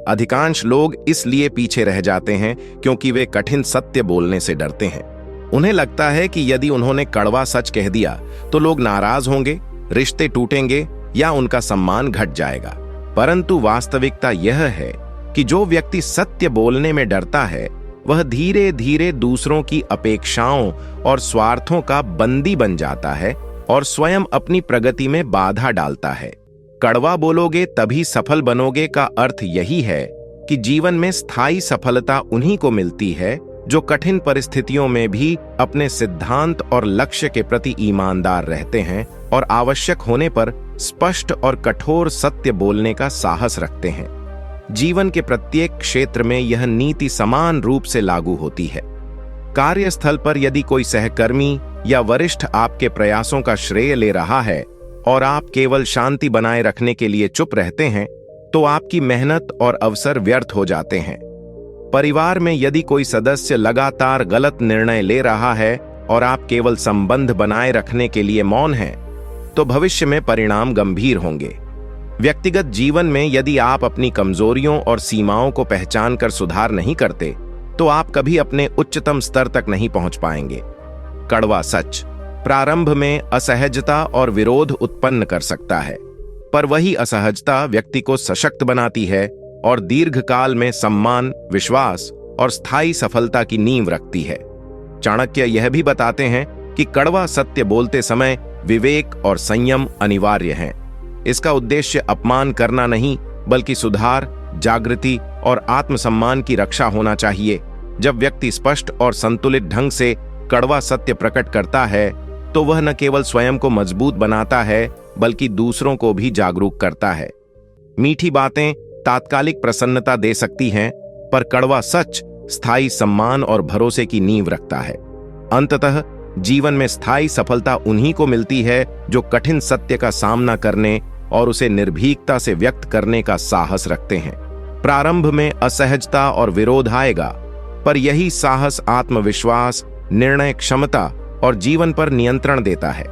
अधिकांश लोग इसलिए पीछे रह जाते हैं क्योंकि वे कठिन सत्य बोलने से डरते हैं। उन्हें लगता है कि यदि उन्होंने कड़वा सच कह दिया तो लोग नाराज होंगे, रिश्ते टूटेंगे या उनका सम्मान घट जाएगा। परंतु वास्तविकता यह है कि जो व्यक्ति सत्य बोलने में डरता है वह धीरे धीरे दूसरों की अपेक्षाओं और स्वार्थों का बंदी बन जाता है और स्वयं अपनी प्रगति में बाधा डालता है। कड़वा बोलोगे तभी सफल बनोगे का अर्थ यही है कि जीवन में स्थायी सफलता उन्हीं को मिलती है जो कठिन परिस्थितियों में भी अपने सिद्धांत और लक्ष्य के प्रति ईमानदार रहते हैं और आवश्यक होने पर स्पष्ट और कठोर सत्य बोलने का साहस रखते हैं। जीवन के प्रत्येक क्षेत्र में यह नीति समान रूप से लागू होती है। कार्यस्थल पर यदि कोई सहकर्मी या वरिष्ठ आपके प्रयासों का श्रेय ले रहा है और आप केवल शांति बनाए रखने के लिए चुप रहते हैं, तो आपकी मेहनत और अवसर व्यर्थ हो जाते हैं। परिवार में यदि कोई सदस्य लगातार गलत निर्णय ले रहा है और आप केवल संबंध बनाए रखने के लिए मौन हैं, तो भविष्य में परिणाम गंभीर होंगे। व्यक्तिगत जीवन में यदि आप अपनी कमजोरियों और सीमाओं को पहचान कर सुधार नहीं करते, तो आप कभी अपने उच्चतम स्तर तक नहीं पहुंच पाएंगे। कड़वा सच प्रारंभ में असहजता और विरोध उत्पन्न कर सकता है, पर वही असहजता व्यक्ति को सशक्त बनाती है और दीर्घकाल में सम्मान, विश्वास और स्थायी सफलता की नींव रखती है। चाणक्य यह भी बताते हैं कि कड़वा सत्य बोलते समय विवेक और संयम अनिवार्य हैं। इसका उद्देश्य अपमान करना नहीं बल्कि सुधार, जागृति और आत्मसम्मान की रक्षा होना चाहिए। जब व्यक्ति स्पष्ट और संतुलित ढंग से कड़वा सत्य प्रकट करता है तो वह न केवल स्वयं को मजबूत बनाता है बल्कि दूसरों को भी जागरूक करता है। मीठी बातें तात्कालिक प्रसन्नता दे सकती हैं, पर कड़वा सच स्थायी सम्मान और भरोसे की नींव रखता है। अंततः जीवन में स्थायी सफलता उन्हीं को मिलती है जो कठिन सत्य का सामना करने और उसे निर्भीकता से व्यक्त करने का साहस रखते हैं। प्रारंभ में असहजता और विरोध आएगा, पर यही साहस आत्मविश्वास, निर्णय क्षमता और जीवन पर नियंत्रण देता है।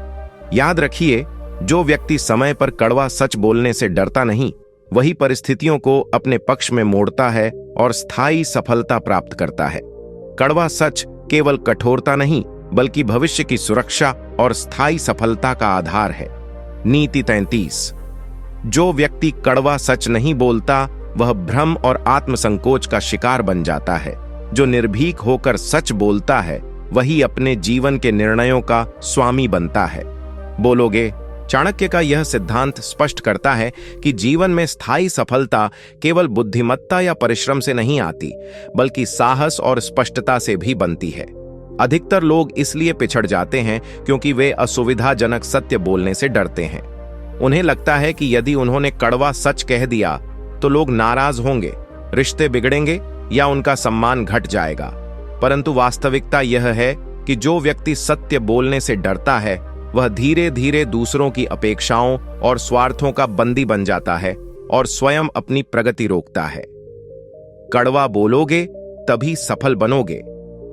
याद रखिए, जो व्यक्ति समय पर कड़वा सच बोलने से डरता नहीं, वही परिस्थितियों को अपने पक्ष में मोड़ता है और स्थायी सफलता प्राप्त करता है। कड़वा सच केवल कठोरता नहीं बल्कि भविष्य की सुरक्षा और स्थायी सफलता का आधार है। नीति 33। जो व्यक्ति कड़वा सच नहीं बोलता वह भ्रम और आत्मसंकोच का शिकार बन जाता है। जो निर्भीक होकर सच बोलता है वही अपने जीवन के निर्णयों का स्वामी बनता है। बोलोगे चाणक्य का यह सिद्धांत स्पष्ट करता है कि जीवन में स्थायी सफलता केवल बुद्धिमत्ता या परिश्रम से नहीं आती, बल्कि साहस और स्पष्टता से भी बनती है। अधिकतर लोग इसलिए पिछड़ जाते हैं क्योंकि वे असुविधाजनक सत्य बोलने से डरते हैं। उन्हें लगता है कि यदि उन्होंने कड़वा सच कह दिया तो लोग नाराज होंगे, रिश्ते बिगड़ेंगे या उनका सम्मान घट जाएगा। परंतु वास्तविकता यह है कि जो व्यक्ति सत्य बोलने से डरता है वह धीरे धीरे दूसरों की अपेक्षाओं और स्वार्थों का बंदी बन जाता है और स्वयं अपनी प्रगति रोकता है। कड़वा बोलोगे तभी सफल बनोगे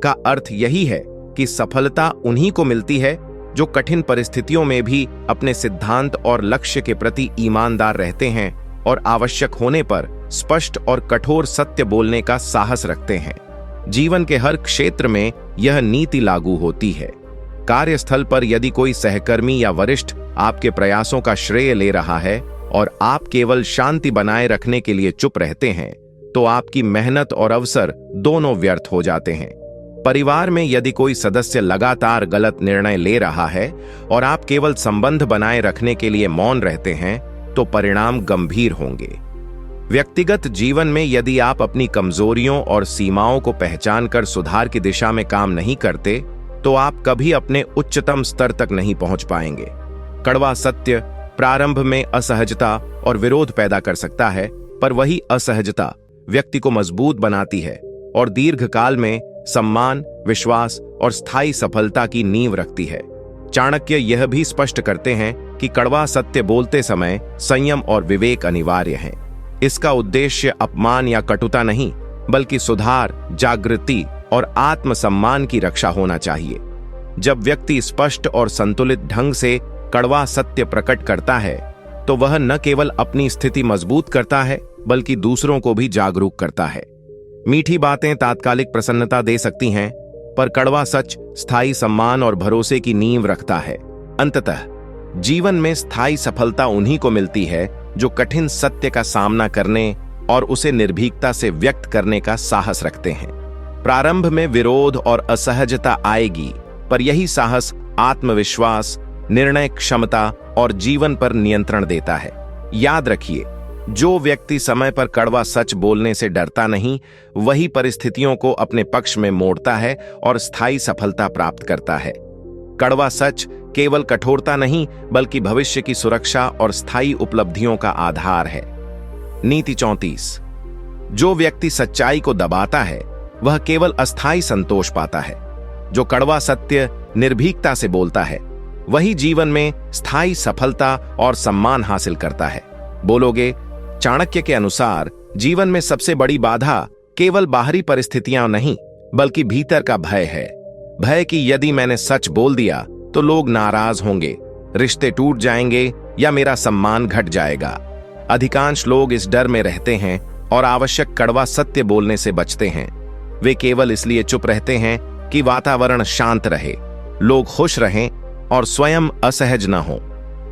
का अर्थ यही है कि सफलता उन्हीं को मिलती है जो कठिन परिस्थितियों में भी अपने सिद्धांत और लक्ष्य के प्रति ईमानदार रहते हैं और आवश्यक होने पर स्पष्ट और कठोर सत्य बोलने का साहस रखते हैं। जीवन के हर क्षेत्र में यह नीति लागू होती है। कार्यस्थल पर यदि कोई सहकर्मी या वरिष्ठ आपके प्रयासों का श्रेय ले रहा है और आप केवल शांति बनाए रखने के लिए चुप रहते हैं, तो आपकी मेहनत और अवसर दोनों व्यर्थ हो जाते हैं। परिवार में यदि कोई सदस्य लगातार गलत निर्णय ले रहा है और आप केवल संबंध बनाए रखने के लिए मौन रहते हैं, तो परिणाम गंभीर होंगे। व्यक्तिगत जीवन में यदि आप अपनी कमजोरियों और सीमाओं को पहचानकर सुधार की दिशा में काम नहीं करते, तो आप कभी अपने उच्चतम स्तर तक नहीं पहुंच पाएंगे। कड़वा सत्य प्रारंभ में असहजता और विरोध पैदा कर सकता है, पर वही असहजता व्यक्ति को मजबूत बनाती है और दीर्घकाल में सम्मान, विश्वास और स्थायी सफलता की नींव रखती है। चाणक्य यह भी स्पष्ट करते हैं कि कड़वा सत्य बोलते समय संयम और विवेक अनिवार्य है। इसका उद्देश्य अपमान या कटुता नहीं, बल्कि सुधार, जागृति और आत्मसम्मान की रक्षा होना चाहिए। जब व्यक्ति स्पष्ट और संतुलित ढंग से कड़वा सत्य प्रकट करता है, तो वह न केवल अपनी स्थिति मजबूत करता है, बल्कि दूसरों को भी जागरूक करता है। मीठी बातें तात्कालिक प्रसन्नता दे सकती हैं, पर कड़वा सच स्थायी सम्मान और भरोसे की नींव रखता है। अंततः जीवन में स्थायी सफलता उन्हीं को मिलती है जो कठिन सत्य का सामना करने और उसे निर्भीकता से व्यक्त करने का साहस रखते हैं। प्रारंभ में विरोध और असहजता आएगी, पर यही साहस आत्मविश्वास, निर्णय क्षमता और जीवन पर नियंत्रण देता है। याद रखिए, जो व्यक्ति समय पर कड़वा सच बोलने से डरता नहीं, वही परिस्थितियों को अपने पक्ष में मोड़ता है और स्थायी सफलता प्राप्त करता है। कड़वा सच केवल कठोरता नहीं, बल्कि भविष्य की सुरक्षा और स्थायी उपलब्धियों का आधार है। नीति 34। जो व्यक्ति सच्चाई को दबाता है, वह केवल अस्थायी संतोष पाता है। जो कड़वा सत्य निर्भीकता से बोलता है, वही जीवन में स्थायी सफलता और सम्मान हासिल करता है। बोलोगे, चाणक्य के अनुसार जीवन में सबसे बड़ी बाधा केवल बाहरी परिस्थितियां नहीं, बल्कि भीतर का भय है। भय कि यदि मैंने सच बोल दिया तो लोग नाराज होंगे, रिश्ते टूट जाएंगे या मेरा सम्मान घट जाएगा। अधिकांश लोग इस डर में रहते हैं और आवश्यक कड़वा सत्य बोलने से बचते हैं। वे केवल इसलिए चुप रहते हैं कि वातावरण शांत रहे, लोग खुश रहें और स्वयं असहज न हो।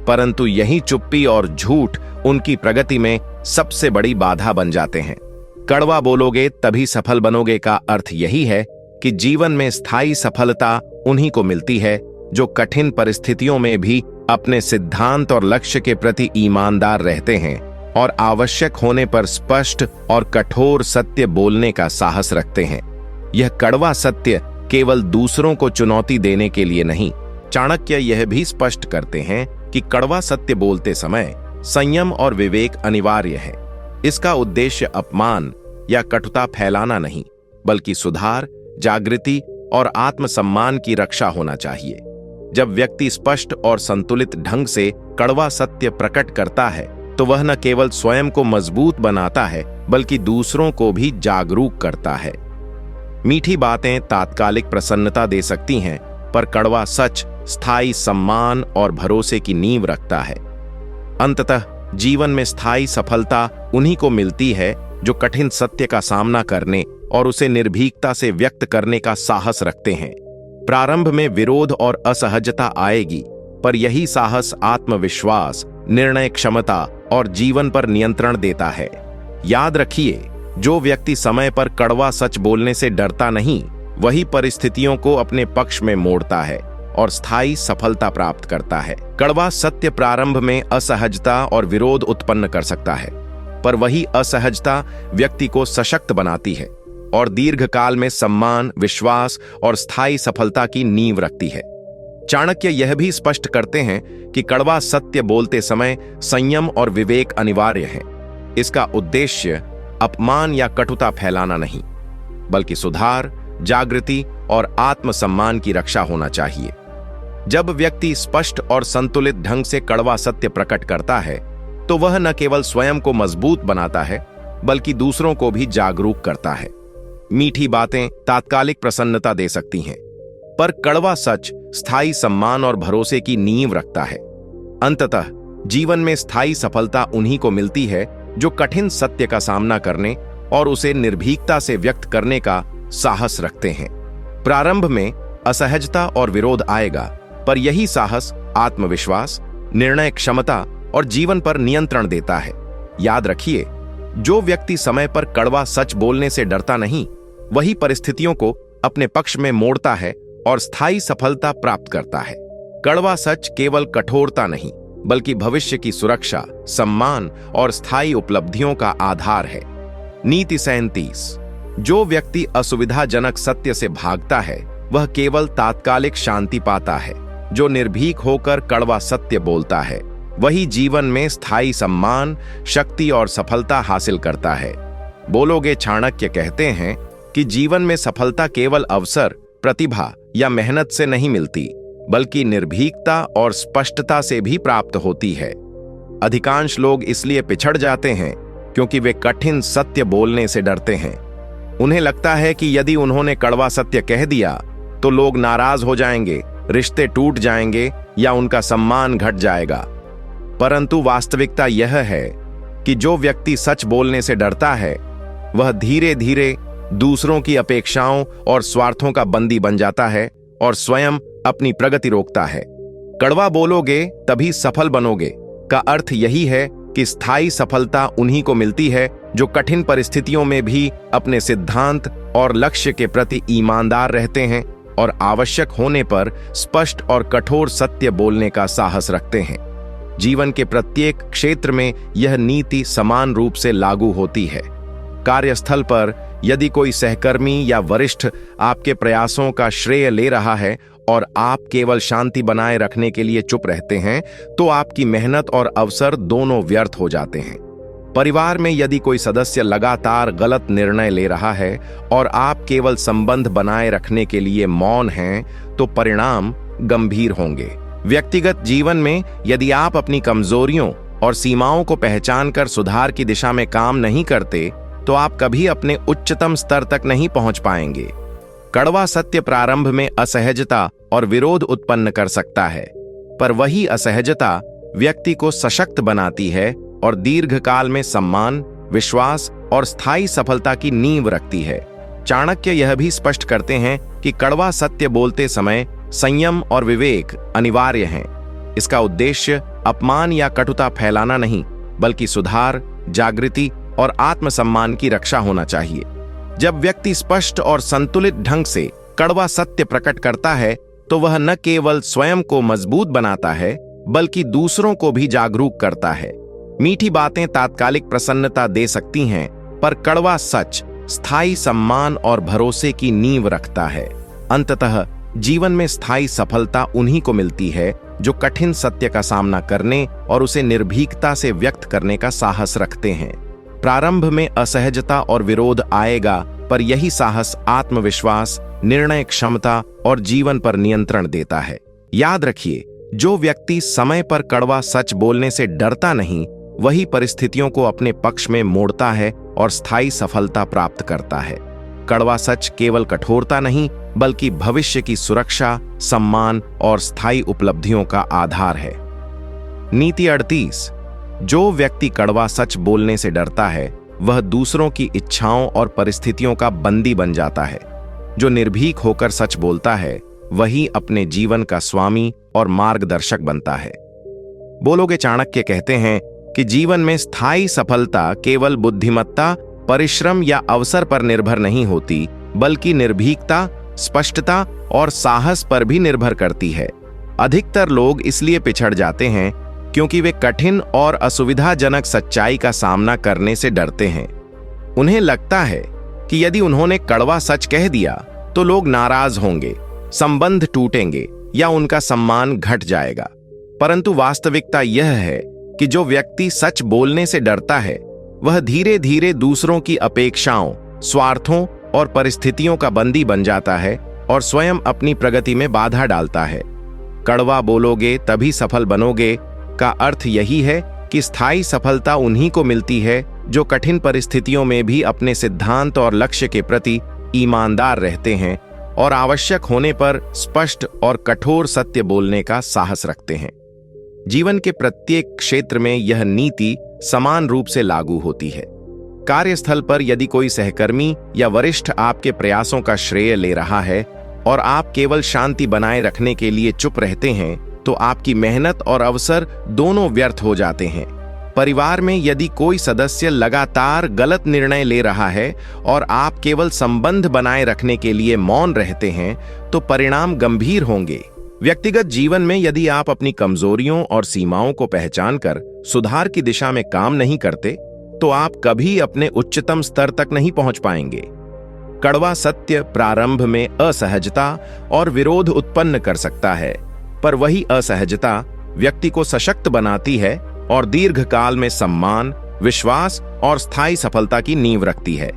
परंतु यही चुप्पी और झूठ उनकी प्रगति में सबसे बड़ी बाधा बन जाते हैं। कड़वा बोलोगे तभी सफल बनोगे का अर्थ यही है कि जीवन में स्थायी सफलता उन्हीं को मिलती है जो कठिन परिस्थितियों में भी अपने सिद्धांत और लक्ष्य के प्रति ईमानदार रहते हैं और आवश्यक होने पर स्पष्ट और कठोर सत्य बोलने का साहस रखते हैं। यह कड़वा सत्य केवल दूसरों को चुनौती देने के लिए नहीं, चाणक्य यह भी स्पष्ट करते हैं कि कड़वा सत्य बोलते समय संयम और विवेक अनिवार्य है। इसका उद्देश्य अपमान या कटुता फैलाना नहीं, बल्कि सुधार, जागृति और आत्मसम्मान की रक्षा होना चाहिए। जब व्यक्ति स्पष्ट और संतुलित ढंग से कड़वा सत्य प्रकट करता है, तो वह न केवल स्वयं को मजबूत बनाता है, बल्कि दूसरों को भी जागरूक करता है। मीठी बातें तात्कालिक प्रसन्नता दे सकती हैं, पर कड़वा सच स्थायी सम्मान और भरोसे की नींव रखता है। अंततः जीवन में स्थायी सफलता उन्हीं को मिलती है जो कठिन सत्य का सामना करने और उसे निर्भीकता से व्यक्त करने का साहस रखते हैं। प्रारंभ में विरोध और असहजता आएगी, पर यही साहस आत्मविश्वास, निर्णय क्षमता और जीवन पर नियंत्रण देता है। याद रखिए, जो व्यक्ति समय पर कड़वा सच बोलने से डरता नहीं, वही परिस्थितियों को अपने पक्ष में मोड़ता है और स्थायी सफलता प्राप्त करता है। कड़वा सत्य प्रारंभ में असहजता और विरोध उत्पन्न कर सकता है, पर वही असहजता व्यक्ति को सशक्त बनाती है और दीर्घकाल में सम्मान, विश्वास और स्थायी सफलता की नींव रखती है। चाणक्य यह भी स्पष्ट करते हैं कि कड़वा सत्य बोलते समय संयम और विवेक अनिवार्य है। इसका उद्देश्य अपमान या कटुता फैलाना नहीं, बल्कि सुधार, जागृति और आत्मसम्मान की रक्षा होना चाहिए। जब व्यक्ति स्पष्ट और संतुलित ढंग से कड़वा सत्य प्रकट करता है, तो वह न केवल स्वयं को मजबूत बनाता है, बल्कि दूसरों को भी जागरूक करता है। मीठी बातें तात्कालिक प्रसन्नता दे सकती हैं, पर कड़वा सच स्थायी सम्मान और भरोसे की नींव रखता है। अंततः जीवन में स्थायी सफलता उन्हीं को मिलती है जो कठिन सत्य का सामना करने और उसे निर्भीकता से व्यक्त करने का साहस रखते हैं। प्रारंभ में असहजता और विरोध आएगा, पर यही साहस आत्मविश्वास, निर्णय क्षमता और जीवन पर नियंत्रण देता है। याद रखिए, जो व्यक्ति समय पर कड़वा सच बोलने से डरता नहीं, वही परिस्थितियों को अपने पक्ष में मोड़ता है और स्थायी सफलता प्राप्त करता है। कड़वा सच केवल कठोरता नहीं, बल्कि भविष्य की सुरक्षा, सम्मान और स्थायी उपलब्धियों का आधार है। नीति 37। जो व्यक्ति असुविधाजनक सत्य से भागता है, वह केवल तात्कालिक शांति पाता है। जो निर्भीक होकर कड़वा सत्य बोलता है, वही जीवन में स्थायी सम्मान, शक्ति और सफलता हासिल करता है। बोलोगे चाणक्य कहते हैं कि जीवन में सफलता केवल अवसर, प्रतिभा या मेहनत से नहीं मिलती, बल्कि निर्भीकता और स्पष्टता से भी प्राप्त होती है। अधिकांश लोग इसलिए पिछड़ जाते हैं क्योंकि वे कठिन सत्य बोलने से डरते हैं। उन्हें लगता है कि यदि उन्होंने कड़वा सत्य कह दिया तो लोग नाराज हो जाएंगे, रिश्ते टूट जाएंगे या उनका सम्मान घट जाएगा। परंतु वास्तविकता यह है कि जो व्यक्ति सच बोलने से डरता है, वह धीरे धीरे दूसरों की अपेक्षाओं और स्वार्थों का बंदी बन जाता है और स्वयं अपनी प्रगति रोकता है। कड़वा बोलोगे तभी सफल बनोगे का अर्थ यही है कि स्थायी सफलता उन्हीं को मिलती है जो कठिन परिस्थितियों में भी अपने सिद्धांत और लक्ष्य के प्रति ईमानदार रहते हैं और आवश्यक होने पर स्पष्ट और कठोर सत्य बोलने का साहस रखते हैं। जीवन के प्रत्येक क्षेत्र में यह नीति समान रूप से लागू होती है। कार्यस्थल पर यदि कोई सहकर्मी या वरिष्ठ आपके प्रयासों का श्रेय ले रहा है और आप केवल शांति बनाए रखने के लिए चुप रहते हैं, तो आपकी मेहनत और अवसर दोनों व्यर्थ हो जाते हैं। परिवार में यदि कोई सदस्य लगातार गलत निर्णय ले रहा है और आप केवल संबंध बनाए रखने के लिए मौन हैं, तो परिणाम गंभीर होंगे। व्यक्तिगत जीवन में यदि आप अपनी कमजोरियों और सीमाओं को पहचानकर सुधार की दिशा में काम नहीं करते, तो आप कभी अपने उच्चतम स्तर तक नहीं पहुंच पाएंगे। कड़वा सत्य प्रारंभ में असहजता और विरोध उत्पन्न कर सकता है, पर वही असहजता व्यक्ति को सशक्त बनाती है और दीर्घकाल में सम्मान, विश्वास और स्थायी सफलता की नींव रखती है। चाणक्य यह भी स्पष्ट करते हैं कि कड़वा सत्य बोलते समय संयम और विवेक अनिवार्य हैं। इसका उद्देश्य अपमान या कटुता फैलाना नहीं, बल्कि सुधार, जागृति और आत्मसम्मान की रक्षा होना चाहिए। जब व्यक्ति स्पष्ट और संतुलित ढंग से कड़वा सत्य प्रकट करता है, तो वह न केवल स्वयं को मजबूत बनाता है, बल्कि दूसरों को भी जागरूक करता है। मीठी बातें तात्कालिक प्रसन्नता दे सकती हैं, पर कड़वा सच स्थायी सम्मान और भरोसे की नींव रखता है। अंततः जीवन में स्थायी सफलता उन्हीं को मिलती है जो कठिन सत्य का सामना करने और उसे निर्भीकता से व्यक्त करने का साहस रखते हैं। प्रारंभ में असहजता और विरोध आएगा, पर यही साहस आत्मविश्वास, निर्णय क्षमता और जीवन पर नियंत्रण देता है। याद रखिए, जो व्यक्ति समय पर कड़वा सच बोलने से डरता नहीं, वही परिस्थितियों को अपने पक्ष में मोड़ता है और स्थायी सफलता प्राप्त करता है। कड़वा सच केवल कठोरता नहीं, बल्कि भविष्य की सुरक्षा, सम्मान और स्थायी उपलब्धियों का आधार है। नीति 38। जो व्यक्ति कड़वा सच बोलने से डरता है, वह दूसरों की इच्छाओं और परिस्थितियों का बंदी बन जाता है। जो निर्भीक होकर सच बोलता है, वही अपने जीवन का स्वामी और मार्गदर्शक बनता है। बोलोगे चाणक्य कहते हैं कि जीवन में स्थायी सफलता केवल बुद्धिमत्ता, परिश्रम या अवसर पर निर्भर नहीं होती, बल्कि निर्भीकता, स्पष्टता और साहस पर भी निर्भर करती है। अधिकतर लोग इसलिए पिछड़ जाते हैं क्योंकि वे कठिन और असुविधाजनक सच्चाई का सामना करने से डरते हैं। उन्हें लगता है कि यदि उन्होंने कड़वा सच कह दिया तो लोग नाराज होंगे, संबंध टूटेंगे या उनका सम्मान घट जाएगा। परंतु वास्तविकता यह है कि जो व्यक्ति सच बोलने से डरता है, वह धीरे धीरे दूसरों की अपेक्षाओं, स्वार्थों और परिस्थितियों का बंदी बन जाता है और स्वयं अपनी प्रगति में बाधा डालता है। कड़वा बोलोगे तभी सफल बनोगे का अर्थ यही है कि स्थायी सफलता उन्हीं को मिलती है जो कठिन परिस्थितियों में भी अपने सिद्धांत और लक्ष्य के प्रति ईमानदार रहते हैं और आवश्यक होने पर स्पष्ट और कठोर सत्य बोलने का साहस रखते हैं। जीवन के प्रत्येक क्षेत्र में यह नीति समान रूप से लागू होती है। कार्यस्थल पर यदि कोई सहकर्मी या वरिष्ठ आपके प्रयासों का श्रेय ले रहा है और आप केवल शांति बनाए रखने के लिए चुप रहते हैं, तो आपकी मेहनत और अवसर दोनों व्यर्थ हो जाते हैं। परिवार में यदि कोई सदस्य लगातार गलत निर्णय ले रहा है और आप केवल संबंध बनाए रखने के लिए मौन रहते हैं, तो परिणाम गंभीर होंगे। व्यक्तिगत जीवन में यदि आप अपनी कमजोरियों और सीमाओं को पहचानकर सुधार की दिशा में काम नहीं करते, तो आप कभी अपने उच्चतम स्तर तक नहीं पहुंच पाएंगे। कड़वा सत्य प्रारंभ में असहजता और विरोध उत्पन्न कर सकता है, पर वही असहजता व्यक्ति को सशक्त बनाती है और दीर्घकाल में सम्मान, विश्वास और स्थायी सफलता की नींव रखती है।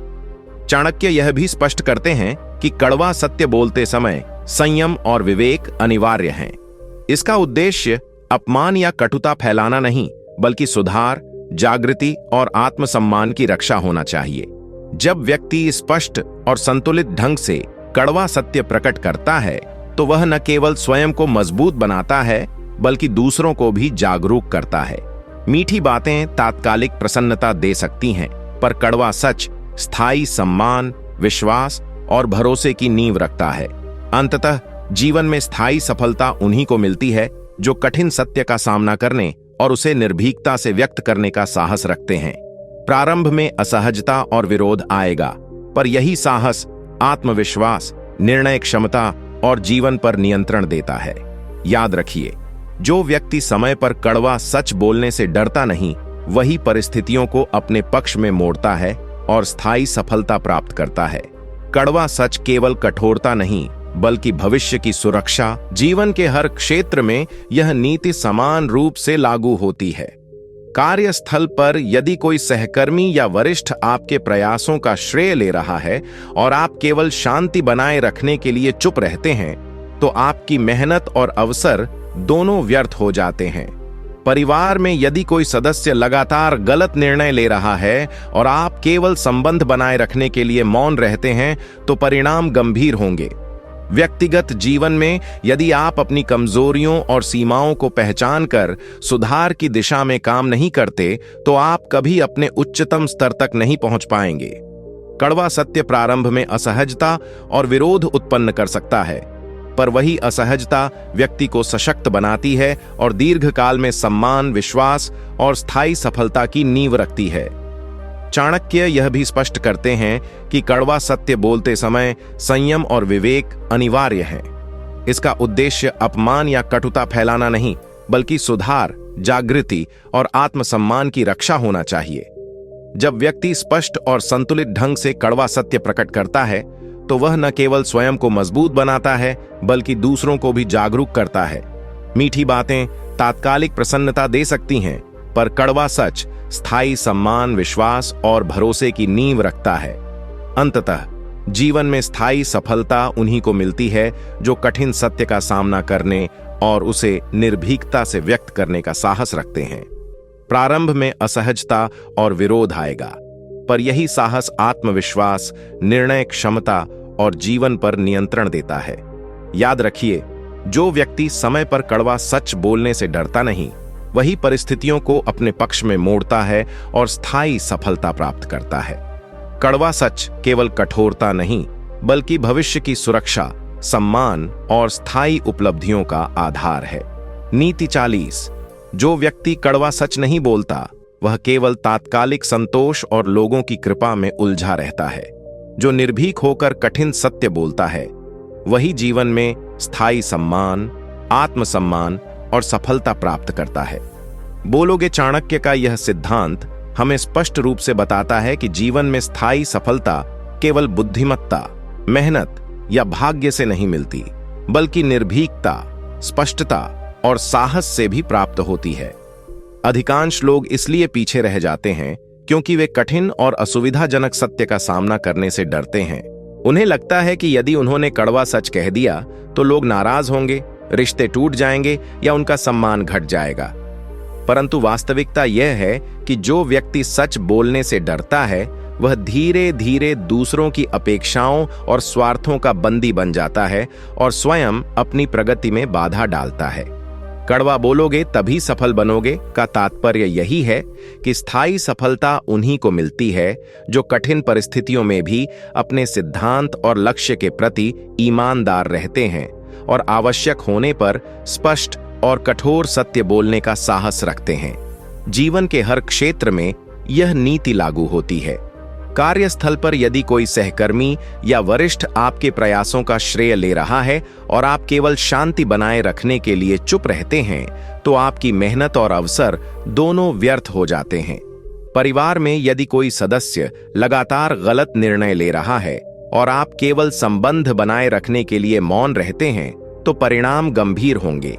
चाणक्य यह भी स्पष्ट करते हैं कि कड़वा सत्य बोलते समय संयम और विवेक अनिवार्य हैं। इसका उद्देश्य अपमान या कटुता फैलाना नहीं, बल्कि सुधार, जागृति और आत्मसम्मान की रक्षा होना चाहिए। जब व्यक्ति स्पष्ट और संतुलित ढंग से कड़वा सत्य प्रकट करता है, तो वह न केवल स्वयं को मजबूत बनाता है, बल्कि दूसरों को भी जागरूक करता है। मीठी बातें तात्कालिक प्रसन्नता दे सकती हैं, पर कड़वा सच स्थायी सम्मान, विश्वास और भरोसे की नींव रखता है। अंततः जीवन में स्थायी सफलता उन्हीं को मिलती है जो कठिन सत्य का सामना करने और उसे निर्भीकता से व्यक्त करने का साहस रखते हैं। प्रारंभ में असहजता और विरोध आएगा, पर यही साहस आत्मविश्वास, निर्णय क्षमता और जीवन पर नियंत्रण देता है। याद रखिए, जो व्यक्ति समय पर कड़वा सच बोलने से डरता नहीं, वही परिस्थितियों को अपने पक्ष में मोड़ता है और स्थायी सफलता प्राप्त करता है। कड़वा सच केवल कठोरता नहीं, बल्कि भविष्य की सुरक्षा। जीवन के हर क्षेत्र में यह नीति समान रूप से लागू होती है। कार्यस्थल पर यदि कोई सहकर्मी या वरिष्ठ आपके प्रयासों का श्रेय ले रहा है और आप केवल शांति बनाए रखने के लिए चुप रहते हैं, तो आपकी मेहनत और अवसर दोनों व्यर्थ हो जाते हैं। परिवार में यदि कोई सदस्य लगातार गलत निर्णय ले रहा है और आप केवल संबंध बनाए रखने के लिए मौन रहते हैं, तो परिणाम गंभीर होंगे। व्यक्तिगत जीवन में यदि आप अपनी कमजोरियों और सीमाओं को पहचानकर सुधार की दिशा में काम नहीं करते, तो आप कभी अपने उच्चतम स्तर तक नहीं पहुंच पाएंगे। कड़वा सत्य प्रारंभ में असहजता और विरोध उत्पन्न कर सकता है, पर वही असहजता व्यक्ति को सशक्त बनाती है और दीर्घकाल में सम्मान, विश्वास और स्थायी सफलता की नींव रखती है। चाणक्य यह भी स्पष्ट करते हैं कि कड़वा सत्य बोलते समय संयम और विवेक अनिवार्य है। इसका उद्देश्य अपमान या कटुता फैलाना नहीं, बल्कि सुधार, जागृति और आत्मसम्मान की रक्षा होना चाहिए। जब व्यक्ति स्पष्ट और संतुलित ढंग से कड़वा सत्य प्रकट करता है, तो वह न केवल स्वयं को मजबूत बनाता है, बल्कि दूसरों को भी जागरूक करता है। मीठी बातें तात्कालिक प्रसन्नता दे सकती हैं, पर कड़वा सच स्थायी सम्मान, विश्वास और भरोसे की नींव रखता है। अंततः जीवन में स्थायी सफलता उन्हीं को मिलती है जो कठिन सत्य का सामना करने और उसे निर्भीकता से व्यक्त करने का साहस रखते हैं। प्रारंभ में असहजता और विरोध आएगा, पर यही साहस आत्मविश्वास, निर्णय क्षमता और जीवन पर नियंत्रण देता है। याद रखिए, जो व्यक्ति समय पर कड़वा सच बोलने से डरता नहीं, वही परिस्थितियों को अपने पक्ष में मोड़ता है और स्थायी सफलता प्राप्त करता है। कड़वा सच केवल कठोरता नहीं, बल्कि भविष्य की सुरक्षा, सम्मान और स्थायी उपलब्धियों का आधार है। नीति 40। जो व्यक्ति कड़वा सच नहीं बोलता, वह केवल तात्कालिक संतोष और लोगों की कृपा में उलझा रहता है। जो निर्भीक होकर कठिन सत्य बोलता है, वही जीवन में स्थायी सम्मान, आत्मसम्मान और सफलता प्राप्त करता है। बोलोगे चाणक्य का यह सिद्धांत हमें स्पष्ट रूप से बताता है कि जीवन में स्थायी सफलता केवल बुद्धिमत्ता, मेहनत या भाग्य से नहीं मिलती, बल्कि निर्भीकता, स्पष्टता और साहस से भी प्राप्त होती है। अधिकांश लोग इसलिए पीछे रह जाते हैं क्योंकि वे कठिन और असुविधाजनक सत्य का सामना करने से डरते हैं। उन्हें लगता है कि यदि उन्होंने कड़वा सच कह दिया तो लोग नाराज होंगे, रिश्ते टूट जाएंगे या उनका सम्मान घट जाएगा। परंतु वास्तविकता यह है कि जो व्यक्ति सच बोलने से डरता है, वह धीरे धीरे दूसरों की अपेक्षाओं और स्वार्थों का बंदी बन जाता है और स्वयं अपनी प्रगति में बाधा डालता है। कड़वा बोलोगे तभी सफल बनोगे का तात्पर्य यही है कि स्थायी सफलता उन्हीं को मिलती है जो कठिन परिस्थितियों में भी अपने सिद्धांत और लक्ष्य के प्रति ईमानदार रहते हैं और आवश्यक होने पर स्पष्ट और कठोर सत्य बोलने का साहस रखते हैं। जीवन के हर क्षेत्र में यह नीति लागू होती है। कार्यस्थल पर यदि कोई सहकर्मी या वरिष्ठ आपके प्रयासों का श्रेय ले रहा है और आप केवल शांति बनाए रखने के लिए चुप रहते हैं, तो आपकी मेहनत और अवसर दोनों व्यर्थ हो जाते हैं। परिवार में यदि कोई सदस्य लगातार गलत निर्णय ले रहा है और आप केवल संबंध बनाए रखने के लिए मौन रहते हैं, तो परिणाम गंभीर होंगे।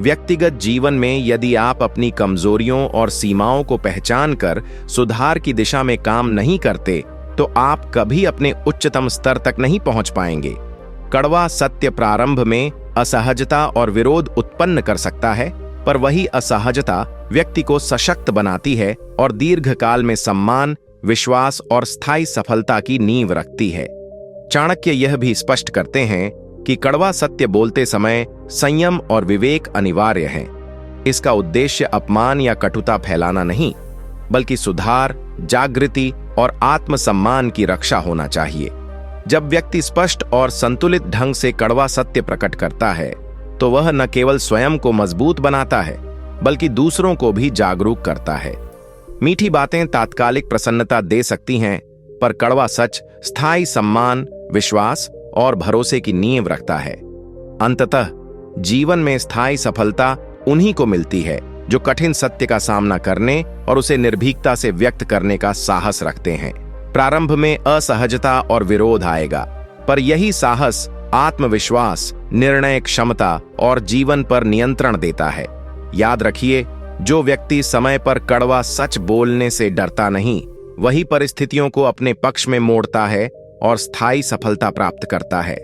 व्यक्तिगत जीवन में यदि आप अपनी कमजोरियों और सीमाओं को पहचानकर सुधार की दिशा में काम नहीं करते, तो आप कभी अपने उच्चतम स्तर तक नहीं पहुंच पाएंगे। कड़वा सत्य प्रारंभ में असहजता और विरोध उत्पन्न कर सकता है, पर वही असहजता व्यक्ति को सशक्त बनाती है और दीर्घकाल में सम्मान, विश्वास और स्थायी सफलता की नींव रखती है। चाणक्य यह भी स्पष्ट करते हैं कि कड़वा सत्य बोलते समय संयम और विवेक अनिवार्य है। इसका उद्देश्य अपमान या कटुता फैलाना नहीं, बल्कि सुधार, जागृति और आत्मसम्मान की रक्षा होना चाहिए। जब व्यक्ति स्पष्ट और संतुलित ढंग से कड़वा सत्य प्रकट करता है, तो वह न केवल स्वयं को मजबूत बनाता है, बल्कि दूसरों को भी जागरूक करता है। मीठी बातें तात्कालिक प्रसन्नता दे सकती हैं, पर कड़वा सच स्थायी सम्मान, विश्वास और भरोसे की नींव रखता है। अंततः जीवन में स्थायी सफलता उन्हीं को मिलती है जो कठिन सत्य का सामना करने और उसे निर्भीकता से व्यक्त करने का साहस रखते हैं। प्रारंभ में असहजता और विरोध आएगा, पर यही साहस आत्मविश्वास, निर्णय क्षमता और जीवन पर नियंत्रण देता है। याद रखिए, जो व्यक्ति समय पर कड़वा सच बोलने से डरता नहीं, वही परिस्थितियों को अपने पक्ष में मोड़ता है और स्थायी सफलता प्राप्त करता है।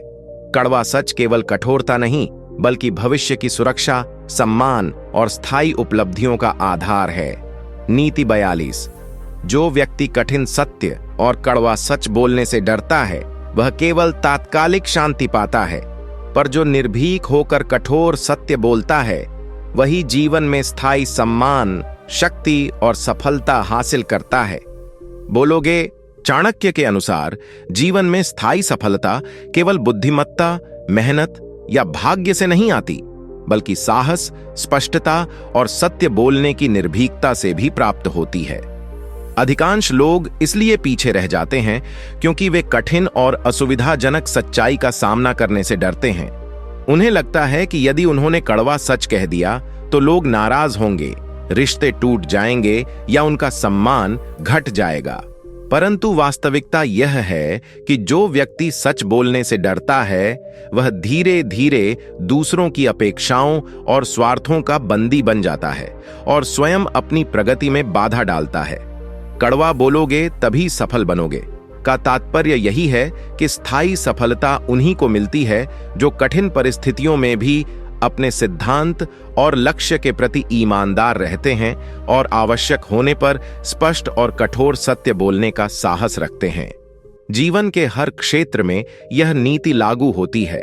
कड़वा सच केवल कठोरता नहीं, बल्कि भविष्य की सुरक्षा, सम्मान और स्थायी उपलब्धियों का आधार है। नीति 42। जो व्यक्ति कठिन सत्य और कड़वा सच बोलने से डरता है, वह केवल तात्कालिक शांति पाता है, पर जो निर्भीक होकर कठोर सत्य बोलता है, वही जीवन में स्थायी सम्मान, शक्ति और सफलता हासिल करता है। बोलोगे, चाणक्य के अनुसार जीवन में स्थायी सफलता केवल बुद्धिमत्ता, मेहनत या भाग्य से नहीं आती, बल्कि साहस, स्पष्टता और सत्य बोलने की निर्भीकता से भी प्राप्त होती है। अधिकांश लोग इसलिए पीछे रह जाते हैं क्योंकि वे कठिन और असुविधाजनक सच्चाई का सामना करने से डरते हैं। उन्हें लगता है कि यदि उन्होंने कड़वा सच कह दिया तो लोग नाराज होंगे, रिश्ते टूट जाएंगे या उनका सम्मान घट जाएगा। परंतु वास्तविकता यह है कि जो व्यक्ति सच बोलने से डरता है, वह धीरे धीरे दूसरों की अपेक्षाओं और स्वार्थों का बंदी बन जाता है और स्वयं अपनी प्रगति में बाधा डालता है। कड़वा बोलोगे तभी सफल बनोगे का तात्पर्य यही है कि स्थायी सफलता उन्हीं को मिलती है जो कठिन परिस्थितियों में भी अपने सिद्धांत और लक्ष्य के प्रति ईमानदार रहते हैं और आवश्यक होने पर स्पष्ट और कठोर सत्य बोलने का साहस रखते हैं। जीवन के हर क्षेत्र में यह नीति लागू होती है।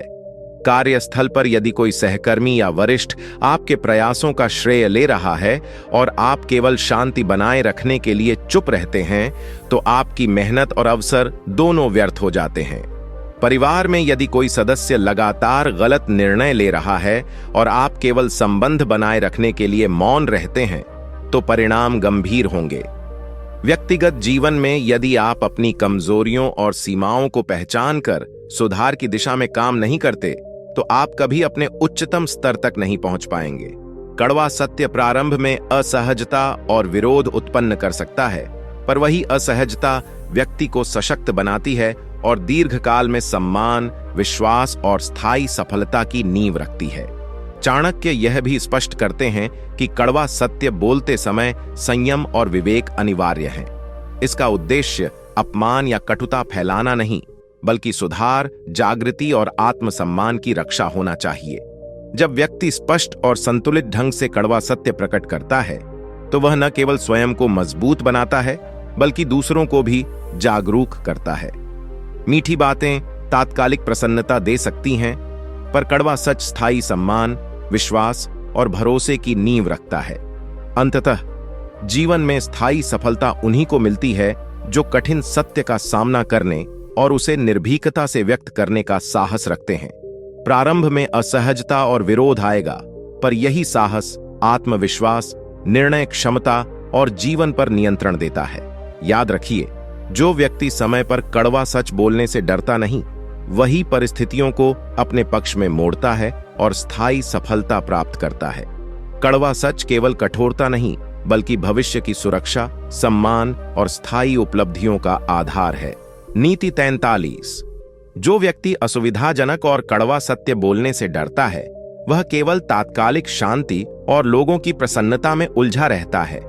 कार्यस्थल पर यदि कोई सहकर्मी या वरिष्ठ आपके प्रयासों का श्रेय ले रहा है और आप केवल शांति बनाए रखने के लिए चुप रहते हैं, तो आपकी मेहनत और अवसर दोनों व्यर्थ हो जाते हैं। परिवार में यदि कोई सदस्य लगातार गलत निर्णय ले रहा है और आप केवल संबंध बनाए रखने के लिए मौन रहते हैं, तो परिणाम गंभीर होंगे। व्यक्तिगत जीवन में यदि आप अपनी कमजोरियों और सीमाओं को पहचानकर सुधार की दिशा में काम नहीं करते, तो आप कभी अपने उच्चतम स्तर तक नहीं पहुंच पाएंगे। कड़वा सत्य प्रारंभ में असहजता और विरोध उत्पन्न कर सकता है, पर वही असहजता व्यक्ति को सशक्त बनाती है और दीर्घकाल में सम्मान, विश्वास और स्थायी सफलता की नींव रखती है। चाणक्य यह भी स्पष्ट करते हैं कि कड़वा सत्य बोलते समय संयम और विवेक अनिवार्य है। इसका उद्देश्य अपमान या कटुता फैलाना नहीं, बल्कि सुधार, जागृति और आत्मसम्मान की रक्षा होना चाहिए। जब व्यक्ति स्पष्ट और संतुलित ढंग से कड़वा सत्य प्रकट करता है, तो वह न केवल स्वयं को मजबूत बनाता है, बल्कि दूसरों को भी जागरूक करता है। मीठी बातें तात्कालिक प्रसन्नता दे सकती हैं, पर कड़वा सच स्थायी सम्मान, विश्वास और भरोसे की नींव रखता है। अंततः जीवन में स्थायी सफलता उन्हीं को मिलती है जो कठिन सत्य का सामना करने और उसे निर्भीकता से व्यक्त करने का साहस रखते हैं। प्रारंभ में असहजता और विरोध आएगा, पर यही साहस आत्मविश्वास, निर्णय क्षमता और जीवन पर नियंत्रण देता है। याद रखिए, जो व्यक्ति समय पर कड़वा सच बोलने से डरता नहीं, वही परिस्थितियों को अपने पक्ष में मोड़ता है और स्थायी सफलता प्राप्त करता है। कड़वा सच केवल कठोरता नहीं, बल्कि भविष्य की सुरक्षा, सम्मान और स्थायी उपलब्धियों का आधार है। नीति 43। जो व्यक्ति असुविधाजनक और कड़वा सत्य बोलने से डरता है, वह केवल तात्कालिक शांति और लोगों की प्रसन्नता में उलझा रहता है।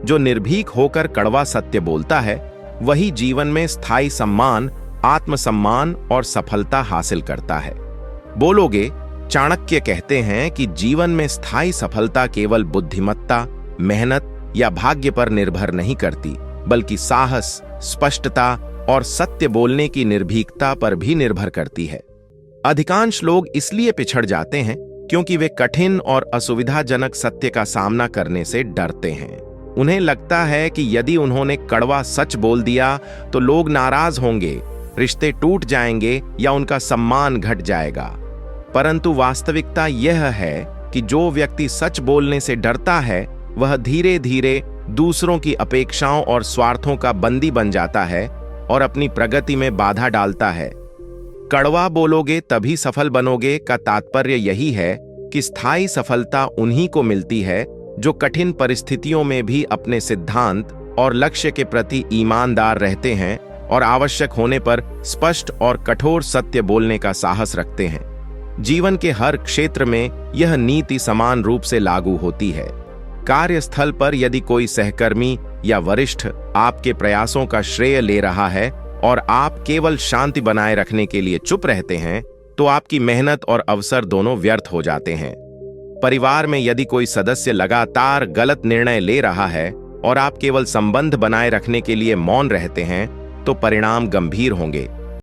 जो निर्भीक होकर कड़वा सत्य बोलता है, वही जीवन में स्थायी सम्मान, आत्मसम्मान और सफलता हासिल करता है। बोलोगे, चाणक्य कहते हैं कि जीवन में स्थायी सफलता केवल बुद्धिमत्ता, मेहनत या भाग्य पर निर्भर नहीं करती, बल्कि साहस, स्पष्टता और सत्य बोलने की निर्भीकता पर भी निर्भर करती है। अधिकांश लोग इसलिए पिछड़ जाते हैं क्योंकि वे कठिन और असुविधाजनक सत्य का सामना करने से डरते हैं। उन्हें लगता है कि यदि उन्होंने कड़वा सच बोल दिया तो लोग नाराज होंगे, रिश्ते टूट जाएंगे या उनका सम्मान घट जाएगा। परंतु वास्तविकता यह है कि जो व्यक्ति सच बोलने से डरता है, वह धीरे धीरे दूसरों की अपेक्षाओं और स्वार्थों का बंदी बन जाता है और अपनी प्रगति में बाधा डालता है। कड़वा बोलोगे तभी सफल बनोगे का तात्पर्य यही है कि स्थायी सफलता उन्हीं को मिलती है जो कठिन परिस्थितियों में भी अपने सिद्धांत और लक्ष्य के प्रति ईमानदार रहते हैं और आवश्यक होने पर स्पष्ट और कठोर सत्य बोलने का साहस रखते हैं। जीवन के हर क्षेत्र में यह नीति समान रूप से लागू होती है। कार्यस्थल पर यदि कोई सहकर्मी या वरिष्ठ आपके प्रयासों का श्रेय ले रहा है और आप केवल शांति बनाए रखने के लिए चुप रहते हैं, तो आपकी मेहनत और अवसर दोनों व्यर्थ हो जाते हैं। परिवार में यदि कोई सदस्य लगातार गलत निर्णय ले रहा है और आप केवल संबंध बनाए रखने के लिए मौन रहते हैं, तो परिणाम गंभीर होंगे।